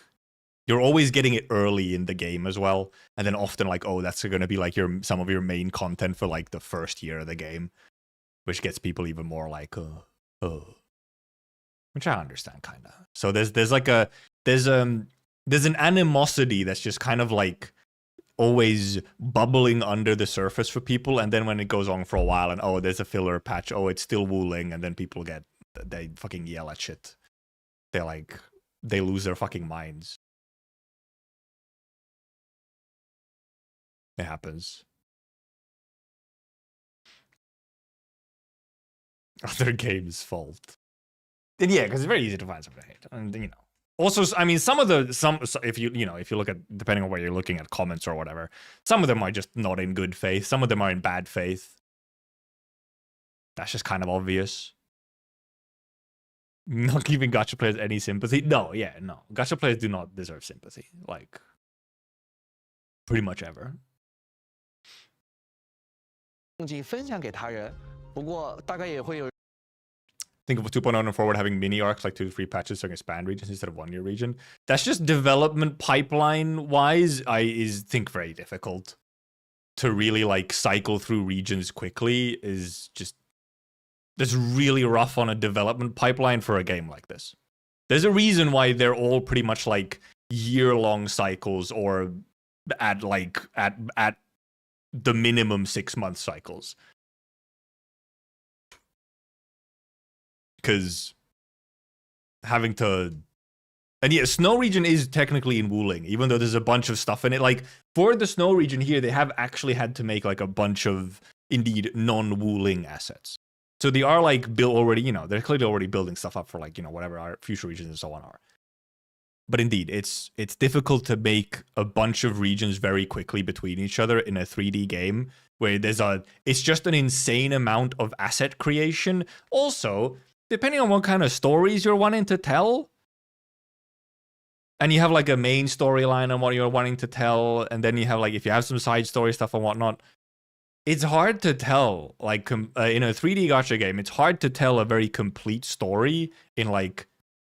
Speaker 1: you're always getting it early in the game as well, and then often like, oh, that's going to be like some of your main content for like the first year of the game, which gets people even more like, which I understand kind of. So there's an animosity that's just kind of like always bubbling under the surface for people, and then when it goes on for a while and oh, there's a filler patch, oh, it's still wooling, and then people they fucking yell at shit. They lose their fucking minds. It happens. Other games' fault. And yeah, because it's very easy to find something to hate. And you know. Also, I mean, some if you look at, depending on where you're looking at comments or whatever, some of them are just not in good faith. Some of them are in bad faith. That's just kind of obvious. Not giving gacha players any sympathy. No. Gacha players do not deserve sympathy. Like, pretty much ever.
Speaker 2: 分享给他人，不过大概也会有
Speaker 1: Think of 2.0 and forward having mini arcs, like 2 to 3 patches to expand regions instead of 1 year region. That's just development pipeline wise, I think very difficult to really like cycle through regions quickly. Is just that's really rough on a development pipeline for a game like this. There's a reason why they're all pretty much like year-long cycles, or at the minimum 6-month cycles. Because having to... And yeah, Snow region is technically in Wuling, even though there's a bunch of stuff in it. Like, for the Snow region here, they have actually had to make like a bunch of, indeed, non-Wuling assets. So they are like built already, you know, they're clearly already building stuff up for like, you know, whatever our future regions and so on are. But indeed, it's difficult to make a bunch of regions very quickly between each other in a 3D game where it's just an insane amount of asset creation. Also, depending on what kind of stories you're wanting to tell, and you have like a main storyline on what you're wanting to tell, and then you have like, if you have some side story stuff and whatnot, it's hard to tell, like, in a 3D gacha game, it's hard to tell a very complete story in like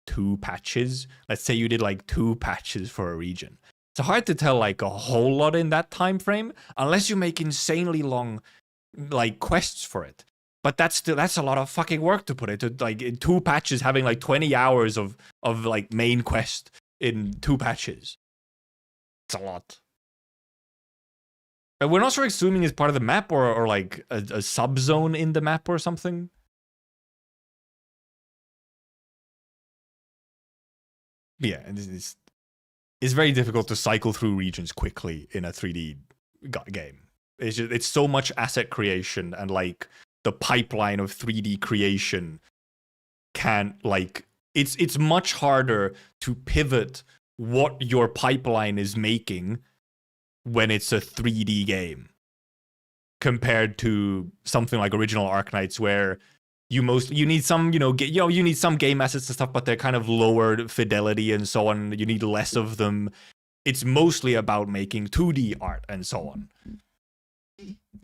Speaker 1: 2 patches. Let's say you did like 2 patches for a region. It's hard to tell like a whole lot in that time frame unless you make insanely long like quests for it. But that's a lot of fucking work to put it to, like, in 2 patches, having like 20 hours of like main quest in 2 patches. It's a lot. We're not sure if swimming is part of the map or like a sub-zone in the map or something. Yeah, and it's very difficult to cycle through regions quickly in a 3D game. It's so much asset creation, and like the pipeline of 3D creation can't, like, it's much harder to pivot what your pipeline is making when it's a 3D game compared to something like original Arknights, where you need some, you need some game assets and stuff, but they're kind of lower fidelity and so on. You need less of them. It's mostly about making 2D art and so on.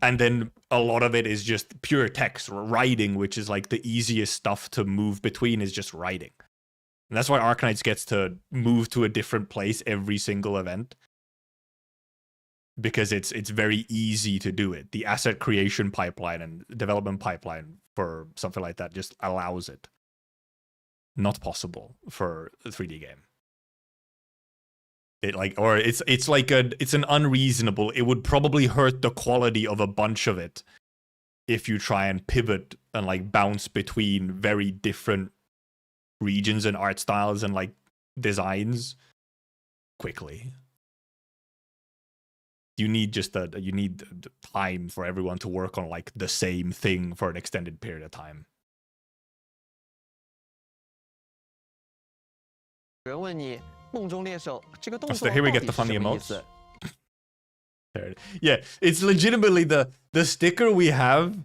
Speaker 1: And then a lot of it is just pure text writing, which is like the easiest stuff to move between, is just writing. And that's why Arknights gets to move to a different place every single event, because it's very easy to do it. The asset creation pipeline and development pipeline for something like that just allows it. Not possible for a 3D game. It's an unreasonable. It would probably hurt the quality of a bunch of it if you try and pivot and like bounce between very different regions and art styles and like designs quickly. You need time for everyone to work on like the same thing for an extended period of time.
Speaker 2: 有人问你梦中猎手这个动
Speaker 1: Oh,
Speaker 2: 作
Speaker 1: so here we
Speaker 2: 到
Speaker 1: get
Speaker 2: 底
Speaker 1: the
Speaker 2: 是
Speaker 1: funny
Speaker 2: 什么意
Speaker 1: emotes.
Speaker 2: 思？
Speaker 1: There it is. Yeah, it's legitimately the sticker we have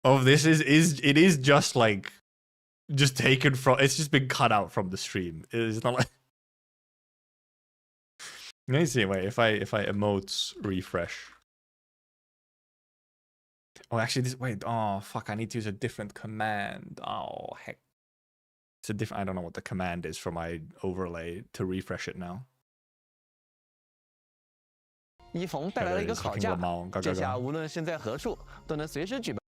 Speaker 1: of this is just like taken from, it's just been cut out from the stream. It's not like. Let me see. Wait, if I emotes refresh. Oh, actually, wait. Oh, fuck! I need to use a different command. Oh, heck. It's a different. I don't know what the command is for my overlay to refresh it now.
Speaker 2: 一逢带来了一个烤架，这下无论身在何处，都能随时举办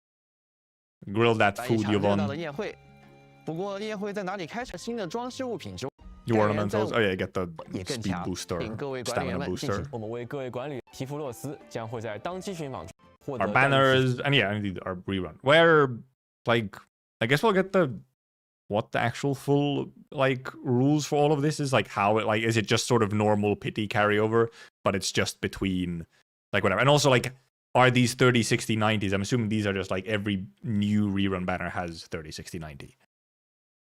Speaker 1: Grill that
Speaker 2: 一
Speaker 1: food,
Speaker 2: 场热闹的
Speaker 1: Yvonne.
Speaker 2: 宴会。不过宴会在哪里开始？新的装饰物品之外，
Speaker 1: Your ornamentals. Oh yeah, you get the
Speaker 2: 也更
Speaker 1: speed
Speaker 2: 强。
Speaker 1: booster,
Speaker 2: 请各位管理员
Speaker 1: stamina
Speaker 2: 们进行
Speaker 1: booster.
Speaker 5: 我们为各位管理提弗洛斯将会在当期巡访中获得
Speaker 1: Our banners and yeah, indeed our rerun. Where like I guess we'll get the what the actual full like rules for all of this is, like how it like is it just sort of normal pity carryover, but it's just between like whatever. And also like are these 30, 60, 90s? I'm assuming these are just like every new rerun banner has 30, 60, 90.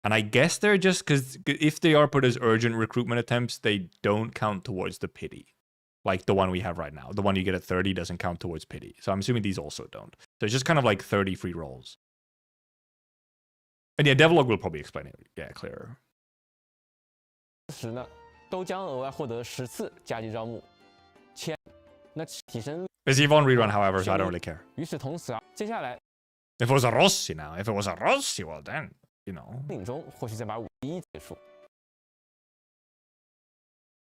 Speaker 1: And I guess they're just because if they are put as urgent recruitment attempts, they don't count towards the pity. Like the one we have right now. The one you get at 30 doesn't count towards pity. So I'm assuming these also don't. So it's just kind of like 30 free rolls. And yeah, Devlog will probably explain it. Yeah, clearer.
Speaker 5: 时呢，都将额外获得10次加急招募。那提升。
Speaker 1: It's Yvonne rerun, however, so I don't really care.
Speaker 5: 与此同时啊，接下来
Speaker 1: If it was a Rossi now, if it was a Rossi, well then, you know.
Speaker 5: 领中或许再把51结束。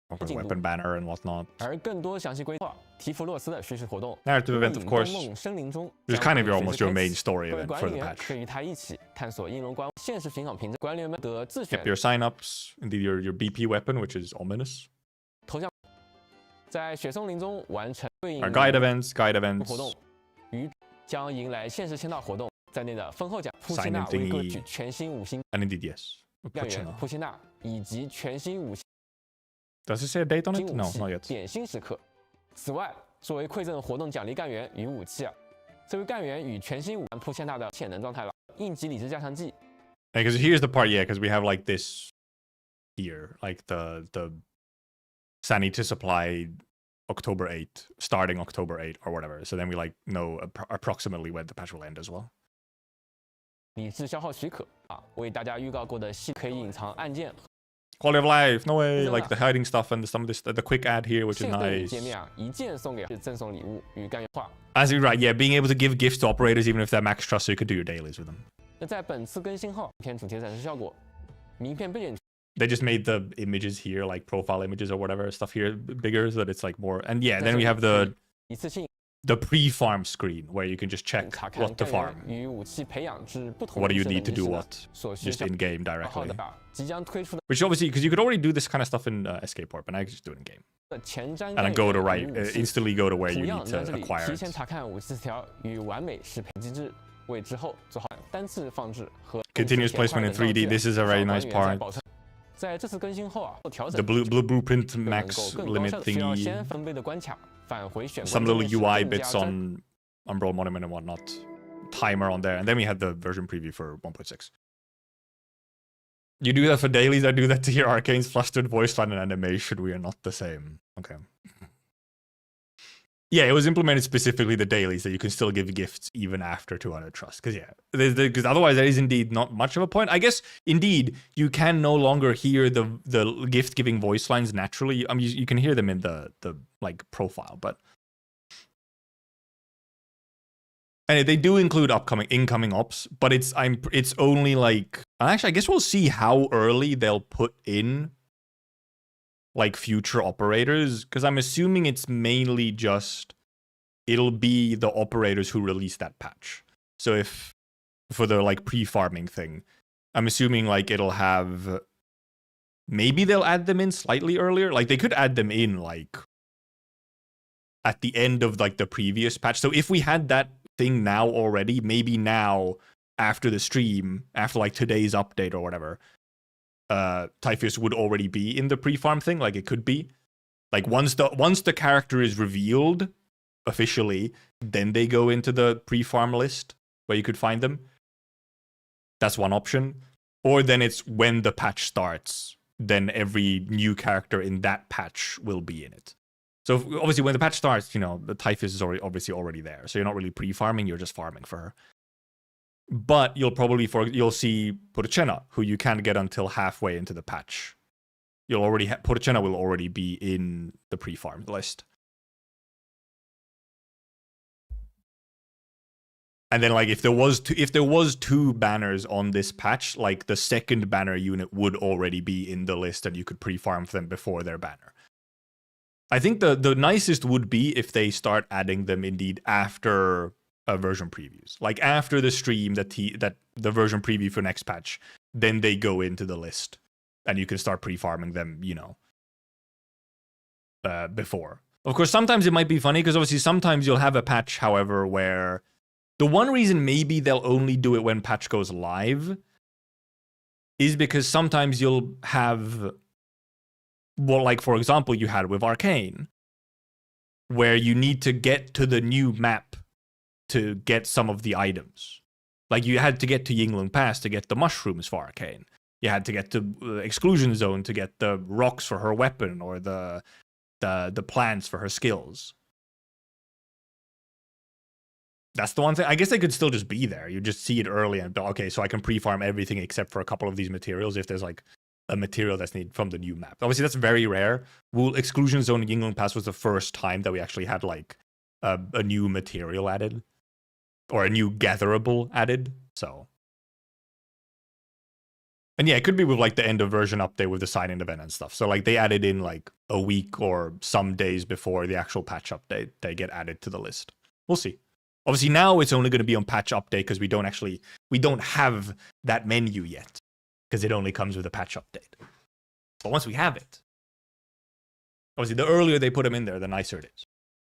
Speaker 1: Weapon banner and whatnot.
Speaker 5: 而更多详细规划，提弗洛斯的叙事活动
Speaker 1: Narrative event, of course.
Speaker 5: 梦森林中
Speaker 1: Which is kind of almost your main story
Speaker 5: 各位
Speaker 1: event
Speaker 5: 管
Speaker 1: for
Speaker 5: 理
Speaker 1: the
Speaker 5: 员
Speaker 1: patch.
Speaker 5: 可以与他一起探索英龙关现实巡访凭证，管理员们得自选
Speaker 1: Yep, your sign-ups, indeed your BP weapon, which is ominous.
Speaker 5: 头像，在雪松林中完成对应
Speaker 1: Our guide events,
Speaker 5: 活动，与将迎来现实签到活动在内的丰厚奖。普
Speaker 1: Sign
Speaker 5: 希纳
Speaker 1: in
Speaker 5: 为各
Speaker 1: thingy.
Speaker 5: 具全新5星
Speaker 1: And indeed, yes.
Speaker 5: 干员
Speaker 1: Puchina.
Speaker 5: 普希纳以及全新5星
Speaker 1: Does it say a date on
Speaker 5: 武
Speaker 1: it? No,
Speaker 5: 器
Speaker 1: not yet.
Speaker 5: 点心时刻。此外，作为馈赠活动奖励干员与武器啊，这位干员与全新普希纳的潜能状态了。应急理智加强剂
Speaker 1: Because here's the part, yeah, because we have like this here, like the sanity supply October 8th, starting October 8th or whatever. So then we like know approximately when the patch will end as well.
Speaker 5: 理智消耗许可啊，为大家预告过的系可以隐藏按键
Speaker 1: Quality of life, no way,
Speaker 5: Yeah.
Speaker 1: like the hiding stuff and some of this, the quick ad here, which is
Speaker 5: 现对
Speaker 1: nice.
Speaker 5: 界面啊，一键送给赠送礼物与干员化。
Speaker 1: As you're right, yeah, being able to give gifts to operators even if they're max trust, so you could do your dailies with them.
Speaker 5: 那在本次更新后，名片主题展示效果，名片背景
Speaker 1: They just made the images here, like profile images or whatever stuff here, bigger so that it's like more. And yeah, then we have
Speaker 5: 一次性
Speaker 1: the pre-farm screen where you can just check
Speaker 5: 查看
Speaker 1: what to
Speaker 5: 干
Speaker 1: farm.
Speaker 5: 员与武器培养至不同
Speaker 1: What do you
Speaker 5: 的
Speaker 1: need to do
Speaker 5: 能力
Speaker 1: what?
Speaker 5: 所需
Speaker 1: Just in game
Speaker 5: 好
Speaker 1: directly.
Speaker 5: 的啊，即将推出的
Speaker 1: Which obviously, because you could already do this kind of stuff in Escape Warp, but I could just do it in game.
Speaker 5: 前瞻
Speaker 1: And
Speaker 5: 干
Speaker 1: then go to
Speaker 5: 员
Speaker 1: right,
Speaker 5: 与武器
Speaker 1: instantly go to where
Speaker 5: 同
Speaker 1: you
Speaker 5: 样
Speaker 1: need
Speaker 5: 在
Speaker 1: to
Speaker 5: 这里
Speaker 1: acquire
Speaker 5: 提前
Speaker 1: it.
Speaker 5: 查看武器词条与完美适配机制，为之后做好单次放置和
Speaker 1: Continuous placement in 3D, this is a very nice part.
Speaker 5: 在这次更新后啊，调
Speaker 1: The
Speaker 5: 整
Speaker 1: blueprint
Speaker 5: 能够
Speaker 1: max
Speaker 5: 更高
Speaker 1: limit
Speaker 5: 效地需要
Speaker 1: thingy,
Speaker 5: 先分贝的关卡，返回选
Speaker 1: some
Speaker 5: 关
Speaker 1: little
Speaker 5: 键时
Speaker 1: UI
Speaker 5: 更加
Speaker 1: bits
Speaker 5: 真
Speaker 1: on Umbral Monument and whatnot. Timer on there, and then we had the version preview for 1.6. You do that for dailies, I do that to hear Arcane's flustered voice line and animation. We are not the same. Okay. Yeah, it was implemented specifically the dailies that you can still give gifts even after 200 trust. Because yeah, because otherwise there is indeed not much of a point. I guess indeed you can no longer hear the gift giving voice lines naturally. I mean, you can hear them in the like profile, but and they do include incoming ops, but it's only like actually I guess we'll see how early they'll put in like future operators, because I'm assuming it's mainly just it'll be the operators who release that patch. So if for the like pre-farming thing, I'm assuming like it'll have maybe they'll add them in slightly earlier. Like they could add them in like at the end of like the previous patch. So if we had that thing now already, maybe now after the stream, after like today's update or whatever, Typhus would already be in the pre-farm thing. Like it could be like once the character is revealed officially, then they go into the pre-farm list where you could find them. That's one option. Or then it's when the patch starts, then every new character in that patch will be in it. So obviously when the patch starts, you know, the Typhus is obviously already there. So you're not really pre-farming, you're just farming for her. But you'll see Purchena, who you can't get until halfway into the patch. You'll already Purchena will already be in the pre-farm list. And then like if there was two banners on this patch, like the second banner unit would already be in the list and you could pre-farm for them before their banner. I think the nicest would be if they start adding them indeed after version previews. Like after the stream that the version preview for next patch, then they go into the list and you can start pre-farming them, you know, before. Of course, sometimes it might be funny because obviously sometimes you'll have a patch, however, where the one reason maybe they'll only do it when patch goes live is because sometimes you'll have, well, like for example, you had with Arcane, where you need to get to the new map to get some of the items. Like you had to get to Yinglung Pass to get the mushrooms for Arcane. You had to get to Exclusion Zone to get the rocks for her weapon or the plants for her skills. That's the one thing. I guess they could still just be there. You just see it early and okay, so I can pre-farm everything except for a couple of these materials if there's like a material that's needed from the new map. Obviously, that's very rare. Exclusion Zone and Yinglung Pass was the first time that we actually had like a new material added or a new gatherable added. So, and yeah, it could be with like the end of version update with the sign-in event and stuff. So like they added in like a week or some days before the actual patch update, they get added to the list. We'll see. Obviously now it's only going to be on patch update because we don't have that menu yet because it only comes with a patch update. But once we have it, obviously the earlier they put them in there, the nicer it is.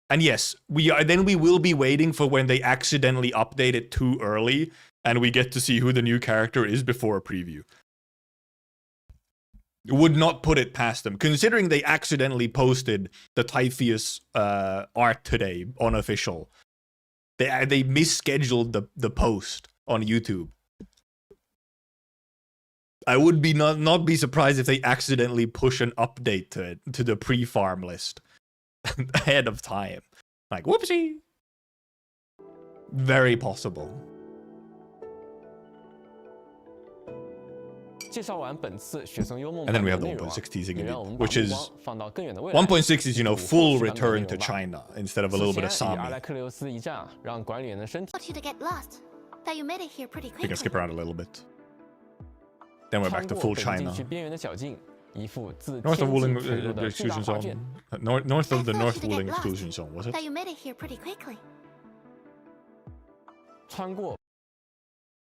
Speaker 1: And yes, we will be waiting for when they accidentally update it too early and we get to see who the new character is before a preview. Would not put it past them, considering they accidentally posted the Typheus art today on official. They misscheduled the post on YouTube. I would be not be surprised if they accidentally push an update to it, to the pre-farm list ahead of time. Like, whoopsie. Very possible.
Speaker 5: 介绍完本次雪松幽梦
Speaker 1: And then we have the
Speaker 5: 内容
Speaker 1: 1.6 teasing
Speaker 5: 也
Speaker 1: in
Speaker 5: 让我们
Speaker 1: it,
Speaker 5: 把
Speaker 1: which
Speaker 5: 目
Speaker 1: is
Speaker 5: 光放到更远的未来。
Speaker 1: 1.6 is, you know, full
Speaker 5: 复习他们的
Speaker 1: return to
Speaker 5: 内容吧
Speaker 1: China instead of a little bit of
Speaker 5: 此前以阿
Speaker 1: Sami.
Speaker 5: 莱克琉斯一战让管理员的身体
Speaker 4: Want you to get lost. Thought you made it here pretty
Speaker 1: We can skip
Speaker 4: quickly.
Speaker 1: around a little bit. Then we're back
Speaker 5: 穿
Speaker 1: to
Speaker 5: 过
Speaker 1: full
Speaker 5: 北部
Speaker 1: China.
Speaker 5: 地区边缘的小径，一副自
Speaker 1: North
Speaker 5: 天
Speaker 1: of
Speaker 5: 际
Speaker 1: Wuling
Speaker 5: 垂落的巨大
Speaker 1: Exclusion
Speaker 5: 画卷
Speaker 1: Zone. North of the
Speaker 4: I thought
Speaker 1: North
Speaker 4: you to get
Speaker 1: Wuling
Speaker 4: lost.
Speaker 1: Exclusion Zone, was it?
Speaker 4: Thought you made it here pretty quickly.
Speaker 5: 穿过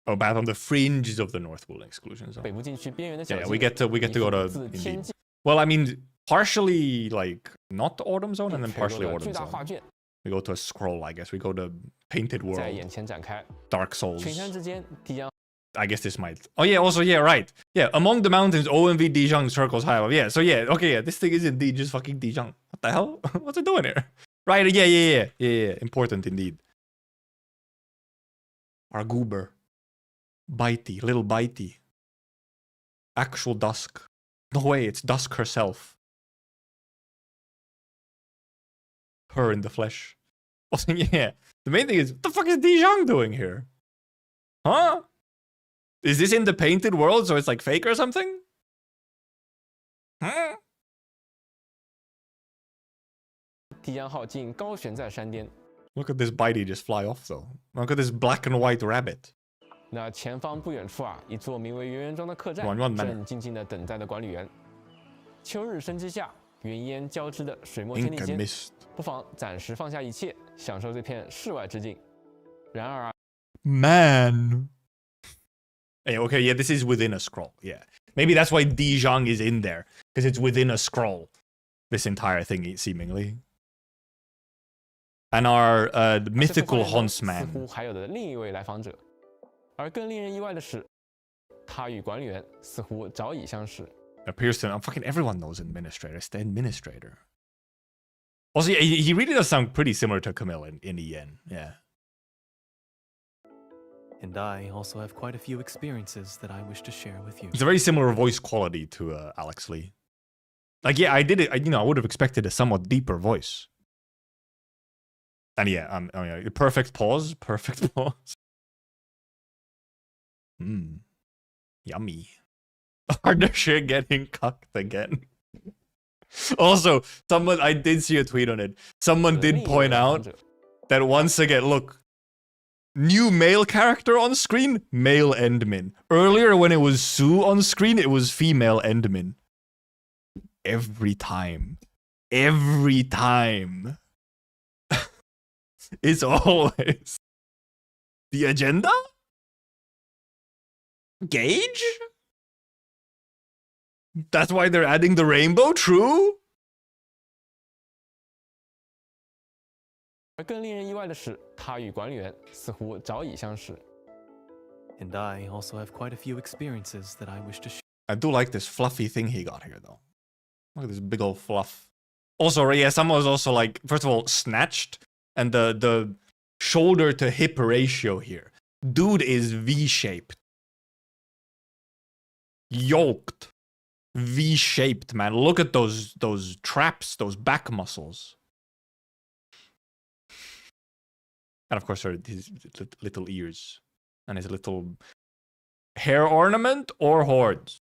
Speaker 1: Oh, back on the fringes of the North Wuling Exclusion Zone.
Speaker 5: 北部禁区边缘的小
Speaker 1: Yeah,
Speaker 5: 径，
Speaker 1: we get to go
Speaker 5: 一
Speaker 1: to
Speaker 5: 副自天
Speaker 1: indeed.
Speaker 5: 际
Speaker 1: Well, I mean, partially like not the Autumn Zone and then
Speaker 5: 垂落
Speaker 1: partially
Speaker 5: 的巨
Speaker 1: Autumn
Speaker 5: 大画
Speaker 1: Zone.
Speaker 5: 卷
Speaker 1: We go to a scroll, I guess. We go to Painted
Speaker 5: 在
Speaker 1: World,
Speaker 5: 眼前展开，
Speaker 1: Dark Souls.
Speaker 5: 群山之间，敌将
Speaker 1: I guess this might. Oh yeah, also yeah, right. Yeah, among the mountains, OMV Dijiang circles high above. Yeah, so yeah, okay, yeah, this thing is indeed just fucking Dijiang. What the hell? What's it doing here? Right, yeah. Important indeed. Our goober. Bitey, little Bitey. Actual Dusk. No way, it's Dusk herself. Her in the flesh. Also, yeah, the main thing is, what the fuck is Dijiang doing here? Huh? Is this in the painted world so it's like fake or something? Huh?
Speaker 5: 敌将号竟高悬在山巅。
Speaker 1: Look at this bitey just fly off though. Look at this black and white rabbit.
Speaker 5: 那前方不远处啊，一座名为圆圆庄的客栈，
Speaker 1: 软软慢
Speaker 5: 正静静的等待着管理员。秋日生机下，云烟交织的水墨天地
Speaker 1: Ink and
Speaker 5: 间，
Speaker 1: mist.
Speaker 5: 不妨暂时放下一切，享受这片世外之境。然而啊，
Speaker 1: Man. Hey, okay, yeah, this is within a scroll. Yeah. Maybe that's why Dijiang is in there. Because it's within a scroll. This entire thing, seemingly. And our
Speaker 5: 这
Speaker 1: mythical
Speaker 5: 次发现中似
Speaker 1: huntsman.
Speaker 5: 乎还有的另一位来访者。而更令人意外的是，他与管理员似乎早已相识。
Speaker 1: Appears to fucking everyone knows administrator. It's the administrator. Also, yeah, he really does sound pretty similar to Camille in EN. Yeah.
Speaker 6: And I also have quite a few experiences that I wish to share with you.
Speaker 1: It's a very similar voice quality to Alex Lee. Like, yeah, I did it. I would have expected a somewhat deeper voice. And yeah, perfect pause. Perfect pause. Yummy. Partnership getting cucked again. Also, I did see a tweet on it. Someone did point out that once again, look, New male character on screen, male Endmin. Earlier when it was Sue on screen, it was female Endmin. Every time. Every time. It's always the agenda? Gauge? That's why they're adding the rainbow, true?
Speaker 5: 而更令人意外的是，他与管理员似乎早已相识。
Speaker 6: And I also have quite a few experiences that I wish to share.
Speaker 1: I do like this fluffy thing he got here, though. Look at this big old fluff. Also, yeah, someone was also like, first of all, snatched, and the shoulder to hip ratio here. Dude is V-shaped. Yoked. V-shaped, man. Look at those traps, those back muscles. And of course, his little ears. And his little hair ornament or horns.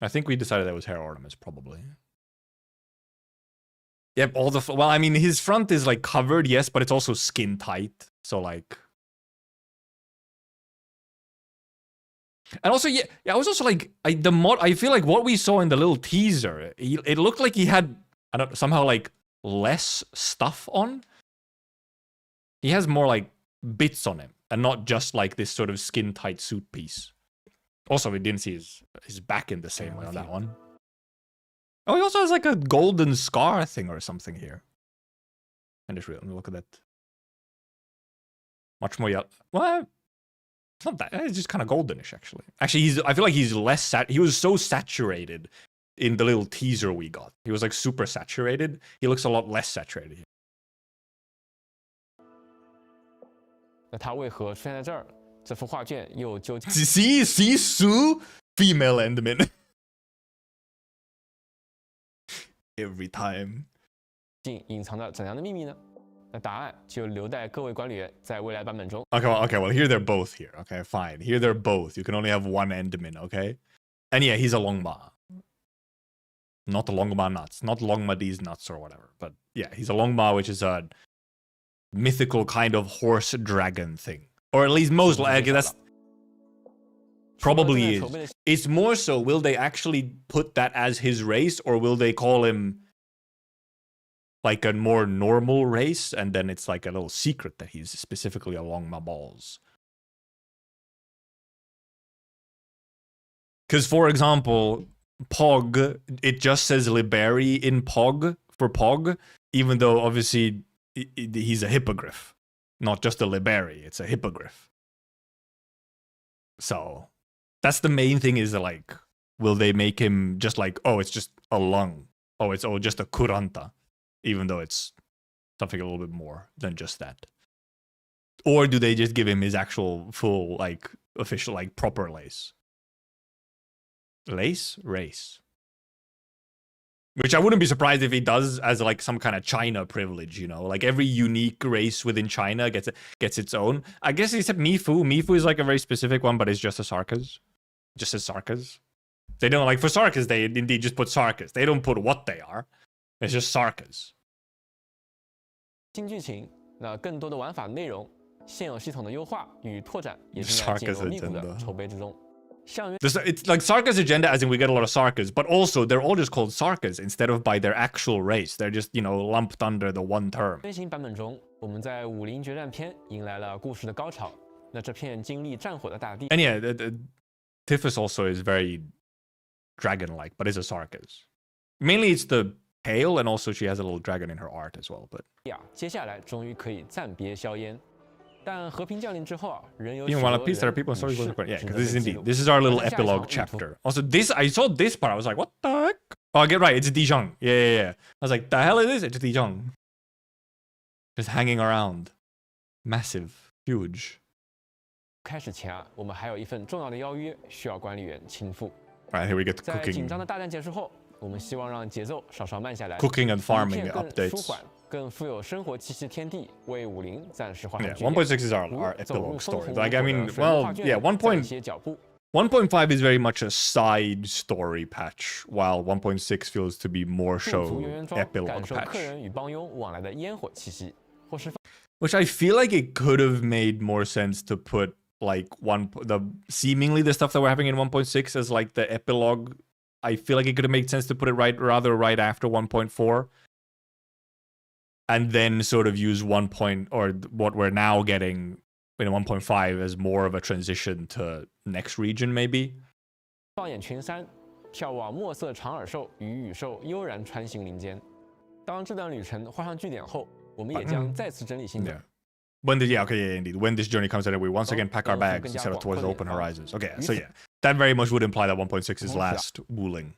Speaker 1: I think we decided that was hair ornaments, probably. Yep, all the... Well, I mean, his front is, like, covered, yes, but it's also skin tight. So, like... And also, yeah, I was also, like... I feel like what we saw in the little teaser, it looked like he had, I don't know, somehow, like, less stuff on. He has more, like, bits on him. And not just, like, this sort of skin-tight suit piece. Also, we didn't see his back in the same way on that one. Oh, he also has like a golden scar thing or something here. And it's real. Look at that. Much more yellow. Well, it's not that. It's just kind of goldenish, actually. Actually, I feel like he's less he was so saturated in the little teaser we got. He was like super saturated. He looks a lot less saturated here.
Speaker 5: 那他为何出现在这儿？这幅画卷又究竟
Speaker 1: See Sue? Female Endmin. Every time.
Speaker 5: 隐藏着怎样的秘密呢？那答案就留待各位管理员在未来版本中。
Speaker 1: Okay, well, here they're both here. Okay, fine. Here they're both. You can only have one Endmin, okay? And yeah, he's a Longma. Not the Longma nuts. Not Longma these nuts or whatever. But yeah, he's a Longma, which is a mythical kind of horse dragon thing. Or at least most, like, that's probably is. It's more so, will they actually put that as his race, or will they call him like a more normal race, and then it's like a little secret that he's specifically along my balls? Because, for example, Pog, it just says Liberi in Pog for Pog, even though obviously he's a hippogriff. Not just a Liberi, it's a hippogriff. So, that's the main thing is like, will they make him just like, oh, it's just a lung. Oh, it's just a kuranta. Even though it's something a little bit more than just that. Or do they just give him his actual full, like, official, like, proper lace? Lace? Race. Which I wouldn't be surprised if he does as like some kind of China privilege, you know? Like every unique race within China gets its own. I guess except Mifu. Mifu is like a very specific one, but it's just a Sarkas. Just as Sarkas. They don't, like, for Sarkas, they indeed just put Sarkas. They don't put what they are. It's just Sarkas.
Speaker 5: 新剧情，那更多的玩法内容、现有系统的优化与拓展也正在紧锣密鼓的筹备之中。
Speaker 1: It's like Sarka's agenda, as in we get a lot of Sarkas, but also they're all just called Sarkas instead of by their actual race. They're just, you know, lumped under the one term.
Speaker 5: 飞行版本中，我们在武林决战篇迎来了故事的高潮。那这片经历战火的大地
Speaker 1: And yeah, Tiphys also is very dragon-like, but is a Sarkas. Mainly it's the tail, and also she has a little dragon in her art as well. But
Speaker 5: 接下来终于可以暂别硝烟。 但和平降临之后啊，仍有
Speaker 1: Being one of peace, there are people in stories. Yeah, because this is our little epilogue chapter. Also, I saw this part. I was like, what the heck? Oh, I get right. It's Dijon. Yeah. I was like, the hell is this? It's Dijon. Just hanging around. Massive. Huge.
Speaker 5: 开始前啊，我们还有一份重要的邀约需要管理员亲赴。
Speaker 1: Right, here we get to
Speaker 5: 在
Speaker 1: cooking.
Speaker 5: 紧张的大战结束后，我们希望让节奏稍稍慢下来。
Speaker 1: Cooking and farming
Speaker 5: 一片更
Speaker 1: updates.
Speaker 5: 舒缓、更富有生活气息的天地，为武林暂时画上
Speaker 1: Yeah,
Speaker 5: 句点。
Speaker 1: 1.6 is our epilogue story. Like, I mean, well, yeah,
Speaker 5: 1.5
Speaker 1: is very much a side story patch, while 1.6 feels to be more
Speaker 5: 驻足
Speaker 1: show
Speaker 5: 圆圆庄，
Speaker 1: epilogue
Speaker 5: 感受
Speaker 1: patch.
Speaker 5: 客人与帮佣往来的烟火气息，或是
Speaker 1: Which I feel like it could have made more sense to put like seemingly the stuff that we're having in 1.6 as like the epilogue. I feel like it could have made sense to put it right after 1.4. And then sort of use or what we're now getting in 1.5 as more of a transition to next region, maybe.
Speaker 5: 放眼群山，眺望墨色长耳兽与羽兽悠然穿行林间。当这段旅程画上句点后，我们也将再次整理心得。
Speaker 1: Indeed. When this journey comes to an end, we once again pack our bags and set out towards the open horizons. Okay, so yeah, that very much would imply that 1.6 is last wooling.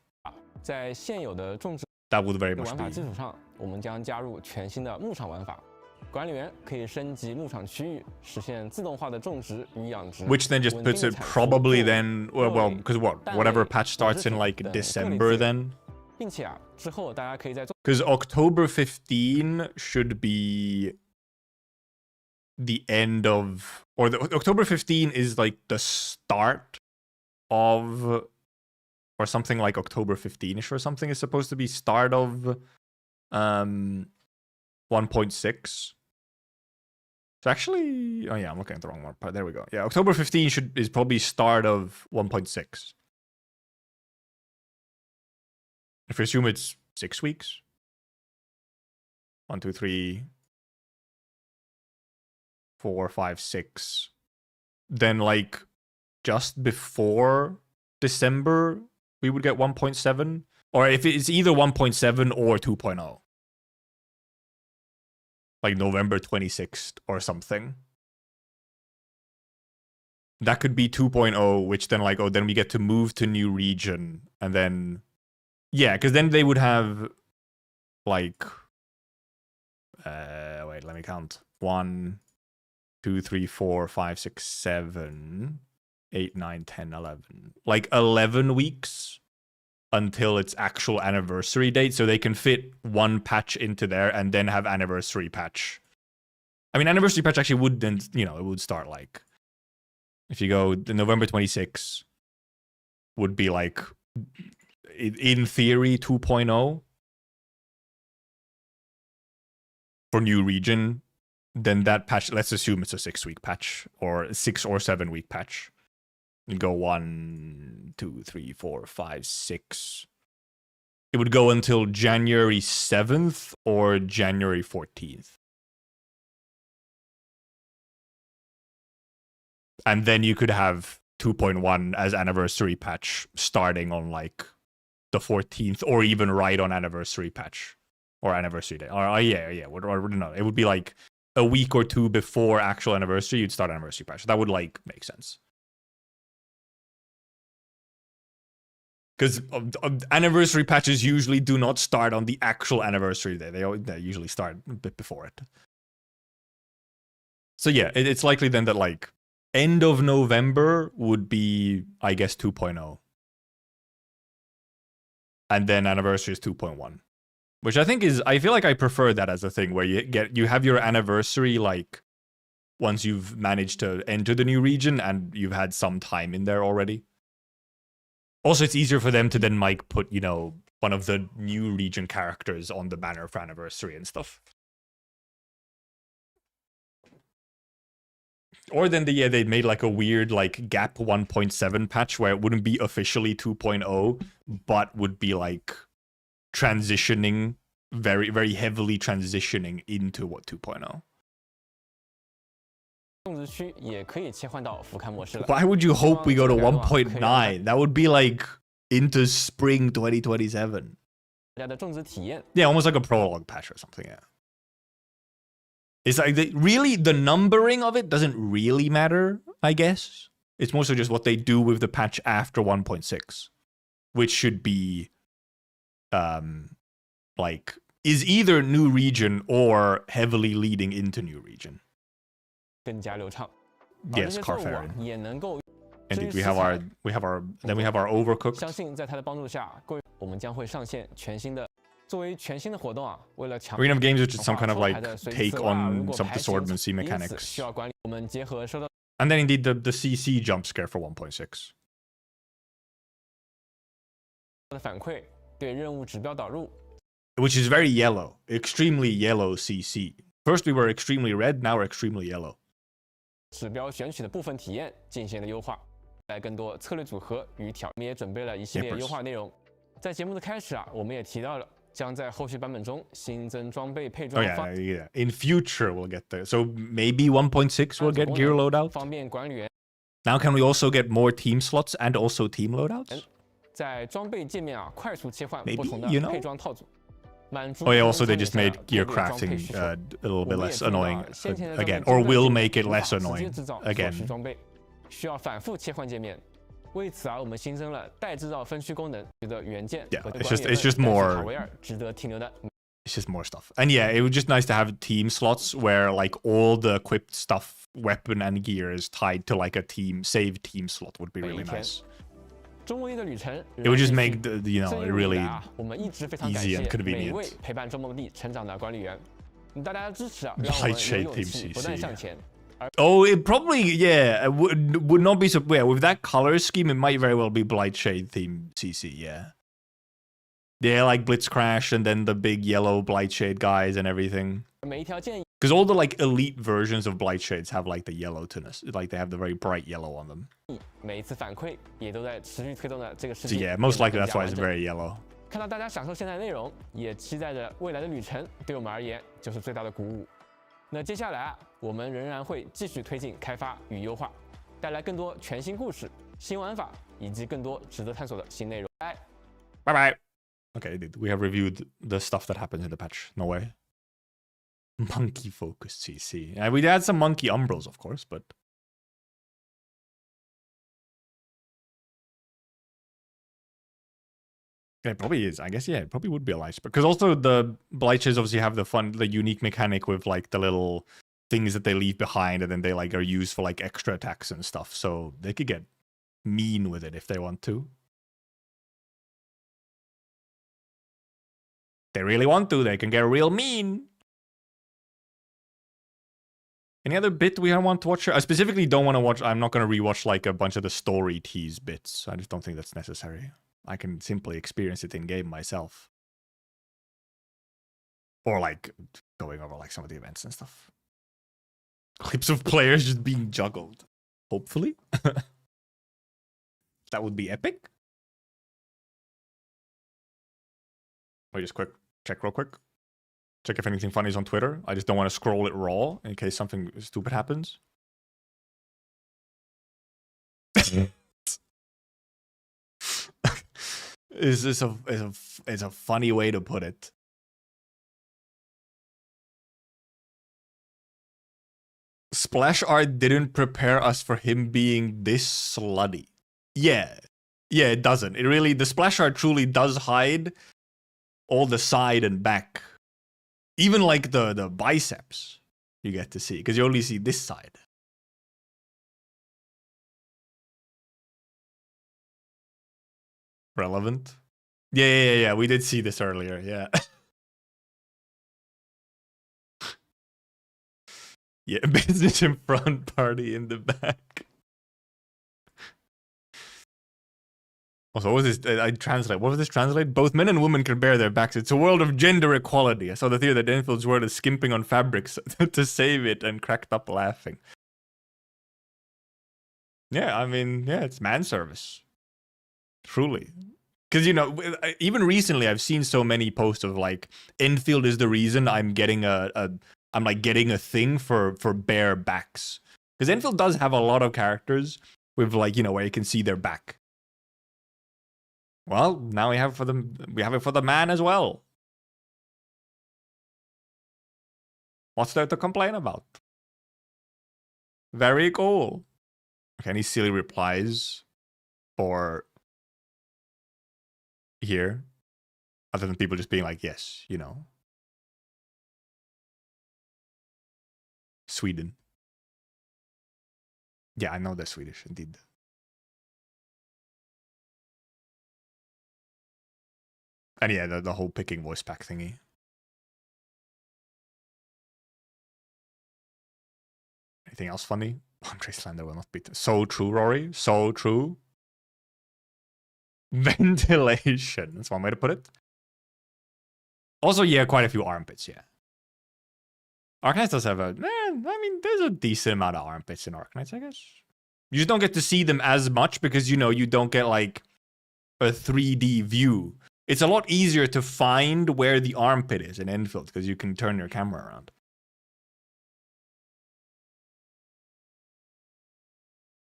Speaker 5: 在现有的种植
Speaker 1: That would very
Speaker 5: 玩
Speaker 1: much
Speaker 5: 法
Speaker 1: be.
Speaker 5: 基础上，我们将加入全新的牧场玩法。管理员可以升级牧场区域，实现自动化的种植与养殖。
Speaker 1: Which then just puts it probably then, well, because whatever patch starts in like December then.
Speaker 5: 并且之后大家可以在
Speaker 1: Because October 15 should be the end of, or October 15 is like the start of, or something like October 15ish or something is supposed to be start of 1.6. So actually, oh yeah, I'm looking at the wrong one. There we go. Yeah, October 15 is probably start of 1.6. If we assume it's 6 weeks. 1, 2, 3, 4, 5, 6. Then like just before December, we would get 1.7. Or if it's either 1.7 or 2.0. Like November 26th or something. That could be 2.0, which then like, oh, then we get to move to new region. And then, yeah, because then they would have like, wait, let me count. 1, 2, 3, 4, 5, 6, 7, 8, 9, 10, 11. Like 11 weeks until its actual anniversary date, so they can fit one patch into there and then have anniversary patch. I mean, anniversary patch actually would then, you know, it would start like, if you go, the November 26 would be like, in theory, 2.0 for new region. Then that patch, let's assume it's a 6-week patch or 6 or 7 week patch. You go 1, 2, 3, 4, 5, 6. It would go until January 7th or January 14th. And then you could have 2.1 as anniversary patch starting on like the 14th or even right on anniversary patch or anniversary day. Or or no, it would be like a week or two before actual anniversary, you'd start anniversary patch. That would like make sense. Because anniversary patches usually do not start on the actual anniversary day. They usually start a bit before it. So yeah, it's likely then that like end of November would be, I guess, 2.0. And then anniversary is 2.1. Which I think is, I feel like I prefer that as a thing where you have your anniversary like once you've managed to enter the new region and you've had some time in there already. Also, it's easier for them to then like put, you know, one of the new region characters on the banner for anniversary and stuff. Or then they made like a weird like gap 1.7 patch where it wouldn't be officially 2.0, but would be like transitioning, very, very heavily transitioning into what 2.0.
Speaker 5: 种植区也可以切换到俯瞰模式了。
Speaker 1: Why would you hope we go to 1.9? That would be like into spring 2027.
Speaker 5: 大家的种植体验
Speaker 1: Yeah, almost like a prologue patch or something, yeah. It's like, really, the numbering of it doesn't really matter, I guess. It's mostly just what they do with the patch after 1.6, which should be, like, is either new region or heavily leading into new region.
Speaker 5: 更加流畅。
Speaker 1: Yes,
Speaker 5: 而这些作物
Speaker 1: Carfarin.
Speaker 5: 也能够
Speaker 1: Indeed, we have our overcooked.
Speaker 5: 相信在它的帮助下，各位我们将会上线全新的。作为全新的活动啊，为了强
Speaker 1: We're gonna have games which is some kind of
Speaker 5: 化
Speaker 1: like
Speaker 5: 出来的随
Speaker 1: take
Speaker 5: 词化
Speaker 1: on
Speaker 5: 如果
Speaker 1: some of
Speaker 5: 排
Speaker 1: the
Speaker 5: 除
Speaker 1: swordsmancy
Speaker 5: 因此
Speaker 1: mechanics.
Speaker 5: 需要管理。我们结合收到
Speaker 1: And then indeed the CC jump scare for 1.6.
Speaker 5: 的反馈，对任务指标导入，
Speaker 1: Which is very yellow, extremely yellow CC. First we were extremely red, now we're extremely yellow.
Speaker 5: 指标选取的部分体验进行了优化，带来更多策略组合与挑。我们也准备了一系列优化内容。在节目的开始啊，我们也提到了将在后续版本中新增装备配装。
Speaker 1: Oh yeah. In future we'll get there. So maybe 1.6 we'll get gear loadout.
Speaker 5: 方便管理员。
Speaker 1: Now can we also get more team slots and also team loadouts?
Speaker 5: 在装备界面啊，快速切换不同的
Speaker 1: Maybe, you know?
Speaker 5: 配装套组。
Speaker 1: Oh yeah, also they just made gear crafting a little bit less annoying again, or will make it less annoying again.
Speaker 5: 需要反复切换界面，为此啊，我们新增了待制造分区功能的元件。
Speaker 1: Yeah, it's just more.
Speaker 5: 值得停留的。
Speaker 1: It's just more stuff, and yeah, it was just nice to have team slots where like all the equipped stuff, weapon and gear is tied to like a team save team slot would be really nice.
Speaker 5: 中国一的旅程
Speaker 1: It would just make the, you know, it really
Speaker 5: 我们一直非常感
Speaker 1: easy
Speaker 5: 谢
Speaker 1: and convenient.
Speaker 5: 每一位陪伴周梦地成长的管理员，大家的支持啊，让我们有勇气不断向前。
Speaker 1: Oh, it probably, yeah, would not be so. Yeah, with that color scheme, it might very well be Blightshade theme CC. Yeah, yeah, like Blitz Crash and then the big yellow Blightshade guys and everything.
Speaker 5: 每一条建议
Speaker 1: Because all the like elite versions of Blightshades have like the yellow to us, like they have the very bright yellow on them.
Speaker 5: 每一次反馈也都在持续推动的这个世
Speaker 1: So
Speaker 5: 界。
Speaker 1: yeah, most likely that's why it's very yellow.
Speaker 5: 看到大家享受现在的内容，也期待着未来的旅程，对我们而言就是最大的鼓舞。那接下来啊，我们仍然会继续推进开发与优化，带来更多全新故事、新玩法以及更多值得探索的新内容。拜。
Speaker 1: Bye bye. Okay, we have reviewed the stuff that happens in the patch. No way. Monkey focused CC. And we had some monkey umbros, of course, but it probably is. I guess, yeah, it probably would be a light because also the Blightshades obviously have the unique mechanic with like the little things that they leave behind and then they like are used for like extra attacks and stuff. So they could get mean with it if they want to. They really want to, they can get real mean. Any other bit we want to watch? I specifically don't want to watch. I'm not going to rewatch like a bunch of the story tease bits. I just don't think that's necessary. I can simply experience it in game myself. Or like going over like some of the events and stuff. Clips of players just being juggled. Hopefully. That would be epic. Wait, just check real quick. Check if anything funny is on Twitter. I just don't want to scroll it raw in case something stupid happens. Is a funny way to put it. Splash art didn't prepare us for him being this slutty. Yeah, it doesn't. It really, the splash art truly does hide all the side and back. Even like the biceps you get to see, because you only see this side. Relevant? Yeah. We did see this earlier, yeah. Yeah, business in front, party in the back. Also, what was this? I translate. What was this translate? Both men and women can bear their backs. It's a world of gender equality. I saw the theory that Enfield's word is skimping on fabrics to save it and cracked up laughing. Yeah, I mean, yeah, it's man service. Truly. Because, you know, even recently I've seen so many posts of like, Endfield is the reason I'm getting I'm like getting a thing for bare backs. Because Endfield does have a lot of characters with like, you know, where you can see their back. Well, now we have it for the man as well. What's there to complain about? Very cool. Okay, any silly replies for here? Other than people just being like, yes, you know. Sweden. Yeah, I know they're Swedish, indeed. And yeah, the whole picking voice pack thingy. Anything else funny? Andre Slander will not beat. So true, Rory. So true. Ventilation. That's one way to put it. Also, yeah, quite a few armpits, yeah. Arknights does have a... there's a decent amount of armpits in Arknights, I guess. You just don't get to see them as much because, you don't get, like, a 3D view. It's a lot easier to find where the armpit is in Endfield because you can turn your camera around.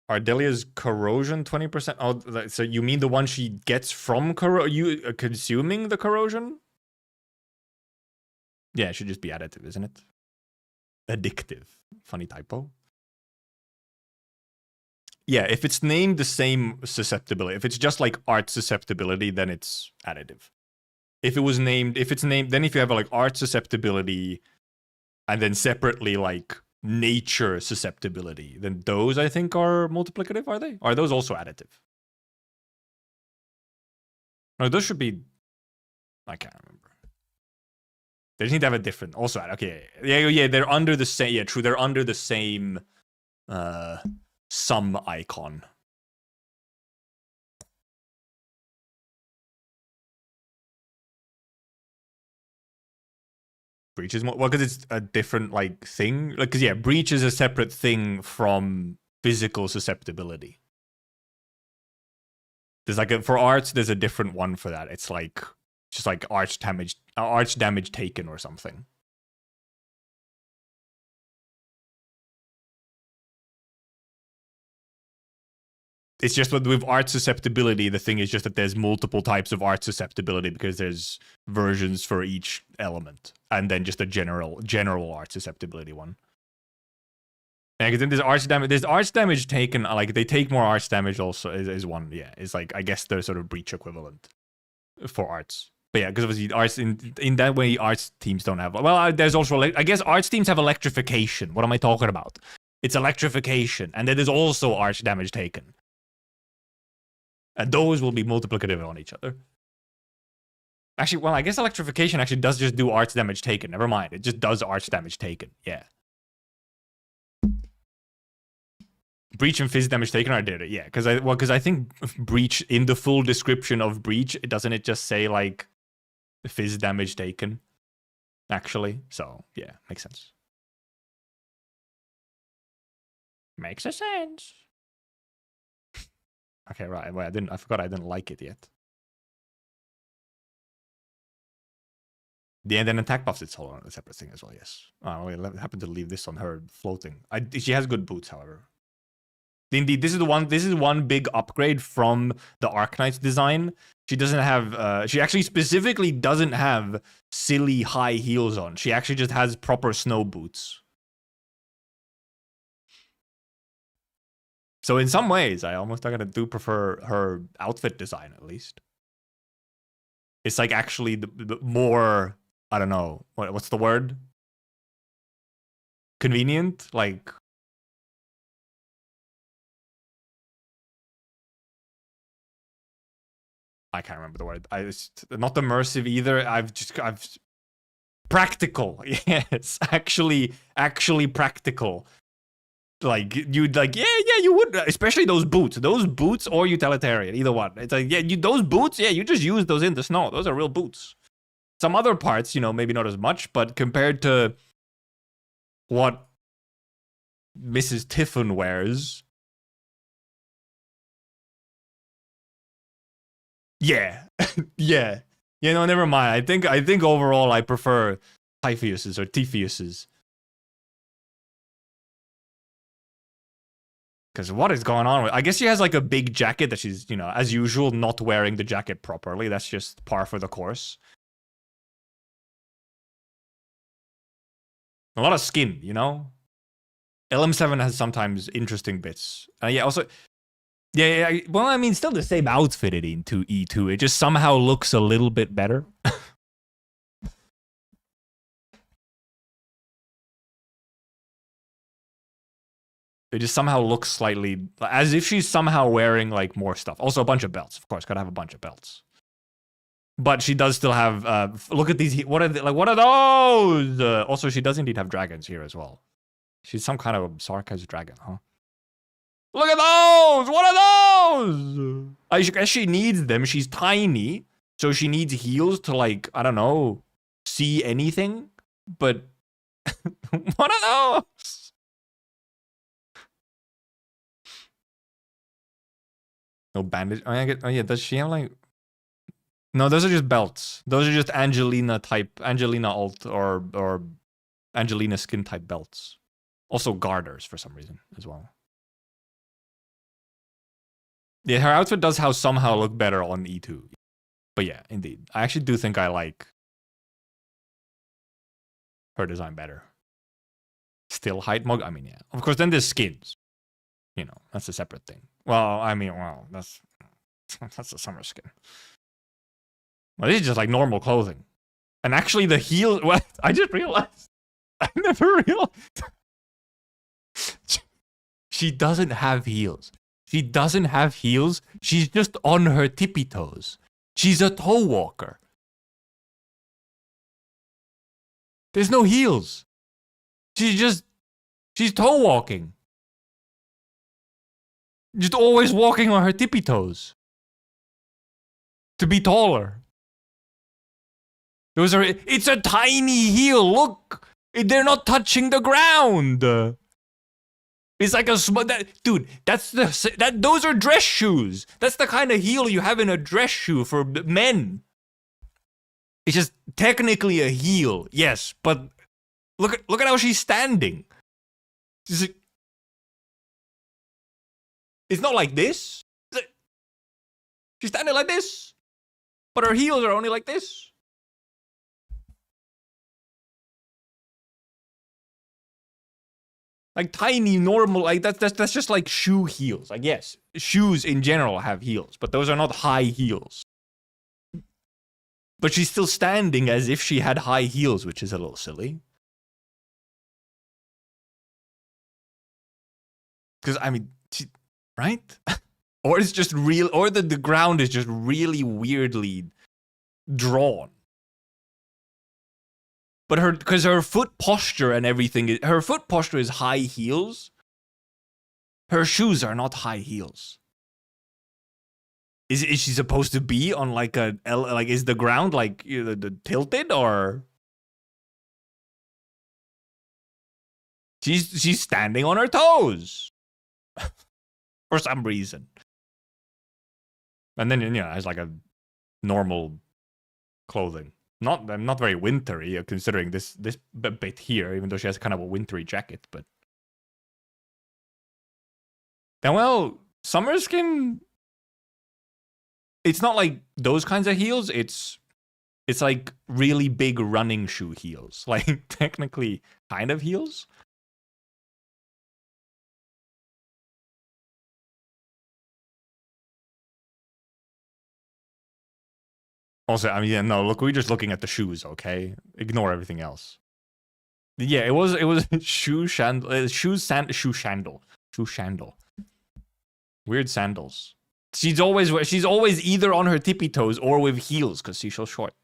Speaker 1: Ardelia's corrosion 20%? Oh, so you mean the one she gets from consuming the corrosion? Yeah, it should just be additive, isn't it? Addictive. Funny typo. Yeah, if it's named the same susceptibility, if it's just like art susceptibility, then it's additive. If it's named, then if you have like art susceptibility and then separately like nature susceptibility, then those I think are multiplicative, are they? Are those also additive? No, those should be, I can't remember. They just need to have a different, also, okay, yeah, they're under the same, yeah, true, they're under the same, sum icon. Breach is more, well, because it's a different, like, thing, like, because, yeah, breach is a separate thing from physical susceptibility. There's, like, for arts, there's a different one for that, it's, like, just, like, arch damage taken or something. It's just with art susceptibility, the thing is just that there's multiple types of art susceptibility because there's versions for each element. And then just a general art susceptibility one. Yeah, because then there's arch damage taken, like they take more arch damage also is one, yeah. It's like, I guess they're sort of breach equivalent for arts. But yeah, because obviously arts in that way, arts teams don't have, well, there's also, I guess arts teams have electrification. What am I talking about? It's electrification. And then there's also arch damage taken. And those will be multiplicative on each other. Actually, well, I guess electrification actually does just do arch damage taken. Never mind. It just does arch damage taken. Yeah. Breach and fizz damage taken, I did it. Yeah, because I think breach, in the full description of breach, doesn't it just say, like, fizz damage taken? Actually. So, yeah, makes sense. Makes a sense. Okay, right. Well, I forgot I didn't like it yet. The end and attack buffs, it's all a separate thing as well, yes. Oh, I happened to leave this on her floating. She has good boots, however. Indeed, this is one big upgrade from the Arknights design. She doesn't have, she actually specifically doesn't have silly high heels on. She actually just has proper snow boots. So in some ways, I almost do prefer her outfit design, at least. It's like actually the more, I don't know, what's the word? Convenient? Like, I can't remember the word. Not immersive either. Practical. Yes, actually practical. Like, you'd like, yeah, you would, especially those boots or utilitarian, either one. It's like, yeah, those boots, yeah, you just use those in the snow. Those are real boots. Some other parts, maybe not as much, but compared to what Mrs. Tiffin wears, yeah, yeah. Never mind. I think overall I prefer Typheus's or Tipheuses. Because what is going on with... I guess she has like a big jacket that she's, as usual, not wearing the jacket properly. That's just par for the course. A lot of skin, LM7 has sometimes interesting bits. Yeah, also... Yeah, well, I mean, still the same outfit in E2. It just somehow looks a little bit better. It just somehow looks slightly as if she's somehow wearing like more stuff. Also a bunch of belts, of course, gotta have a bunch of belts. But she does still have, look at these, what are those? Also, she does indeed have dragons here as well. She's some kind of Sarkaz dragon, huh? Look at those! What are those? I guess she needs them. She's tiny, so she needs heels to, like, I don't know, see anything. But One of those. No bandage. Oh yeah. Does she have like? No, those are just belts. Those are just Angelina alt or Angelina skin type belts. Also garters for some reason as well. Yeah, her outfit does somehow look better on E2. But yeah, indeed. I actually do think I like her design better. Still height mug. I mean, yeah. Of course, then there's skins. You know, that's a separate thing. Well, I mean, that's a summer skin. Well, this is just like normal clothing. And actually the heel, well, I just realized. I never realized. She doesn't have heels. She doesn't have heels. She's just on her tippy toes. She's a toe walker. There's no heels. She's toe walking. Just always walking on her tippy toes. To be taller. It's a tiny heel. Look, they're not touching the ground. It's like a small, dude. Those are dress shoes. That's the kind of heel you have in a dress shoe for men. It's just technically a heel, yes, but look at how she's standing. It's not like this. She's standing like this, but her heels are only like this. Like tiny, normal, like that's just like shoe heels. Like yes, shoes in general have heels, but those are not high heels. But she's still standing as if she had high heels, which is a little silly. Because I mean, right? Or it's just real, or the ground is just really weirdly drawn. But because her foot posture and everything, her foot posture is high heels. Her shoes are not high heels. Is she supposed to be on like is the ground like tilted or? She's standing on her toes. For some reason. And then, it's like a normal clothing. Not very wintry, considering this bit here, even though she has kind of a wintry jacket, but... And well, summer skin... It's not like those kinds of heels, it's like really big running shoe heels. Like, technically, kind of heels. Also, I mean, yeah, no, look, we're just looking at the shoes, okay? Ignore everything else. Yeah, it was shoe shandal. Weird sandals. She's always either on her tippy toes or with heels because she's so short.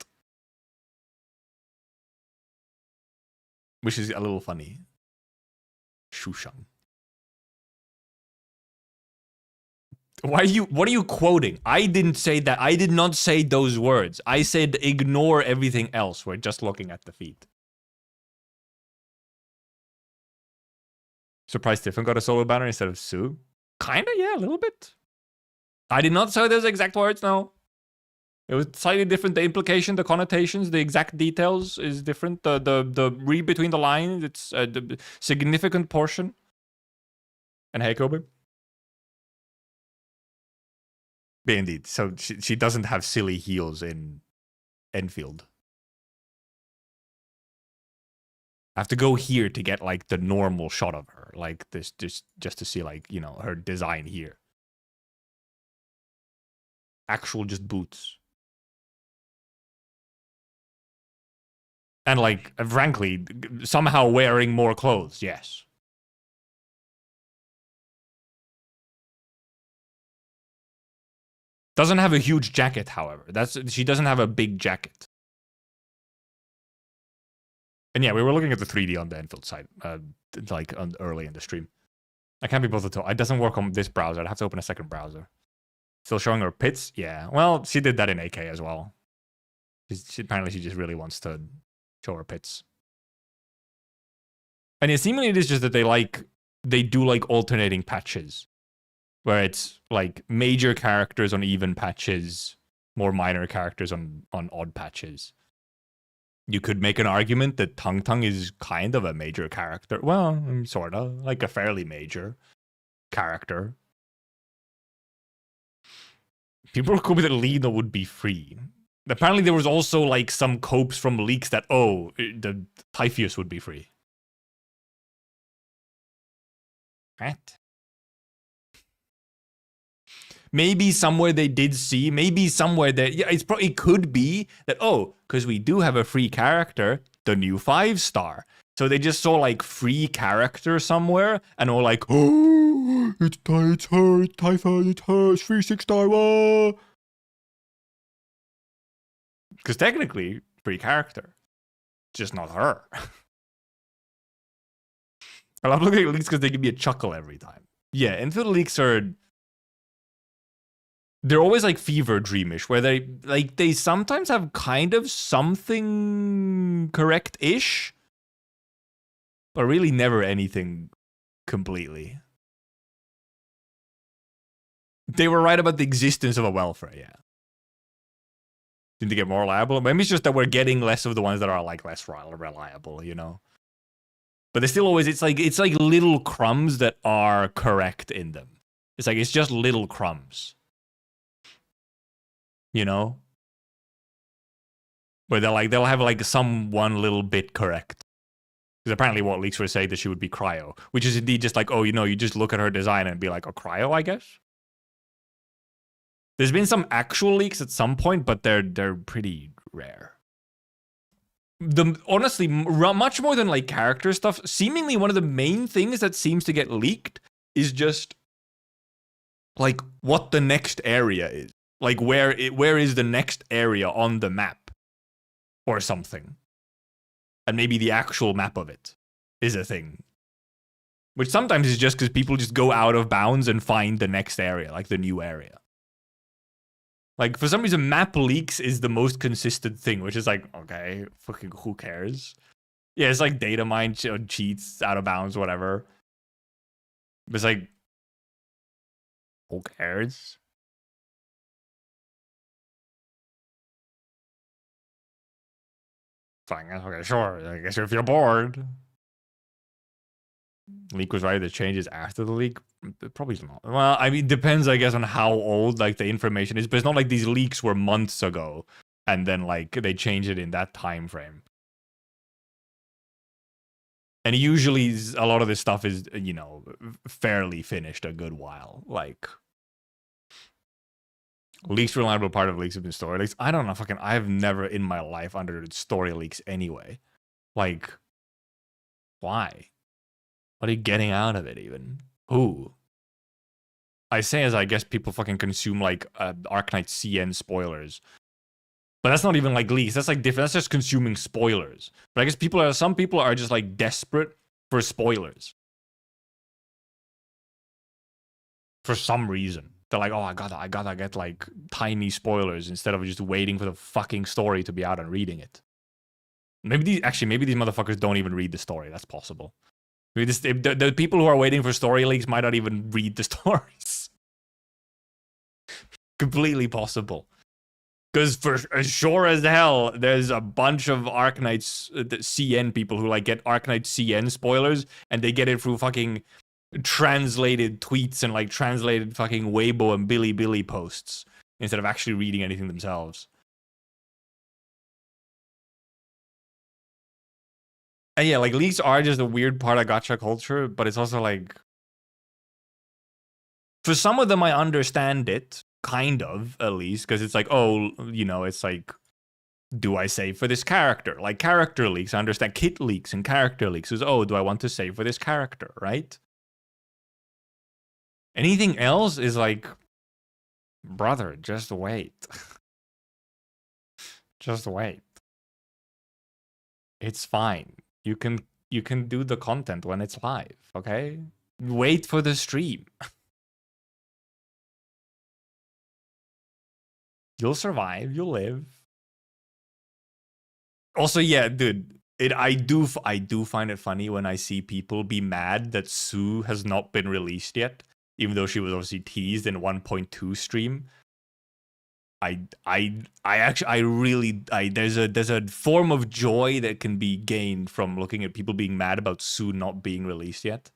Speaker 1: Which is a little funny. Shushang. What are you quoting? I didn't say that. I did not say those words. I said ignore everything else. We're just looking at the feet. Surprised Tiffin got a solo banner instead of Sue? Kinda, yeah, a little bit. I did not say those exact words, no. It was slightly different. The implication, the connotations, the exact details is different. The read between the lines, it's a significant portion. And hey, Kobe. But indeed, so she doesn't have silly heels in Endfield. I have to go here to get like the normal shot of her, like this, just to see like her design here. Actual just boots, and like frankly, somehow wearing more clothes. Yes. Doesn't have a huge jacket, however. She doesn't have a big jacket. And yeah, we were looking at the 3D on the Endfield side, like early in the stream. I can't be bothered to. It doesn't work on this browser. I'd have to open a second browser. Still showing her pits? Yeah. Well, she did that in AK as well. Apparently, she just really wants to show her pits. And yeah, seemingly it is just that they do like alternating patches, where it's like major characters on even patches, more minor characters on odd patches. You could make an argument that Tung Tung is kind of a major character. Well, sort of, like a fairly major character. People were hoping that Lena would be free. Apparently there was also like some copes from leaks that, the Typheus would be free. What? Maybe somewhere they did see, maybe somewhere that, yeah, it could be that, because we do have a free character, the new 5-star. So they just saw like free character somewhere and were like, oh, it's her, it's Typhon, it's her, it's free 6-star, whoa. Because technically, free character, just not her. I love looking at leaks because they give me a chuckle every time. Yeah, Endfield leaks they're always like fever dreamish, where they sometimes have kind of something correct-ish, but really never anything completely. They were right about the existence of a welfare, yeah. Didn't they get more reliable? Maybe it's just that we're getting less of the ones that are like less reliable, you know? But they still always, it's like little crumbs that are correct in them. It's just little crumbs. You know? Where they'll have like some one little bit correct. Because apparently what leaks were saying that she would be cryo. Which is indeed just like, you just look at her design and be like, oh, cryo, I guess? There's been some actual leaks at some point, but they're pretty rare. Honestly, much more than like character stuff, seemingly one of the main things that seems to get leaked is just like what the next area is. Like where is the next area on the map or something. And maybe the actual map of it is a thing. Which sometimes is just because people just go out of bounds and find the next area, like the new area. Like, for some reason, map leaks is the most consistent thing, which is like, okay, fucking who cares? Yeah, it's like data mine cheats, out of bounds, whatever. But it's like, who cares? Fine, okay, sure. I guess if you're bored. Leak was right, the changes after the leak? Probably not. Well, I mean, depends, I guess, on how old, like, the information is. But it's not like these leaks were months ago. And then, like, they changed it in that time frame. And usually, a lot of this stuff is, fairly finished a good while. Like, leaks reliable part of leaks have been story leaks. I don't know, I've never in my life understood story leaks anyway. Like, why? What are you getting out of it, even? Who? I say as I guess people fucking consume, like, Arknights CN spoilers. But that's not even, like, leaks. That's, like, different. That's just consuming spoilers. But I guess some people are just, like, desperate for spoilers. For some reason. They're like, oh, I gotta get, like, tiny spoilers instead of just waiting for the fucking story to be out and reading it. Maybe these motherfuckers don't even read the story. That's possible. Maybe the people who are waiting for story leaks might not even read the stories. Completely possible. Because for as sure as hell, there's a bunch of Arknights CN people who like get Arknights CN spoilers, and they get it through fucking translated tweets and like translated fucking Weibo and Billy posts instead of actually reading anything themselves. And yeah, like, leaks are just a weird part of gacha culture, but it's also like, for some of them I understand it, kind of, at least, because it's like, it's like, do I save for this character? Like, character leaks, I understand. Kit leaks and character leaks is, do I want to save for this character, right? Anything else is like, brother, just wait. Just wait. It's fine. You can do the content when it's live, okay? Wait for the stream. You'll survive, you'll live. Also, yeah, dude, I do find it funny when I see people be mad that Sue has not been released yet, even though she was obviously teased in 1.2 stream. There's a form of joy that can be gained from looking at people being mad about Sue not being released yet.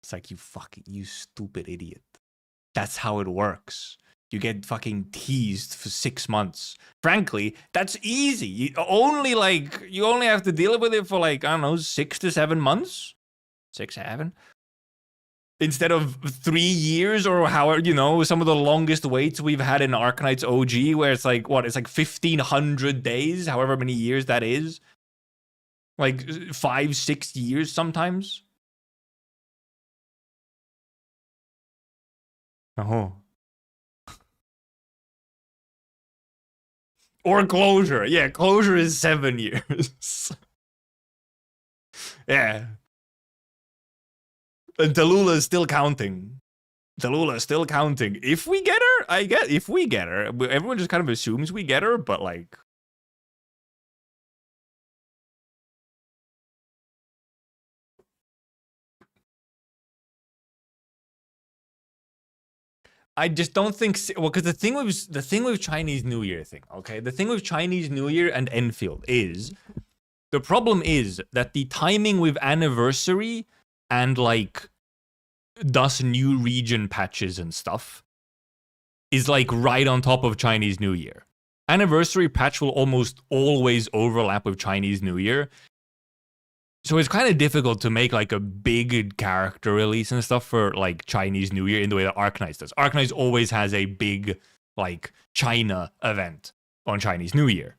Speaker 1: It's like, you stupid idiot. That's how it works. You get fucking teased for 6 months. Frankly, that's easy. You only have to deal with it for like, I don't know, 6 to 7 months? 6, 7? Instead of 3 years or however, you know, some of the longest waits we've had in Arknights OG, where it's like, what, it's like 1,500 days, however many years that is. Like 5, 6 years sometimes. Oh. Or closure. Yeah, closure is 7 years. Yeah. And Tallulah is still counting. Tallulah is still counting. If we get her, if we get her. Everyone just kind of assumes we get her, but like... I just don't think, well, because the thing with Chinese New Year thing, okay, the thing with Chinese New Year and Endfield is, the problem is that the timing with anniversary and like thus new region patches and stuff is like right on top of Chinese New Year. Anniversary patch will almost always overlap with Chinese New Year. So it's kind of difficult to make like a big character release and stuff for like Chinese New Year in the way that Arknights does. Arknights always has a big like China event on Chinese New Year.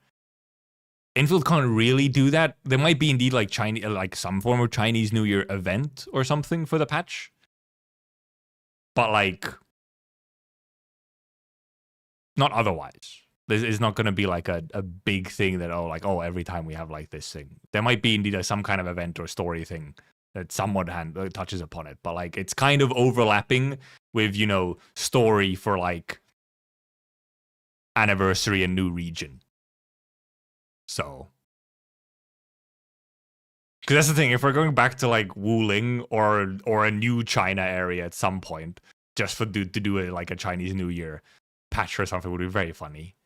Speaker 1: Endfield can't really do that. There might be indeed like some form of Chinese New Year event or something for the patch. But like not otherwise. There's not going to be like a big thing that, every time we have like this thing. There might be indeed some kind of event or story thing that somewhat touches upon it. But like it's kind of overlapping with, you know, story for like anniversary and new region. So. Because that's the thing. If we're going back to like Wuling or a new China area at some point, just to do a Chinese New Year patch or something would be very funny.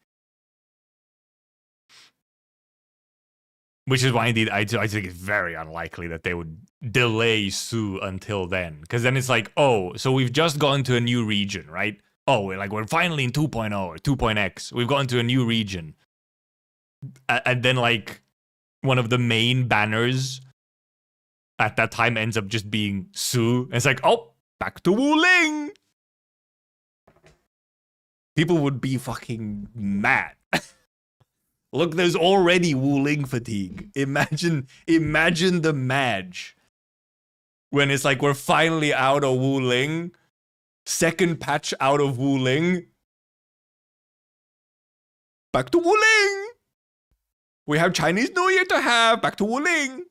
Speaker 1: Which is why, indeed, I think it's very unlikely that they would delay Sue until then. Because then it's like, oh, so we've just gone to a new region, right? Oh, we're finally in 2.0 or 2.x. We've gone to a new region. And then, like, one of the main banners at that time ends up just being Sue. And it's like, oh, back to Wuling. People would be fucking mad. Look, there's already Wuling fatigue. Imagine the Madge. When it's like, we're finally out of Wuling. Second patch out of Wuling. Back to Wuling. We have Chinese New Year to have. Back to Wuling.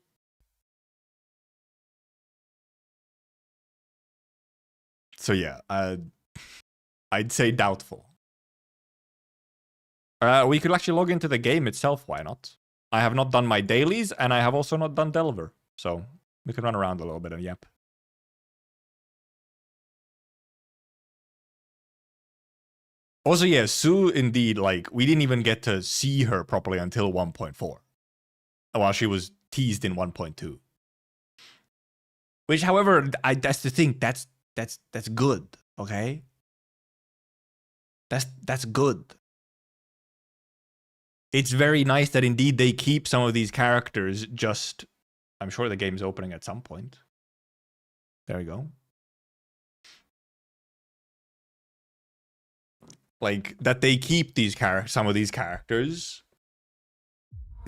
Speaker 1: So yeah, I'd say doubtful. We could actually log into the game itself, why not? I have not done my dailies, and I have also not done Delver. So, we can run around a little bit on Yapp. Also, yeah, Sue, indeed, like, we didn't even get to see her properly until 1.4. While she was teased in 1.2. Which, however, that's the thing, that's good, okay? That's good. It's very nice that indeed they keep some of these characters just... I'm sure the game's opening at some point. There we go. Like, that they keep these some of these characters.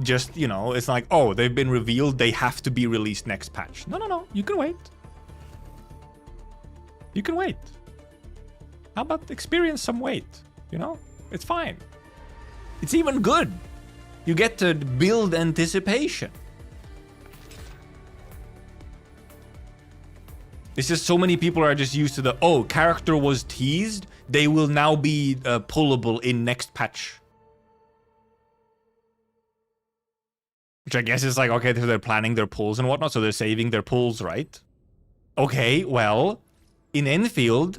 Speaker 1: Just, you know, it's like, oh, they've been revealed, they have to be released next patch. No, you can wait. You can wait. How about experience some wait? You know? It's fine. It's even good. You get to build anticipation. It's just so many people are just used to the, oh, character was teased. They will now be pullable in next patch. Which I guess is like, okay, so they're planning their pulls and whatnot, so they're saving their pulls, right? Okay, well, in Enfield,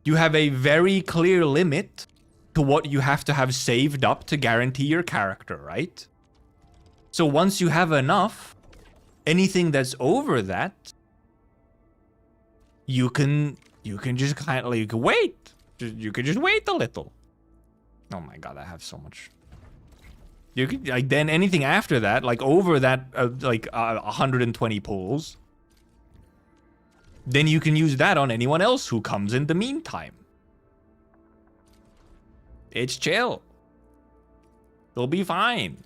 Speaker 1: you have a very clear limit to what you have to have saved up to guarantee your character, right? So once you have enough, anything that's over that, you can just kind of like wait. You can just wait a little. Oh my god, I have so much. You could like then anything after that, like over that, 120 pulls. Then you can use that on anyone else who comes in the meantime. It's chill. They'll be fine.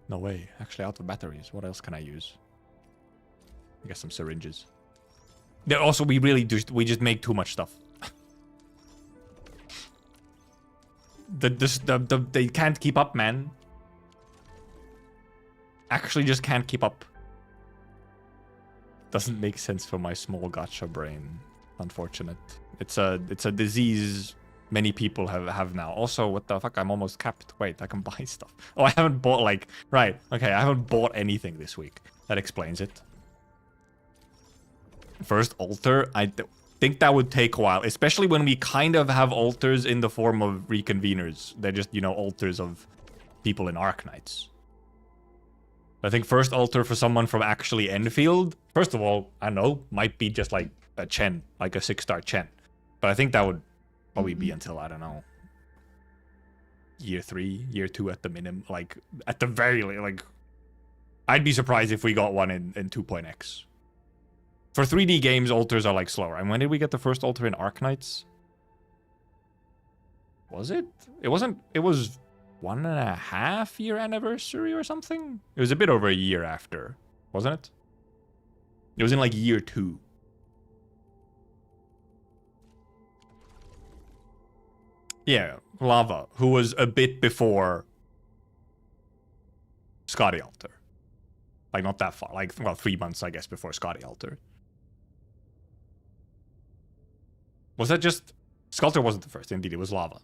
Speaker 1: No way. Actually, out of batteries. What else can I use? I guess some syringes. Then also, we just make too much stuff. They can't keep up, man. Actually, just can't keep up. Doesn't make sense for my small gacha brain. Unfortunate. It's a disease many people have now. Also, what the fuck? I'm almost capped. Wait, I can buy stuff. Oh, I haven't bought right. Okay, I haven't bought anything this week. That explains it. First altar, I think that would take a while, especially when we kind of have altars in the form of reconveners. They're just, altars of people in Arknights. I think first altar for someone from actually Enfield, first of all, I know, might be just like a Chen, like a 6-star Chen. But I think that would probably be until, I don't know, year 3, year 2 at the minimum. Like, at the very, I'd be surprised if we got one in 2.x. For 3D games, altars are, slower. And when did we get the first altar in Arknights? Was it? It wasn't, it was 1.5 year anniversary or something? It was a bit over a year after, wasn't it? It was in, year 2. Yeah, Lava, who was a bit before Scotty Alter. Not that far. 3 months, I guess, before Scotty Alter. Was that just... Sculptor wasn't the first, indeed, it was Lava.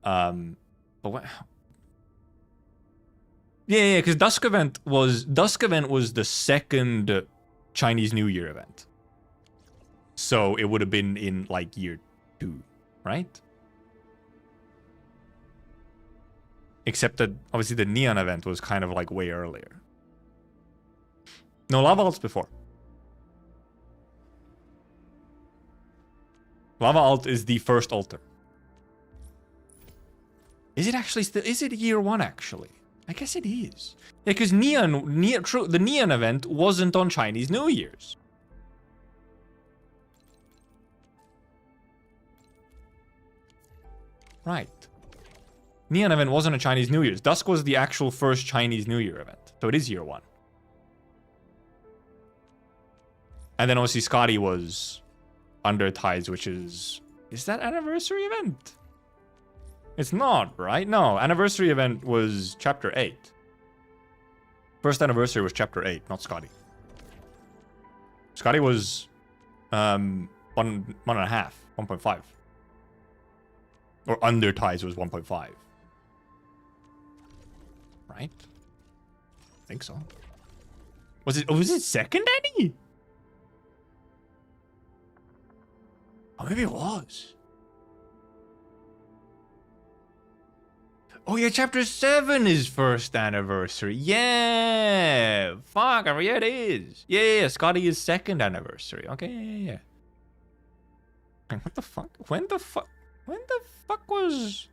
Speaker 1: But what... Yeah, because Dusk Event was the second Chinese New Year event. So it would have been in, year 2, right? Except that, obviously, the Neon event was kind of, way earlier. No, Lava Alt's before. Lava Alt is the first altar. Is it actually still... Is it year 1, actually? I guess it is. Yeah, because the Neon event wasn't on Chinese New Year's. Right. Neon event wasn't a Chinese New Year's. Dusk was the actual first Chinese New Year event. So it is year 1. And then obviously Scotty was Under Tides, which is... Is that anniversary event? It's not, right? No, anniversary event was chapter 8. First anniversary was chapter 8, not Scotty. Scotty was 1.5, 1.5. Or Under Tides was 1.5. Right? I think so. Was it second, Annie? Oh, maybe it was. Oh yeah, chapter 7 is first anniversary. Yeah. Fuck, yeah, it is. Yeah, Scotty is second anniversary. Okay, yeah. What the fuck? When the fuck was...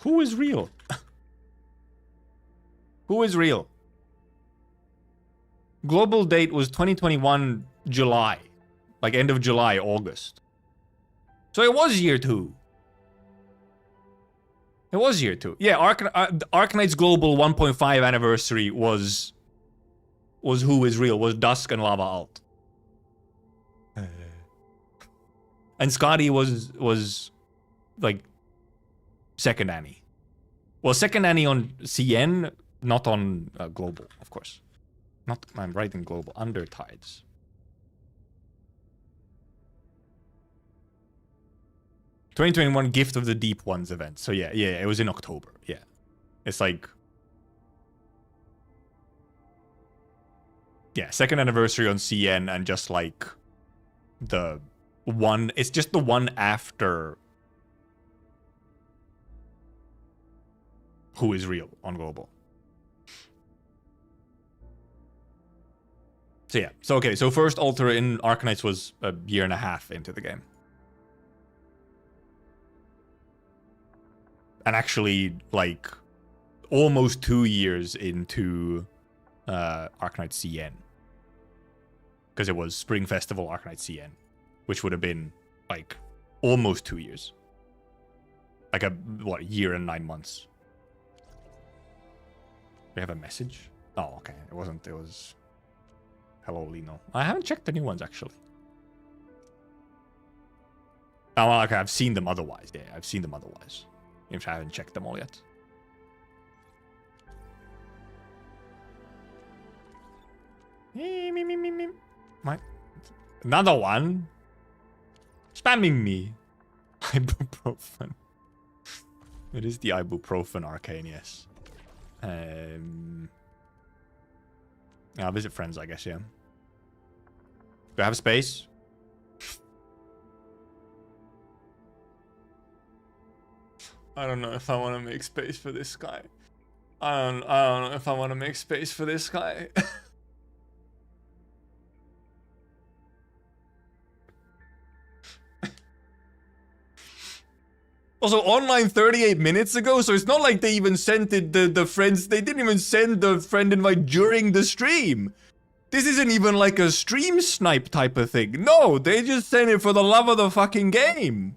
Speaker 1: Who is real? Who is real? Global date was 2021 July. End of July, August. So it was year 2. It was year 2. Yeah, Arknights Global 1.5 anniversary was Who is Real, was Dusk and Lava Alt. And Scotty was second Annie. Well, second Annie on CN, not on Global, of course. Not, I'm writing global. Undertides. ...2021 Gift of the Deep Ones event. So yeah, it was in October. Yeah. It's like... Yeah, second anniversary on CN and just like... The one... It's just the one after... Who is Real on global. So yeah. So okay, so first altar in Arknights was a year and a half into the game. And actually, like, almost 2 years into Arknights CN. Because it was Spring Festival Arknights CN. Which would have been, like, almost 2 years. Like a, what, year and 9 months. We have a message? Oh, okay. It wasn't, it was... Hello, Lino. I haven't checked the new ones, actually. Oh, well, okay, I've seen them otherwise. Yeah, I've seen them otherwise. If I haven't checked them all yet. My... Another one? Spamming me. Ibuprofen. It is the ibuprofen arcane, yes. I'll visit friends, I guess, yeah. Do I have space? I don't know if I want to make space for this guy. I don't know if I want to make space for this guy. Also, online 38 minutes ago, so it's not like they even sent it the friends. They didn't even send the friend invite during the stream. This isn't even like a stream snipe type of thing. No, they just sent it for the love of the fucking game.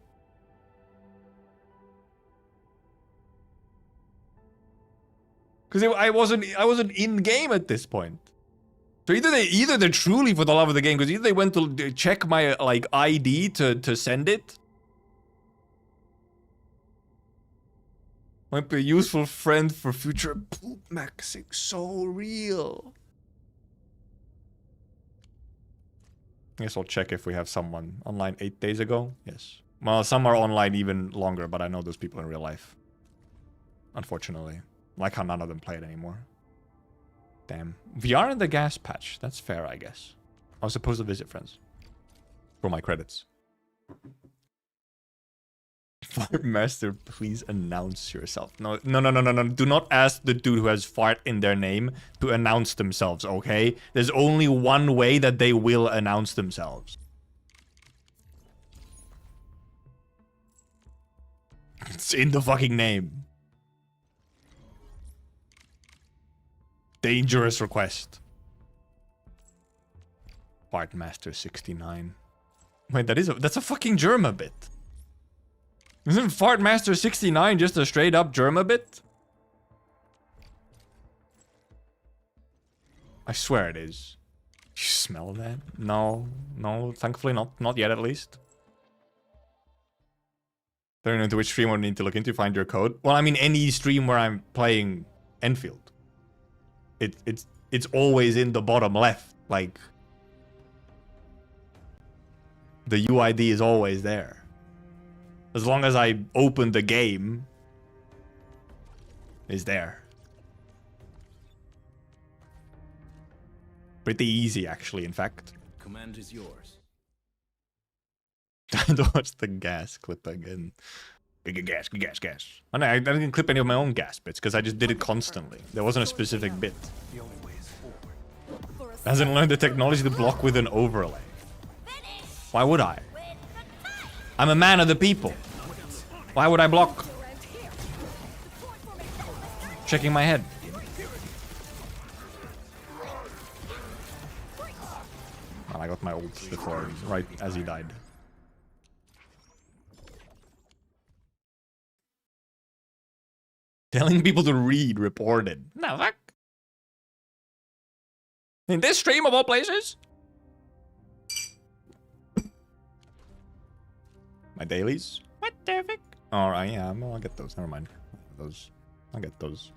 Speaker 1: Because I wasn't in game at this point. So either they're truly for the love of the game, because either they went to check my like ID to send it. Might be a useful friend for future poop maxing. So real. I guess I'll check if we have someone online 8 days ago. Yes. Well, some are online even longer, but I know those people in real life. Unfortunately. Like how none of them play it anymore. Damn. VR in the gas patch. That's fair, I guess. I was supposed to visit friends. For my credits. Fart Master, please announce yourself. No. Do not ask the dude who has fart in their name to announce themselves, okay? There's only one way that they will announce themselves. It's in the fucking name. Dangerous request. Fart Master 69. Wait, that's a fucking Germa bit. Isn't Fartmaster 69 just a straight up Germa bit? I swear it is. You smell that? No, thankfully not yet at least. Don't know into which stream I need to look into, find your code. Well, I mean any stream where I'm playing Endfield. It's always in the bottom left, like the UID is always there. As long as I open the game, it's there. Pretty easy, actually, in fact.
Speaker 6: Command is yours.
Speaker 1: Time to watch the gas clip again. Gas. Oh, no, I didn't clip any of my own gas bits, because I just did it constantly. There wasn't a specific bit. Hasn't learned the technology to block with an overlay. Why would I? I'm a man of the people. Why would I block? Checking my head. Well, I got my ult before, right as he died. Telling people to read reported. No, fuck. In this stream of all places? My dailies? What the fuck? Alright, yeah, I'll get those. Never mind. Those. I'll get those.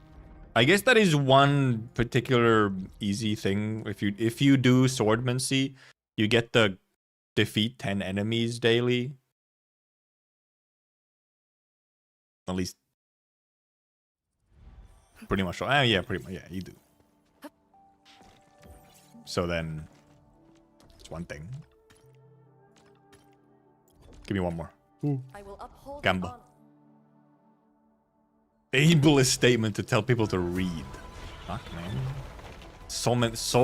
Speaker 1: I guess that is one particular easy thing. If you do Swordmancy, you get the defeat 10 enemies daily. At least pretty much. Yeah, pretty much. Yeah, you do. So then it's one thing. Give me one more.
Speaker 7: I will uphold
Speaker 1: Gamble.
Speaker 7: honor.
Speaker 1: Ableist statement to tell people to read. Fuck, man. So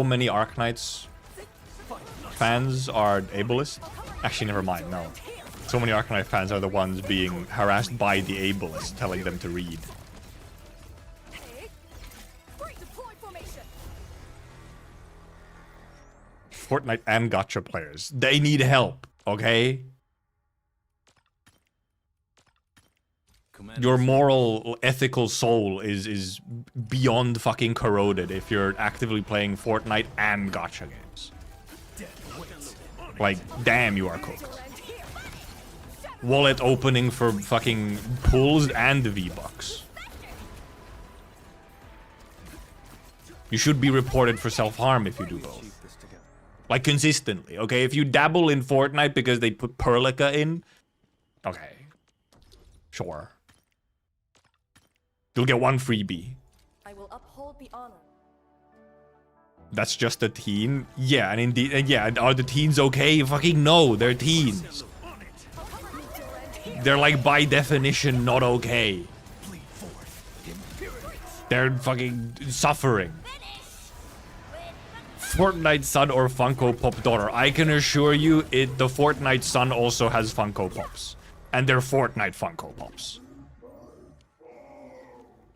Speaker 1: many Arknights fans are ableist. Actually, never mind. No. So many Arknight fans are the ones being harassed by the ableist, telling them to read. Fortnite and gacha players. They need help, okay? Your moral, ethical soul is beyond fucking corroded if you're actively playing Fortnite and gacha games. Like, damn, you are cooked. Wallet opening for fucking pulls and V-Bucks. You should be reported for self-harm if you do both. Like, consistently, okay? If you dabble in Fortnite because they put Perlica in, okay. Sure. You'll get one freebie.
Speaker 7: I will uphold the honor.
Speaker 1: That's just a teen? Yeah, and indeed, yeah, are the teens okay? Fucking no, they're teens. They're like, by definition, not okay. They're fucking suffering. Fortnite son or Funko Pop daughter. I can assure you, the Fortnite son also has Funko Pops. And they're Fortnite Funko Pops.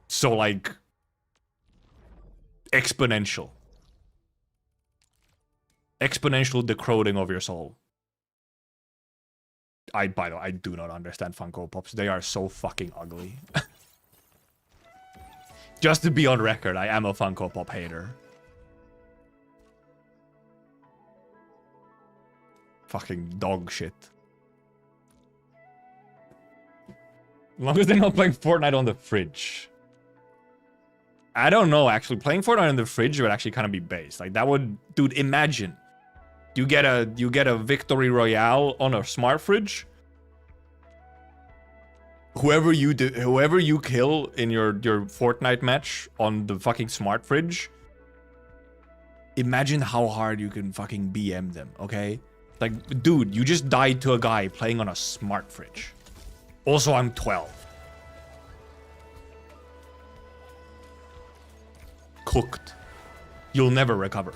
Speaker 1: So, like, exponential. Exponential decroding of your soul. By the way, I do not understand Funko Pops. They are so fucking ugly. Just to be on record, I am a Funko Pop hater. Fucking dog shit. As long as they're not playing Fortnite on the fridge. I don't know, actually. Playing Fortnite on the fridge would actually kind of be based. Like, that would... Dude, imagine. You get a Victory Royale on a smart fridge. Whoever you kill in your Fortnite match on the fucking smart fridge. Imagine how hard you can fucking BM them, okay? Like, dude, you just died to a guy playing on a smart fridge. Also, I'm 12. Cooked. You'll never recover.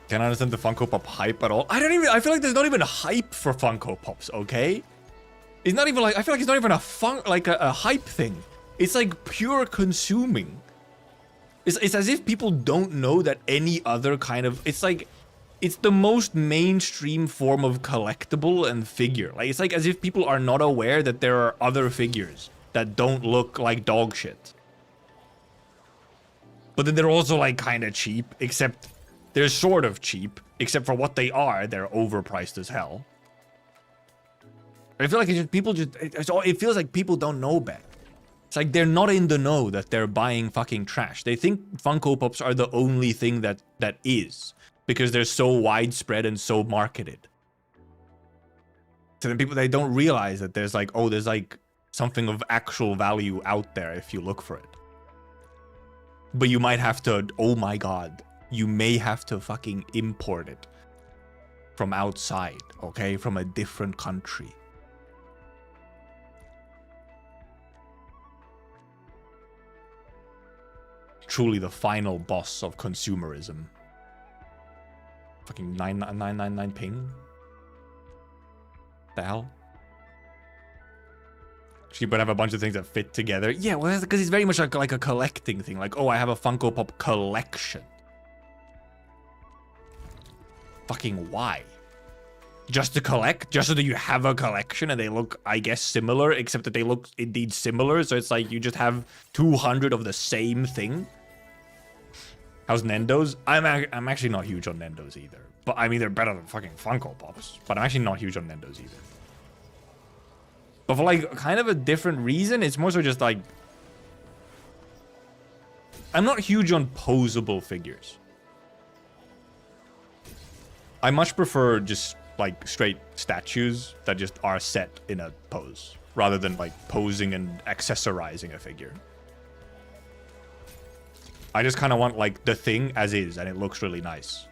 Speaker 1: Can't understand the Funko Pop hype at all. I feel like there's not even a hype for Funko Pops, okay? It's not even like, I feel like it's not even a hype thing. It's like pure consuming. It's as if people don't know that any other kind of... It's like... It's the most mainstream form of collectible and figure. Like, it's like as if people are not aware that there are other figures that don't look like dog shit. But then they're also, like, kind of cheap, except... They're sort of cheap, except for what they are, they're overpriced as hell. I feel like it's just, people just... It feels like people don't know better. It's like they're not in the know that they're buying fucking trash. They think Funko Pops are the only thing that is. Because they're so widespread and so marketed. So then people, they don't realize that there's like, oh, there's like something of actual value out there if you look for it. But you might have to, oh my god, you may have to fucking import it from outside, okay? From a different country. Truly the final boss of consumerism. Fucking 999 ping? The hell? She would have a bunch of things that fit together. Yeah, well, that's because it's very much like a collecting thing. Like, oh, I have a Funko Pop collection. Fucking why? Just to collect? Just so that you have a collection and they look, I guess, similar, except that they look indeed similar. So it's like you just have 200 of the same thing. How's Nendo's? I'm actually not huge on Nendo's either. But I mean, they're better than fucking Funko Pops. But I'm actually not huge on Nendo's either. But for like kind of a different reason. It's more so just like, I'm not huge on posable figures. I much prefer just like straight statues that just are set in a pose, rather than like posing and accessorizing a figure. I just kind of want like the thing as is, and it looks really nice.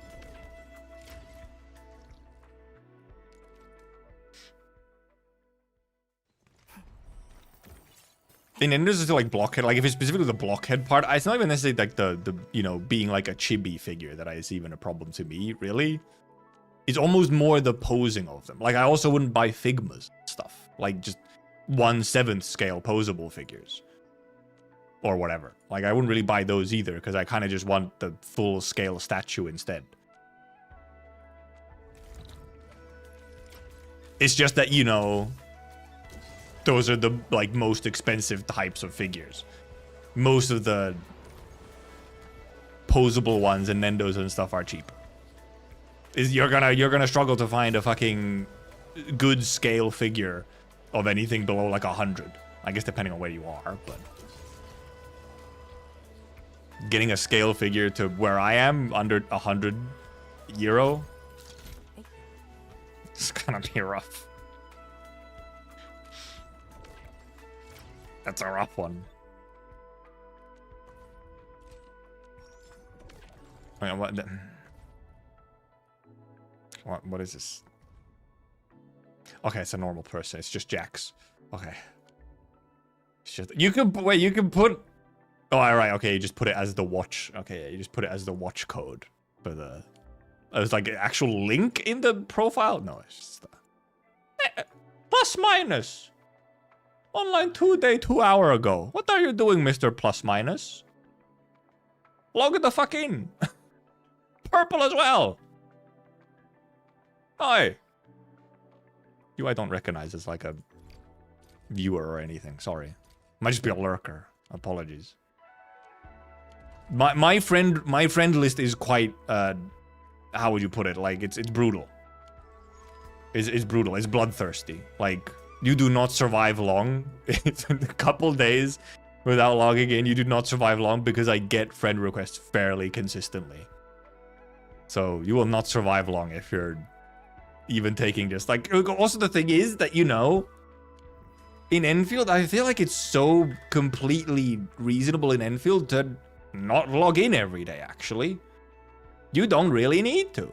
Speaker 1: In Enders, it's like blockhead. Like if it's specifically the blockhead part, it's not even necessarily like the you know, being like a chibi figure that is even a problem to me. Really, it's almost more the posing of them. Like I also wouldn't buy Figmas stuff, like just 1/7 scale posable figures or whatever. Like I wouldn't really buy those either because I kind of just want the full scale statue instead. It's just that, you know, those are the like most expensive types of figures. Most of the posable ones and Nendos and stuff are cheap. You're gonna struggle to find a fucking good scale figure of anything below like 100. I guess depending on where you are, but getting a scale figure to where I am under €100, it's gonna be rough. That's a rough one. Wait, what is this? Okay, it's a normal person. It's just Jax. Okay. It's just, you can put. Oh, all right. Okay, you just put it as the watch. Okay, yeah, you just put it as the watch code for the. There's like an actual link in the profile. No, it's just plus minus. Online 2 hour ago. What are you doing, Mr. Plus Minus? Log the fuck in. Purple as well. Hi. You I don't recognize as like a viewer or anything. Sorry. Might just be a lurker. Apologies. My friend list is quite how would you put it? Like it's brutal. It's brutal. It's bloodthirsty. Like you do not survive long. It's a couple days without logging in. You do not survive long because I get friend requests fairly consistently. So you will not survive long if you're even taking just like. Also, the thing is that, you know, in Enfield, I feel like it's so completely reasonable in Enfield to not log in every day, actually. You don't really need to.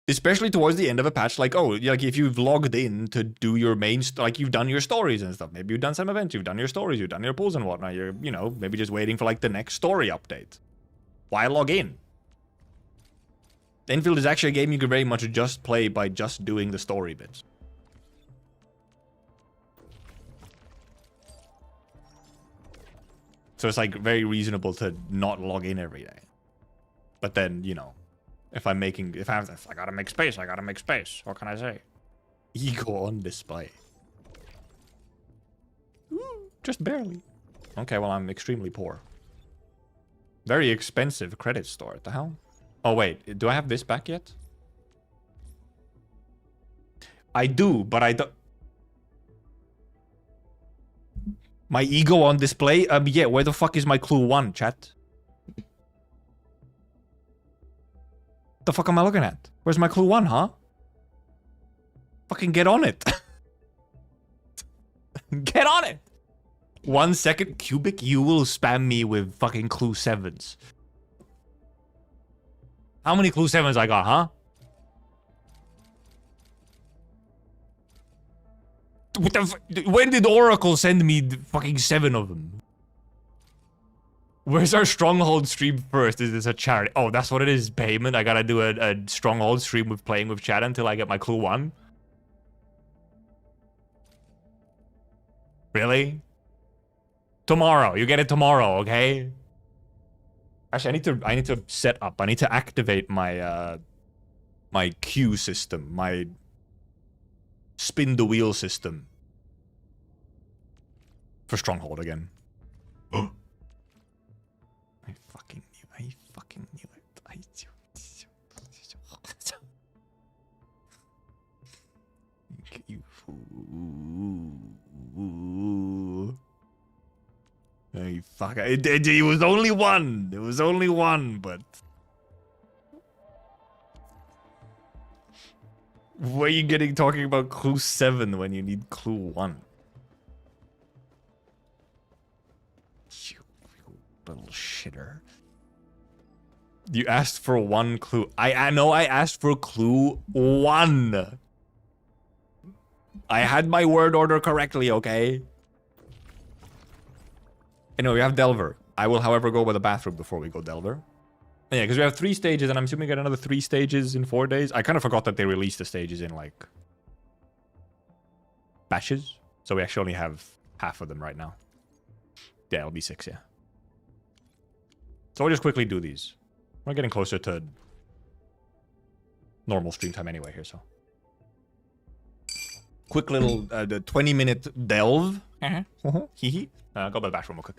Speaker 1: Especially towards the end of a patch, like, oh, like if you've logged in to do your main, like you've done your stories and stuff. Maybe you've done some events, you've done your stories, you've done your pulls and whatnot. You're, you know, maybe just waiting for like the next story update. Why log in? Enfield is actually a game you can very much just play by just doing the story bits. So it's like very reasonable to not log in every day. But then, you know, if I gotta make space, I gotta make space. What can I say? Ego on display. Ooh, just barely. Okay, well, I'm extremely poor. Very expensive credit store. What the hell? Oh, wait. Do I have this back yet? I do, but I don't. My ego on display? Yeah, where the fuck is my clue 1, chat? The fuck am I looking at? Where's my clue 1, huh? Fucking get on it. Get on it. 1 second, Cubic, you will spam me with fucking clue 7s. How many clue 7s I got, huh? What the when did Oracle send me fucking 7 of them? Where's our Stronghold stream first? Is this a charity? Oh, that's what it is, payment. I gotta do a Stronghold stream with playing with chat until I get my clue 1. Really? Tomorrow. You get it tomorrow, okay? Actually, I need to set up. I need to activate my my queue system, my spin the wheel system for Stronghold again. I fucking knew it. Ay, fuck. It was only one. It was only one, but. Where are you getting talking about clue 7 when you need clue 1? You little shitter. You asked for one clue. I know I asked for clue 1. I had my word order correctly, okay? Anyway, we have Delver. I will, however, go by the bathroom before we go Delver. Yeah, because we have 3 stages, and I'm assuming we get another 3 stages in 4 days. I kind of forgot that they released the stages in, like, batches. So we actually only have half of them right now. Yeah, it'll be 6, yeah. So we'll just quickly do these. We're getting closer to normal stream time anyway here, so. Quick little 20-minute delve. Hee. Go by the bathroom real quick.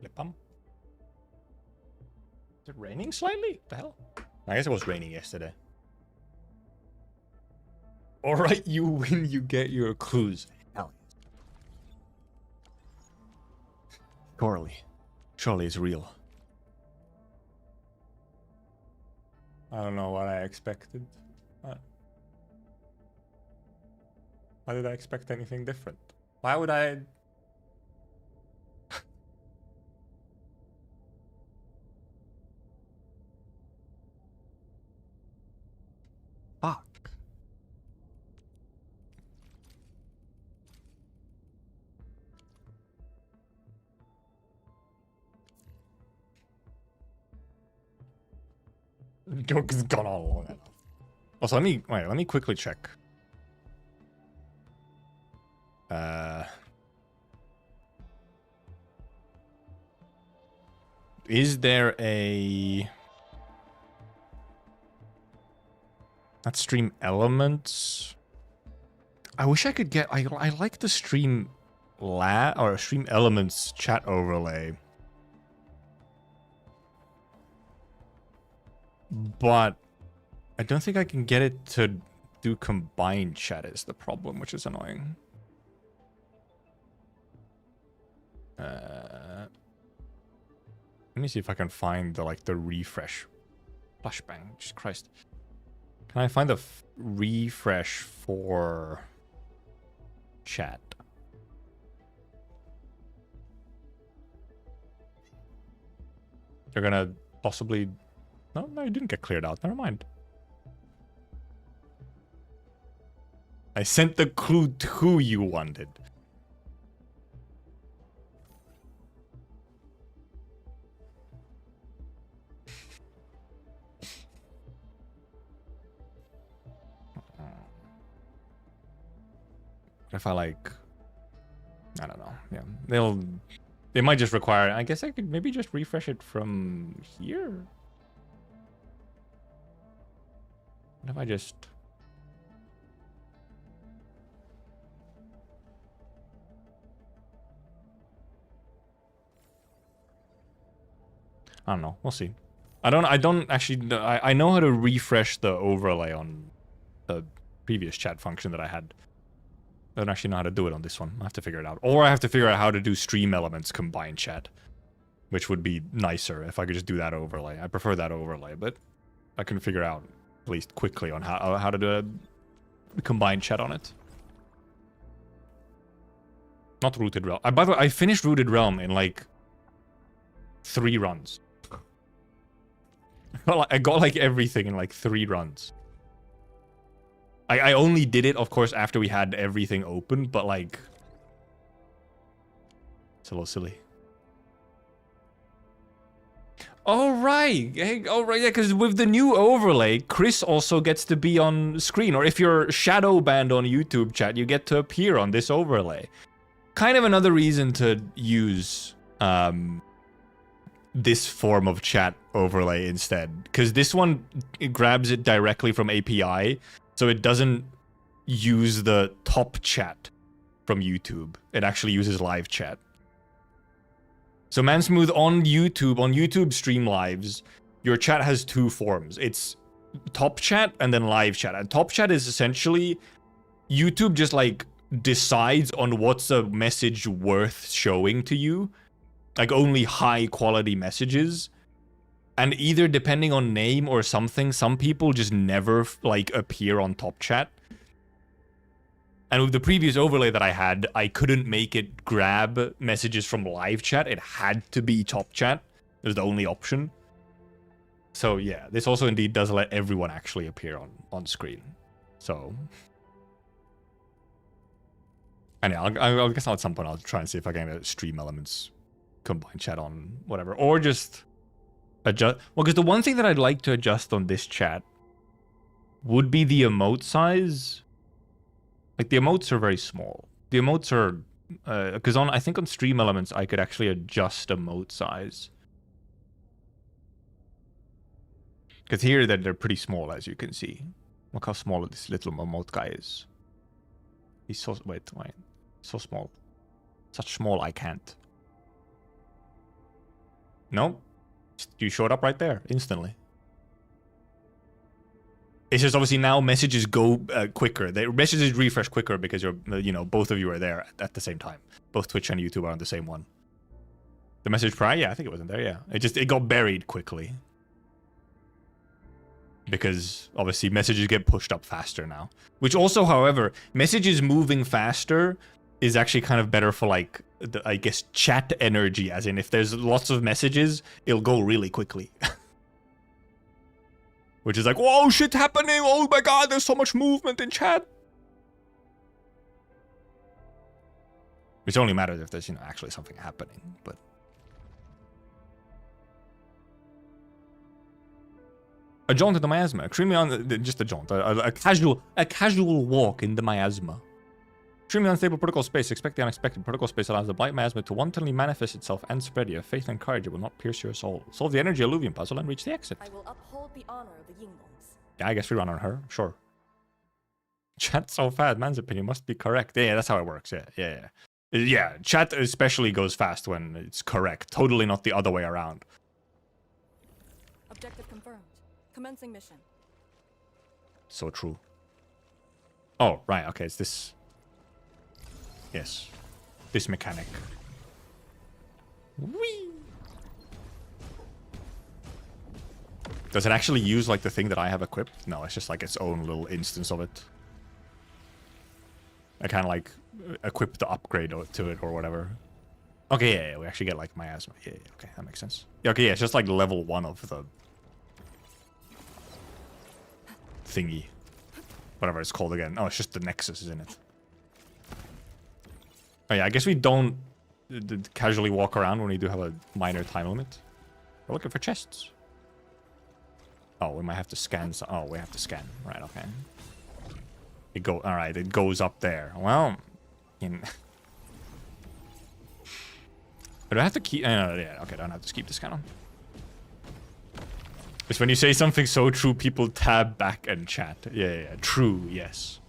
Speaker 1: Lip balm. Is it raining slightly? What the hell? I guess it was raining yesterday. Alright, you win, you get your clues. Hell. Corley. Surely it's real. I don't know what I expected. Why did I expect anything different? Why would I... Fuck. The joke has gone on long enough. Also, let me quickly check. Is there a... Not stream elements? I wish I could get... I like the stream or stream elements chat overlay. But I don't think I can get it to do combined chat is the problem, which is annoying. Let me see if I can find the refresh flashbang. Jesus Christ. Can I find the refresh for chat? You're gonna possibly... No, it didn't get cleared out. Never mind. I sent the clue to who you wanted. If I like... I don't know. Yeah, they might just require... I guess I could maybe just refresh it from here? What if I just... I don't know. We'll see. I don't actually... I know how to refresh the overlay on the previous chat function that I had. I don't actually know how to do it on this one. I have to figure it out. Or I have to figure out how to do stream elements combined chat. Which would be nicer if I could just do that overlay. I prefer that overlay, but I can figure out at least quickly on how to do a combined chat on it. Not Rooted Realm. By the way, I finished Rooted Realm in like 3 runs. I got like everything in like 3 runs. I only did it, of course, after we had everything open, but like... It's a little silly. Oh, right. Hey, oh, right, yeah, because with the new overlay, Chris also gets to be on screen. Or if you're shadow banned on YouTube chat, you get to appear on this overlay. Kind of another reason to use this form of chat overlay instead. Because this one, it grabs it directly from API. So it doesn't use the top chat from YouTube. It actually uses live chat. So Mansmooth on YouTube stream lives, your chat has 2 forms. It's top chat and then live chat. And top chat is essentially YouTube just like decides on what's a message worth showing to you. Like only high quality messages. And either depending on name or something, some people just never like appear on top chat. And with the previous overlay that I had, I couldn't make it grab messages from live chat. It had to be top chat. It was the only option. So yeah, this also indeed does let everyone actually appear on screen. So... And yeah, I guess at some point I'll try and see if I can get stream elements combine chat on whatever. Or just... adjust. Well, because the one thing that I'd like to adjust on this chat would be the emote size. Like the emotes are very small. The emotes are because I think on stream elements I could actually adjust emote size. Because here they're pretty small, as you can see. Look how small this little emote guy is. He's so wait, so small, such small I can't. No. You showed up right there, instantly. It's just obviously now messages go quicker. The messages refresh quicker because you're, both of you are there at the same time. Both Twitch and YouTube are on the same one. The message prior, yeah, I think it wasn't there, yeah. It got buried quickly. Because obviously messages get pushed up faster now. Which also, however, messages moving faster is actually kind of better for like, I guess, chat energy. As in, if there's lots of messages, it'll go really quickly. Which is like, whoa, shit's happening. Oh my god, there's so much movement in chat. Which only matters if there's, actually something happening. But a jaunt into miasma, extremely just a jaunt, a casual walk in the miasma. Extremely unstable protocol space. Expect the unexpected. Protocol space allows the blight miasma to wantonly manifest itself and spread. You have faith and courage. It will not pierce your soul. Solve the energy illuvium puzzle and reach the exit.
Speaker 7: I will uphold the honor of the Yinglings.
Speaker 1: Yeah, I guess we run on her. Sure. Chat so fast. Man's opinion must be correct. Yeah, that's how it works. Yeah. Yeah, chat especially goes fast when it's correct. Totally not the other way around.
Speaker 7: Objective confirmed. Commencing mission.
Speaker 1: So true. Oh, right. Okay, it's this... Yes. This mechanic. Whee! Does it actually use like the thing that I have equipped? No, it's just like its own little instance of it. I kind of like equip the upgrade to it or whatever. Okay, yeah, we actually get like miasma. Yeah, okay, that makes sense. Yeah, okay, yeah, it's just like level 1 of the thingy. Whatever it's called again. Oh, it's just the nexus, isn't it? Oh yeah, I guess we don't casually walk around when we do have a minor time limit. We're looking for chests. Oh, we might have to scan. Oh, we have to scan. Right, okay. Alright, it goes up there. Well, do I have to keep... yeah, okay, I don't have to keep this scan on. It's when you say something so true, people tab back and chat. Yeah, true, yes.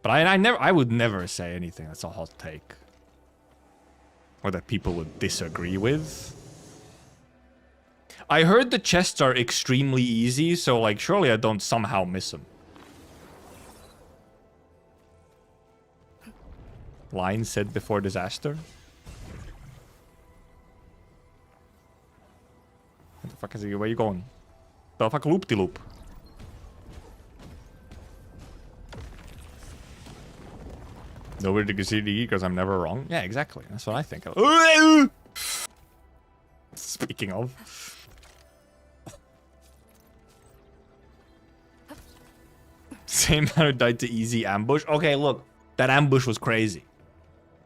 Speaker 1: But I would never say anything that's a hot take. Or that people would disagree with. I heard the chests are extremely easy, so like surely I don't somehow miss them. Line said before disaster. What the fuck is he? Where are you going? The fuck loop-de-loop. Nobody can see the because I'm never wrong. Yeah, exactly. That's what I think. Speaking of. Same man who died to easy ambush. Okay, look. That ambush was crazy.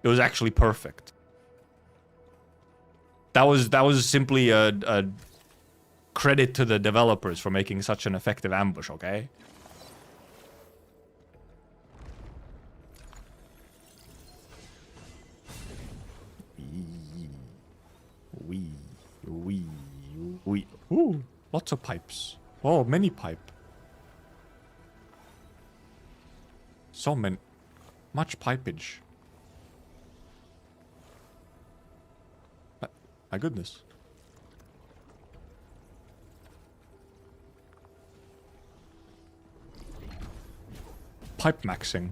Speaker 1: It was actually perfect. That was simply a credit to the developers for making such an effective ambush, okay? We. Ooh, lots of pipes. Oh, many pipe. So many. Much pipage. My goodness. Pipe maxing.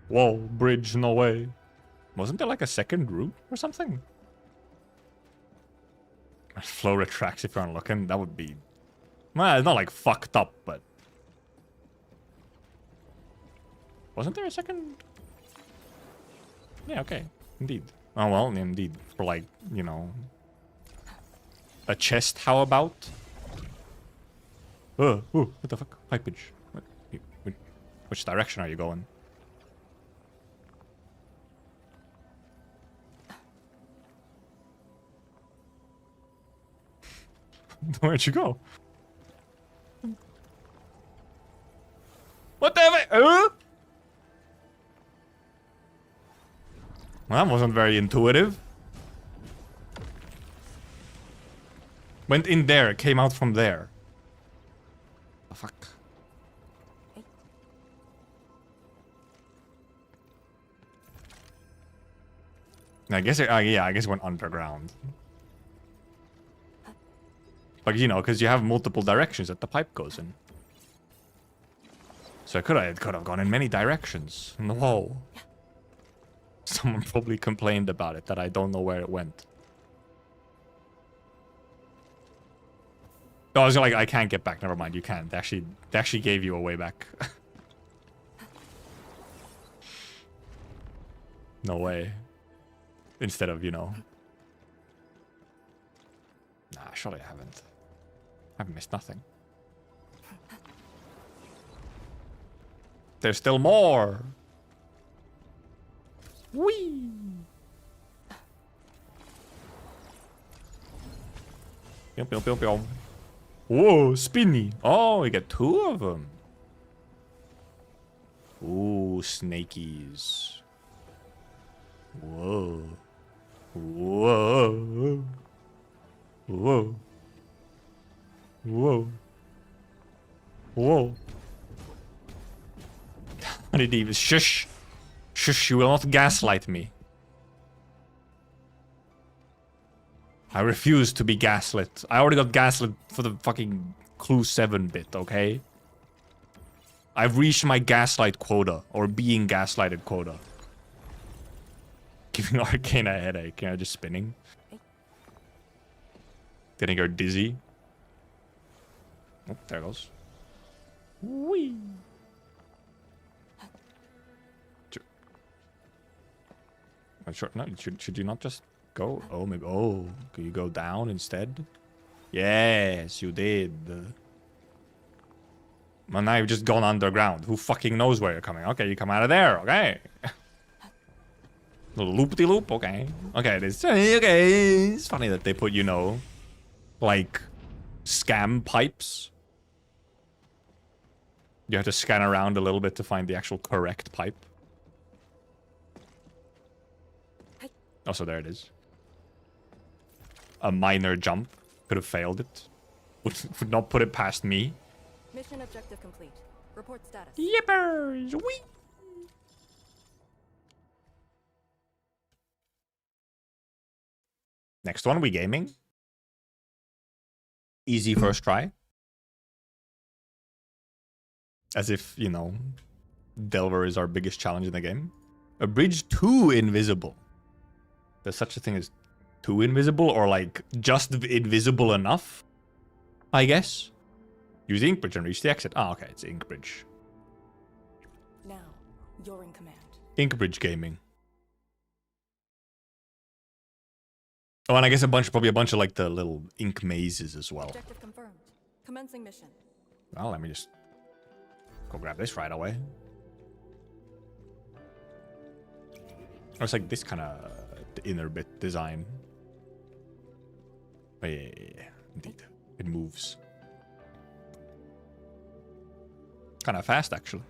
Speaker 1: Whoa, bridge, no way. Wasn't there like a second route or something? Flow retracts if you aren't looking. That would be... Well, it's not like fucked up, but... Wasn't there a second? Yeah, okay. Indeed. Oh, well, indeed. For like, you know... A chest, how about? Ooh, what the fuck? Pipage. Which direction are you going? Where'd you go? What the heck? Well, that wasn't very intuitive. Went in there, came out from there. Oh, fuck. I guess it, yeah, I guess it went underground. Like, you know, because you have multiple directions that the pipe goes in. So it could have gone in many directions. Whoa. Someone probably complained about it, that I don't know where it went. Oh, I was like, I can't get back. Never mind, you can. They actually gave you a way back. No way. Instead of, you know. Nah, surely I haven't. I've missed nothing. There's still more. Whee! Whoa, spinny. Oh, we get 2 of them. Ooh, snakies. Whoa. Whoa. Whoa. Whoa. Whoa. What did he even... Shush. Shush, you will not gaslight me. I refuse to be gaslit. I already got gaslit for the fucking Clue 7 bit, okay? I've reached my gaslight quota, or being gaslighted quota. giving Arcane a headache. You know, just spinning. Getting her dizzy. Oh, there it goes. Whee! Sure. No, should you not just go? Oh, maybe. Oh, could you go down instead? Yes, you did. Well, now you've just gone underground. Who fucking knows where you're coming? Okay, you come out of there. Okay. Little loop-de-loop. Okay. Okay, it's funny that they put, you know, like scam pipes. You have to scan around a little bit to find the actual correct pipe. Oh, so there it is. A minor jump. Could have failed it. Would not put it past me.
Speaker 7: Mission objective complete. Report status.
Speaker 1: Yippers! Whee! Next one, we gaming. Easy first try. As if, you know, Delver is our biggest challenge in the game. A bridge too invisible. There's such a thing as too invisible, or like just invisible enough, I guess. Use the ink bridge and reach the exit. Ah, okay, it's ink bridge.
Speaker 7: Now, you're in command.
Speaker 1: Ink bridge gaming. Oh, and I guess probably a bunch of like the little ink mazes as well.
Speaker 7: Objective confirmed. Commencing mission.
Speaker 1: Well, let me just go grab this right away. Or it's like this kind of inner bit design. Oh, yeah, indeed. It moves. Kind of fast, actually.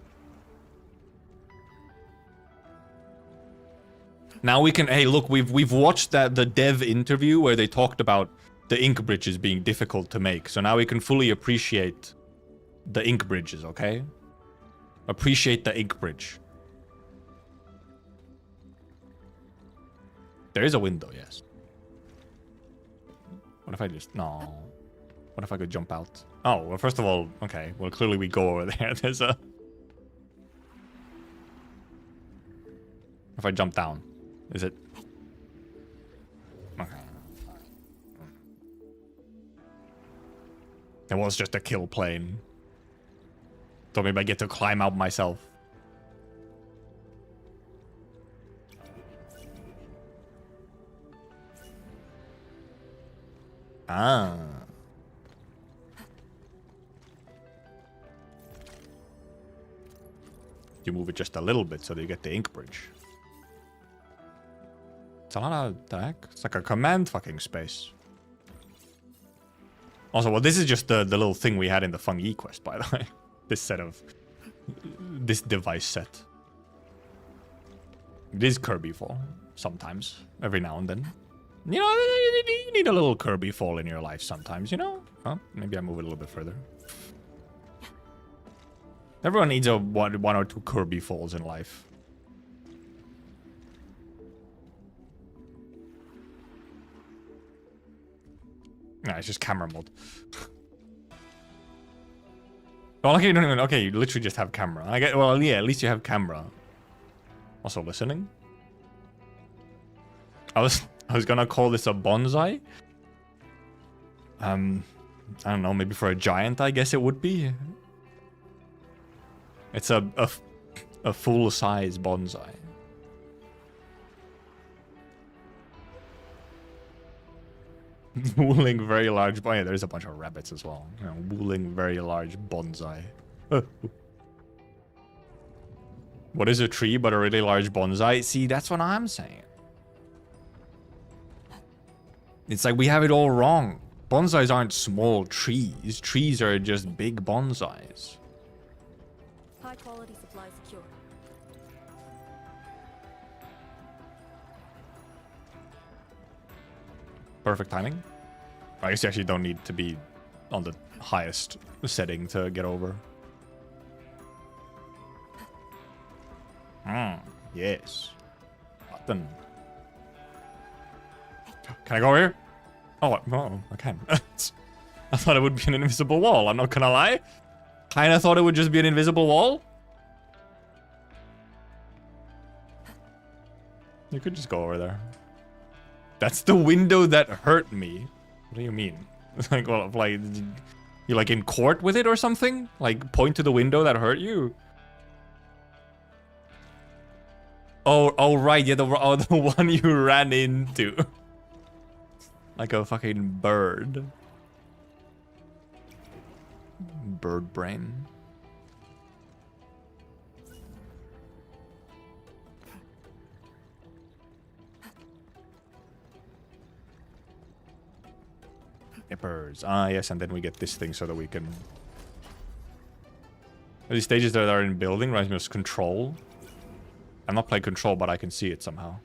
Speaker 1: Now we can... Hey, look, we've watched the dev interview where they talked about the ink bridges being difficult to make. So now we can fully appreciate the ink bridges, okay? Appreciate the ink bridge. There is a window, yes. What if I just... No. What if I could jump out? Oh, well, first of all, okay. Well, clearly we go over there. There's a... If I jump down, is it... Okay. It was just a kill plane. Thought maybe I get to climb out myself. Ah. You move it just a little bit so that you get the ink bridge. It's a lot of the heck. It's like a command fucking space. Also, well, this is just the little thing we had in the Feng Yi quest, by the way. This set of... This device set. It is Kirby fall, sometimes. Every now and then. You know, you need a little Kirby fall in your life sometimes, you know? Huh? Maybe I move it a little bit further. Everyone needs a one or two Kirby falls in life. Nah, it's just camera mode. Well, okay, no, okay, you literally just have camera. I get, well, yeah, at least you have camera. Also listening. I was gonna call this a bonsai. I don't know, maybe for a giant, I guess it would be. It's a full-size bonsai. Wooling very large... Oh yeah, there's a bunch of rabbits as well. You know, wooling very large bonsai. What is a tree but a really large bonsai? See, that's what I'm saying. It's like we have it all wrong. Bonsais aren't small trees. Trees are just big bonsais.
Speaker 7: High quality supply secured.
Speaker 1: Perfect timing. I guess you actually don't need to be on the highest setting to get over. Yes. Button. Can I go over here? Oh, no, I can. I thought it would be an invisible wall. I'm not gonna lie. Kinda thought it would just be an invisible wall. You could just go over there. That's the window that hurt me. What do you mean? Like, well, like, you like in court with it or something? Like, point to the window that hurt you? Oh, right, yeah, the one you ran into. Like a fucking bird. Bird brain. Nippers. Ah, yes, and then we get this thing so that we can... These stages that are in building reminds me of Control. I'm not playing Control, but I can see it somehow.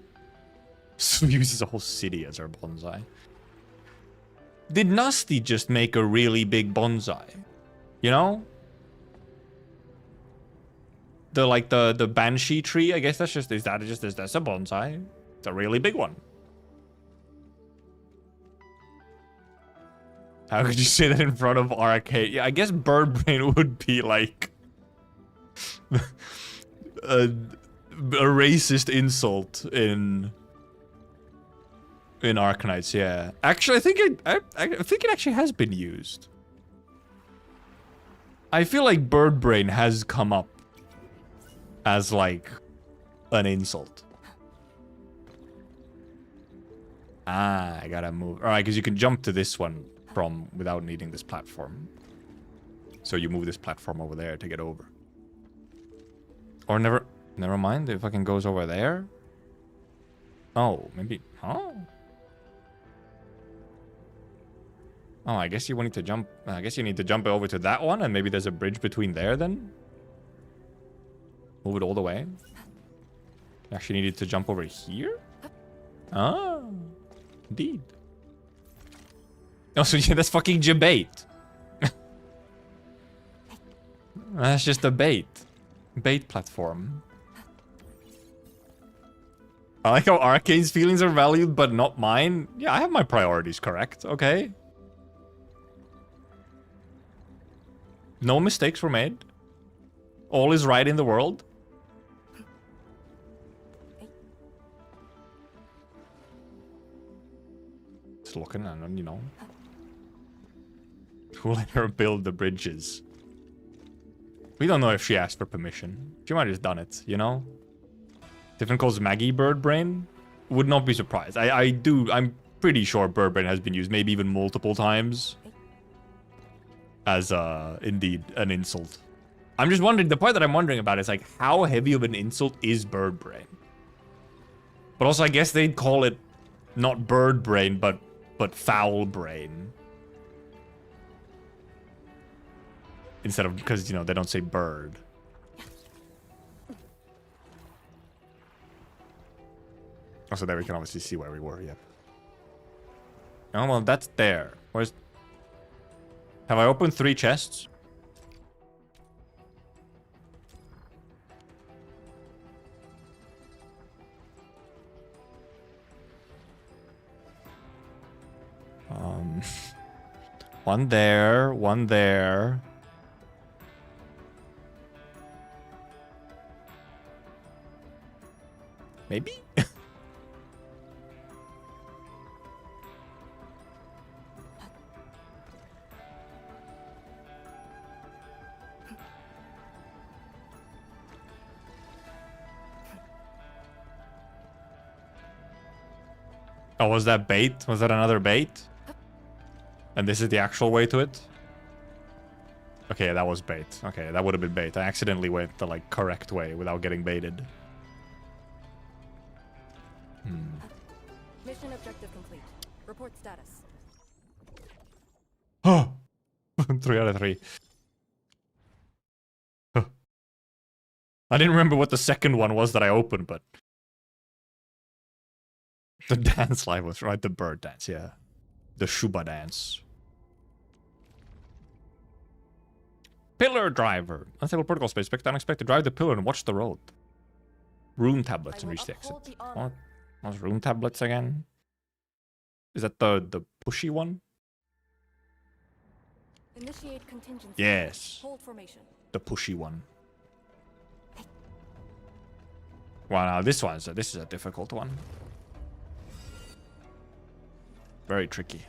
Speaker 1: So he uses a whole city as our bonsai. Did Nasty just make a really big bonsai? You know? The Banshee tree, I guess that's a bonsai? It's a really big one. How could you say that in front of Arcade? Yeah, I guess Bird Brain would be like a racist insult in Arknights. Yeah, actually, I think it actually has been used. I feel like Bird Brain has come up as like an insult. Ah, I gotta move. All right, because you can jump to this one from without needing this platform. So you move this platform over there to get over. Or never mind. It fucking goes over there. Oh, maybe. Huh? Oh, I guess you need to jump. I guess you need to jump over to that one, and maybe there's a bridge between there then. Move it all the way. You actually needed to jump over here. Ah, indeed. Oh, so yeah, that's fucking debate. That's just a bait. Bait platform. I like how Arcane's feelings are valued, but not mine. Yeah, I have my priorities correct, okay? No mistakes were made. All is right in the world. Just looking and, you know. Who let her build the bridges? We don't know if she asked for permission. She might have just done it, you know? Different calls Maggie Bird Brain? Would not be surprised. I'm pretty sure Bird Brain has been used, maybe even multiple times. As, indeed, an insult. I'm just wondering, the part that I'm wondering about is, like, how heavy of an insult is Bird Brain? But also, I guess they'd call it not Bird Brain, but Foul Brain. Instead of, because, you know, they don't say bird. Also, there we can obviously see where we were, yeah. Oh, well, that's there. Where's... Have I opened 3 chests? One there, one there. Maybe? Oh, was that bait? Was that another bait? And this is the actual way to it? Okay, that was bait. Okay, that would have been bait. I accidentally went the, like, correct way without getting baited.
Speaker 7: Mission objective complete. Report status.
Speaker 1: Oh! 3 out of 3. Huh. I didn't remember what the second one was that I opened, but... The dance live was right. The bird dance, yeah. The Shuba dance. Pillar driver. Unstable protocol space. Expect unexpected. Drive the pillar and watch the road. Room tablets and reach the exit. What? Those room tablets again? Is that the pushy one?
Speaker 7: Initiate contingency.
Speaker 1: Yes.
Speaker 7: Hold formation.
Speaker 1: The pushy one. Well, now this is a difficult one. Very tricky.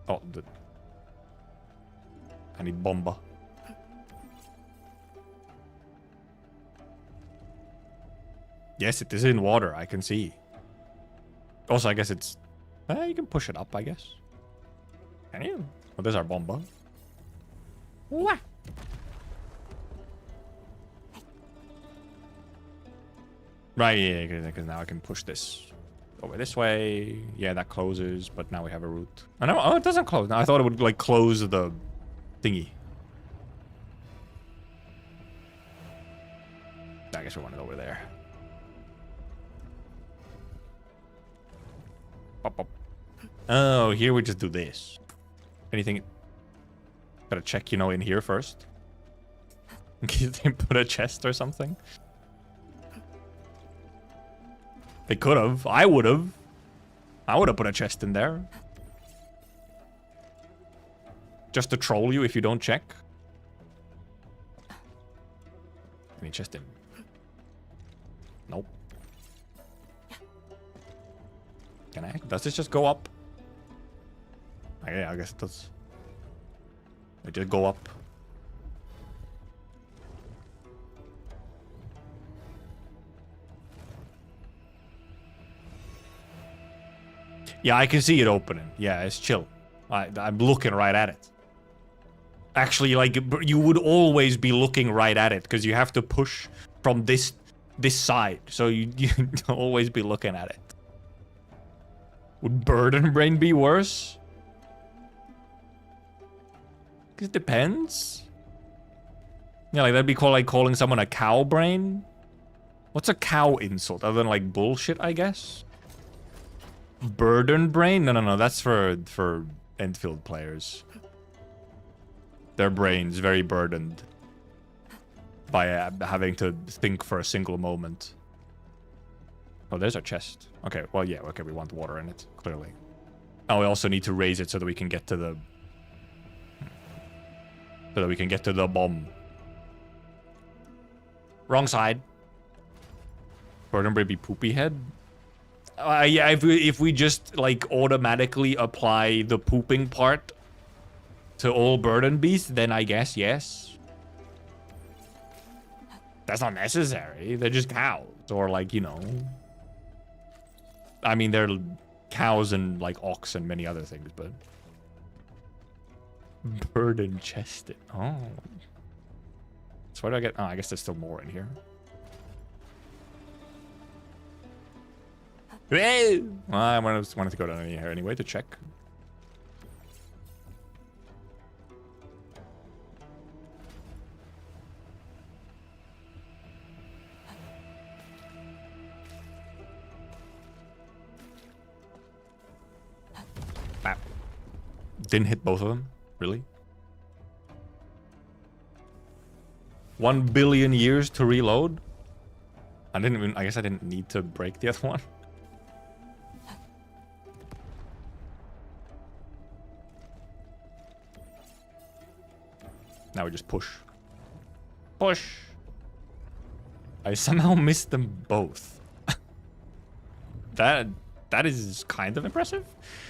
Speaker 1: Oh, I need bomba. Yes, it is in water. I can see. Also, I guess it's... you can push it up, I guess. Can you? Oh, there's our bomba. What? Right, yeah, because now I can push this over this way. Yeah, that closes, but now we have a route. Oh, it doesn't close. Now I thought it would, like, close the thingy. I guess we want it over there. Pop, pop. Oh, here we just do this. Anything... Gotta check, you know, in here first. In case they put a chest or something. They could have. I would have. I would have put a chest in there. Just to troll you if you don't check. Any chest in? Nope. Can I? Does this just go up? Yeah, I guess it does. It did go up. Yeah, I can see it opening. Yeah, it's chill. I'm looking right at it. Actually, like, you would always be looking right at it because you have to push from this side. So you'd always be looking at it. Would Burden Brain be worse? It depends. Yeah, like that'd be called like calling someone a cow brain. What's a cow insult other than like bullshit, I guess? Burden brain? No. That's for Endfield players. Their brains very burdened by having to think for a single moment. Oh, there's our chest. Okay, well, yeah, okay, we want water in it, clearly. Oh, we also need to raise it so that we can get to the... So that we can get to the bomb. Wrong side. Burden brain be poopy head? Yeah, if we just, like, automatically apply the pooping part to all burden beasts, then I guess, yes. That's not necessary. They're just cows. Or, like, you know... I mean, they're cows and, like, ox and many other things, but... Burden chested. Oh. So where do I get... Oh, I guess there's still more in here. Well, I wanted to go down in here anyway to check. Bap. Didn't hit both of them? Really? 1 billion years to reload? I guess I didn't need to break the other one. Now we just push. Push! I somehow missed them both. That is kind of impressive.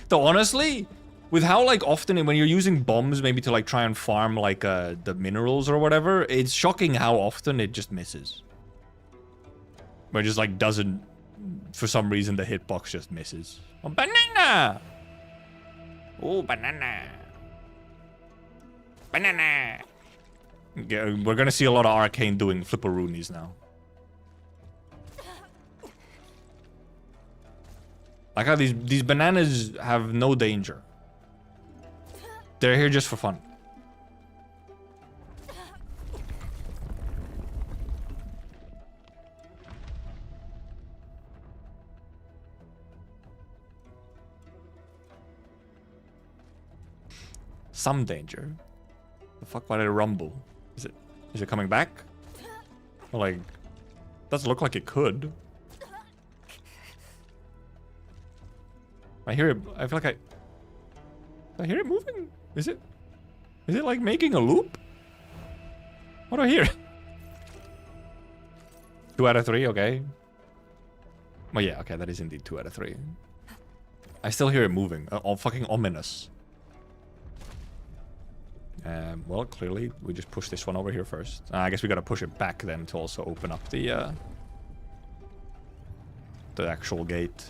Speaker 1: Though honestly, with how like often when you're using bombs maybe to like try and farm like the minerals or whatever, it's shocking how often it just misses. Where it just like doesn't, for some reason the hitbox just misses. Oh, banana! Oh, banana. Banana! Yeah, we're gonna see a lot of Arcane doing flipperoonies now. Like how these bananas have no danger. They're here just for fun. Some danger. The fuck, why did it rumble? Is it coming back? Or like, doesn't look like it could. I hear it. I feel like I hear it moving. Is it like making a loop? What do I hear? 2 out of 3, okay. Well, yeah, okay, that is indeed 2 out of 3. I still hear it moving. All fucking ominous. Well, clearly, we just push this one over here first. I guess we gotta push it back then to also open up the actual gate.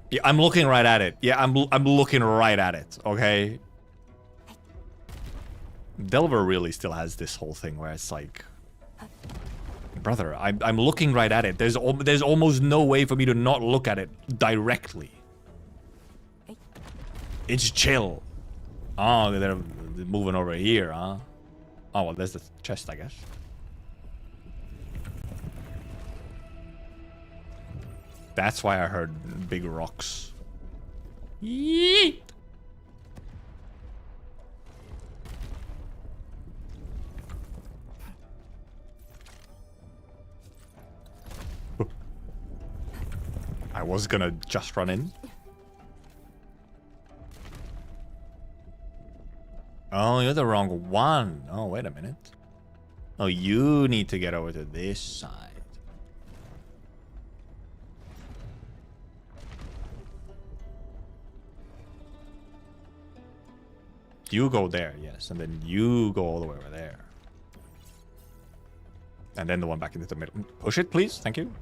Speaker 1: Yeah, I'm looking right at it. Yeah, I'm looking right at it, okay? Delver really still has this whole thing where it's like... Brother, I'm looking right at it. There's almost no way for me to not look at it directly. It's chill. Oh, they're moving over here, huh? Oh, well, there's the chest, I guess. That's why I heard big rocks. Yeet! I was gonna just run in. Oh, you're the wrong one. Oh, wait a minute. Oh, you need to get over to this side. You go there, yes, and then you go all the way over there. And then the one back into the middle. Push it, please. Thank you.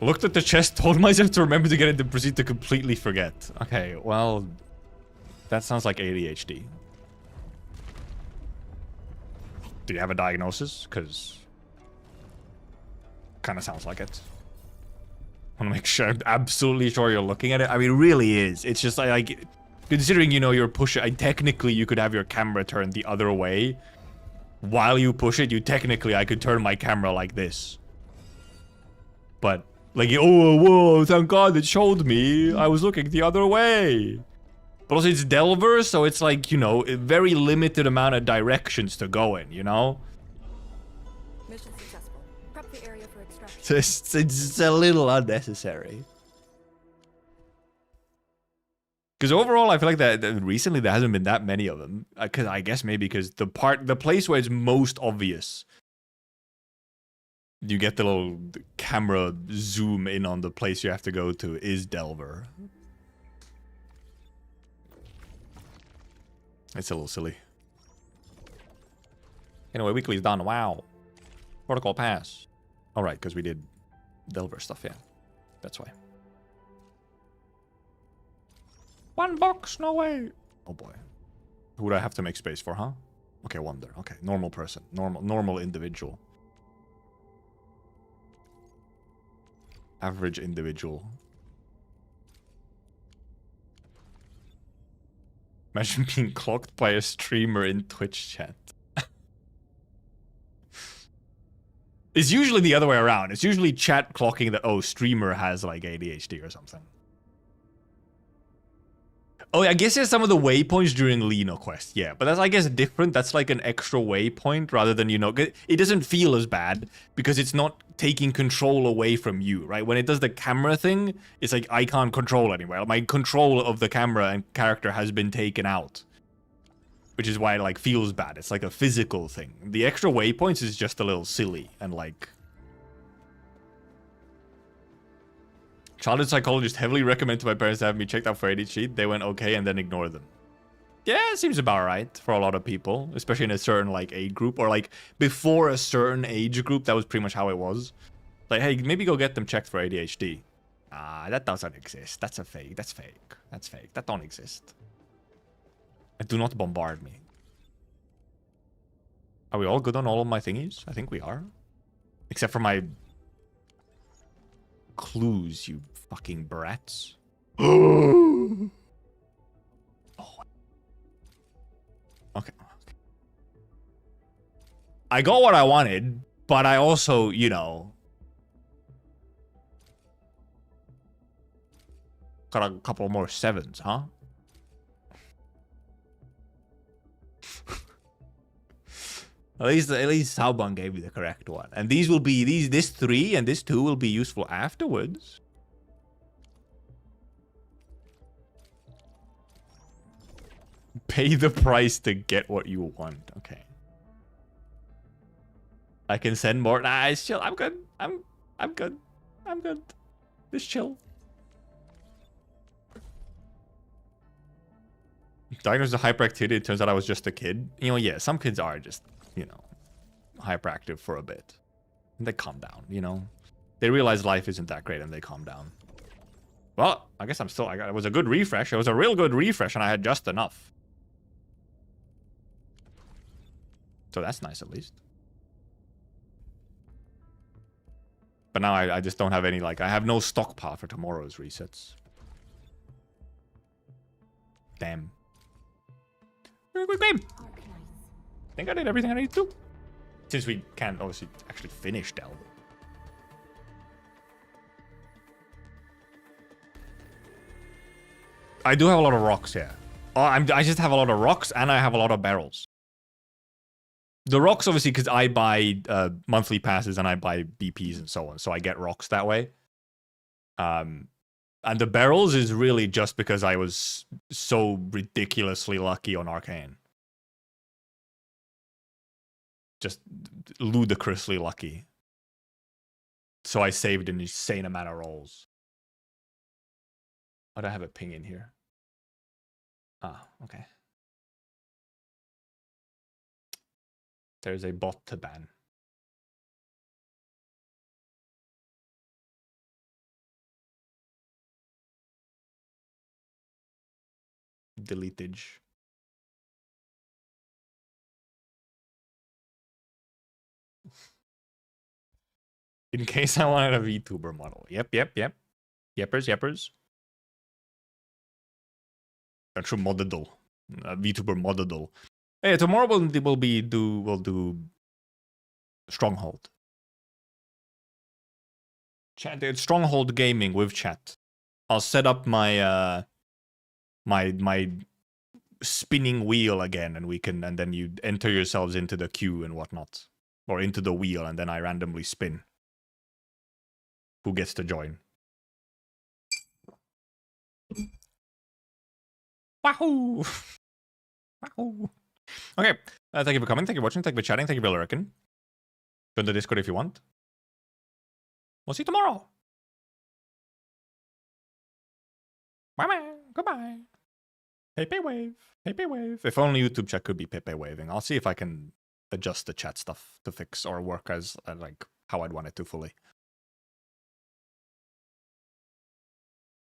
Speaker 1: Looked at the chest, told myself to remember to get it, then proceed to completely forget. Okay, well, that sounds like ADHD. Do you have a diagnosis? Because kind of sounds like it. I want to make sure, I'm absolutely sure you're looking at it. I mean, it really is. It's just like considering, you know, you're pushing, technically you could have your camera turned the other way. While you push it, I could turn my camera like this. But, like, oh, whoa, thank God it showed me. I was looking the other way. But also it's Delver, so it's like, you know, a very limited amount of directions to go in, you know?
Speaker 7: Mission successful. Prep the area for extraction.
Speaker 1: It's a little unnecessary. Because overall, I feel like that recently there hasn't been that many of them. Because I guess maybe because the place where it's most obvious, you get the little camera zoom in on the place you have to go to, is Delver. It's a little silly. Anyway, weekly's done. Wow. Protocol pass. Alright, because we did Delver stuff, yeah. That's why. One box, no way. Oh boy. Who would I have to make space for, huh? Okay, Wonder. Okay, normal person. Normal individual. Average individual. Imagine being clocked by a streamer in Twitch chat. It's usually the other way around. It's usually chat clocking that, oh, streamer has like ADHD or something. Oh, I guess there's some of the waypoints during Lino Quest, yeah. But that's, I guess, different. That's like an extra waypoint rather than, you know, it doesn't feel as bad because it's not taking control away from you, right? When it does the camera thing, it's like, I can't control anywhere. My control of the camera and character has been taken out. Which is why it, like, feels bad. It's like a physical thing. The extra waypoints is just a little silly and, like... Childhood psychologist heavily recommended to my parents to have me checked out for ADHD. They went okay and then ignored them. Yeah, it seems about right for a lot of people, especially in a certain like age group or like before a certain age group. That was pretty much how it was. Like, hey, maybe go get them checked for ADHD. Ah, that doesn't exist. That's a fake. That's fake. That's fake. That don't exist. And do not bombard me. Are we all good on all of my thingies? I think we are. Except for my clues, you fucking brats. Oh. Okay. I got what I wanted, but I also, you know, got a couple more 7s, huh? At least Saubon gave me the correct one. And these will be, this 3 and this 2 will be useful afterwards. Pay the price to get what you want. Okay. I can send more. Nah, it's chill. I'm good. I'm good. I'm good. Just chill. Diagnosed with hyperactivity. It turns out I was just a kid. You know, yeah, some kids are just, you know, hyperactive for a bit. And they calm down, you know. They realize life isn't that great and they calm down. Well, I guess I'm still... it was a good refresh. It was a real good refresh and I had just enough. So that's nice at least. But now I just don't have any, like... I have no stockpile for tomorrow's resets. Damn. Very good game. I think I did everything I need to. Since we can't obviously actually finish Delve. I do have a lot of rocks here. Oh, I just have a lot of rocks and I have a lot of barrels. The rocks, obviously, because I buy monthly passes and I buy BPs and so on. So I get rocks that way. And the barrels is really just because I was so ridiculously lucky on Arcane. Just ludicrously lucky. So I saved an insane amount of rolls. Why do I have a ping in here? Ah, okay. There's a bot to ban. Deletage. In case I wanted a VTuber model. Yep. Yeppers. Actual model. VTuber model. Hey, tomorrow we'll do Stronghold. Chat, it's Stronghold gaming with chat. I'll set up my my spinning wheel again, and then you enter yourselves into the queue and whatnot, or into the wheel, and then I randomly spin. Who gets to join? Wahoo! Wahoo! Okay, thank you for coming, thank you for watching, thank you for chatting, thank you for lurking. Join the Discord if you want. We'll see you tomorrow. Bye-bye. Goodbye. Pepe wave. Pepe wave. If only YouTube chat could be Pepe waving. I'll see if I can adjust the chat stuff to fix or work as like how I'd want it to fully.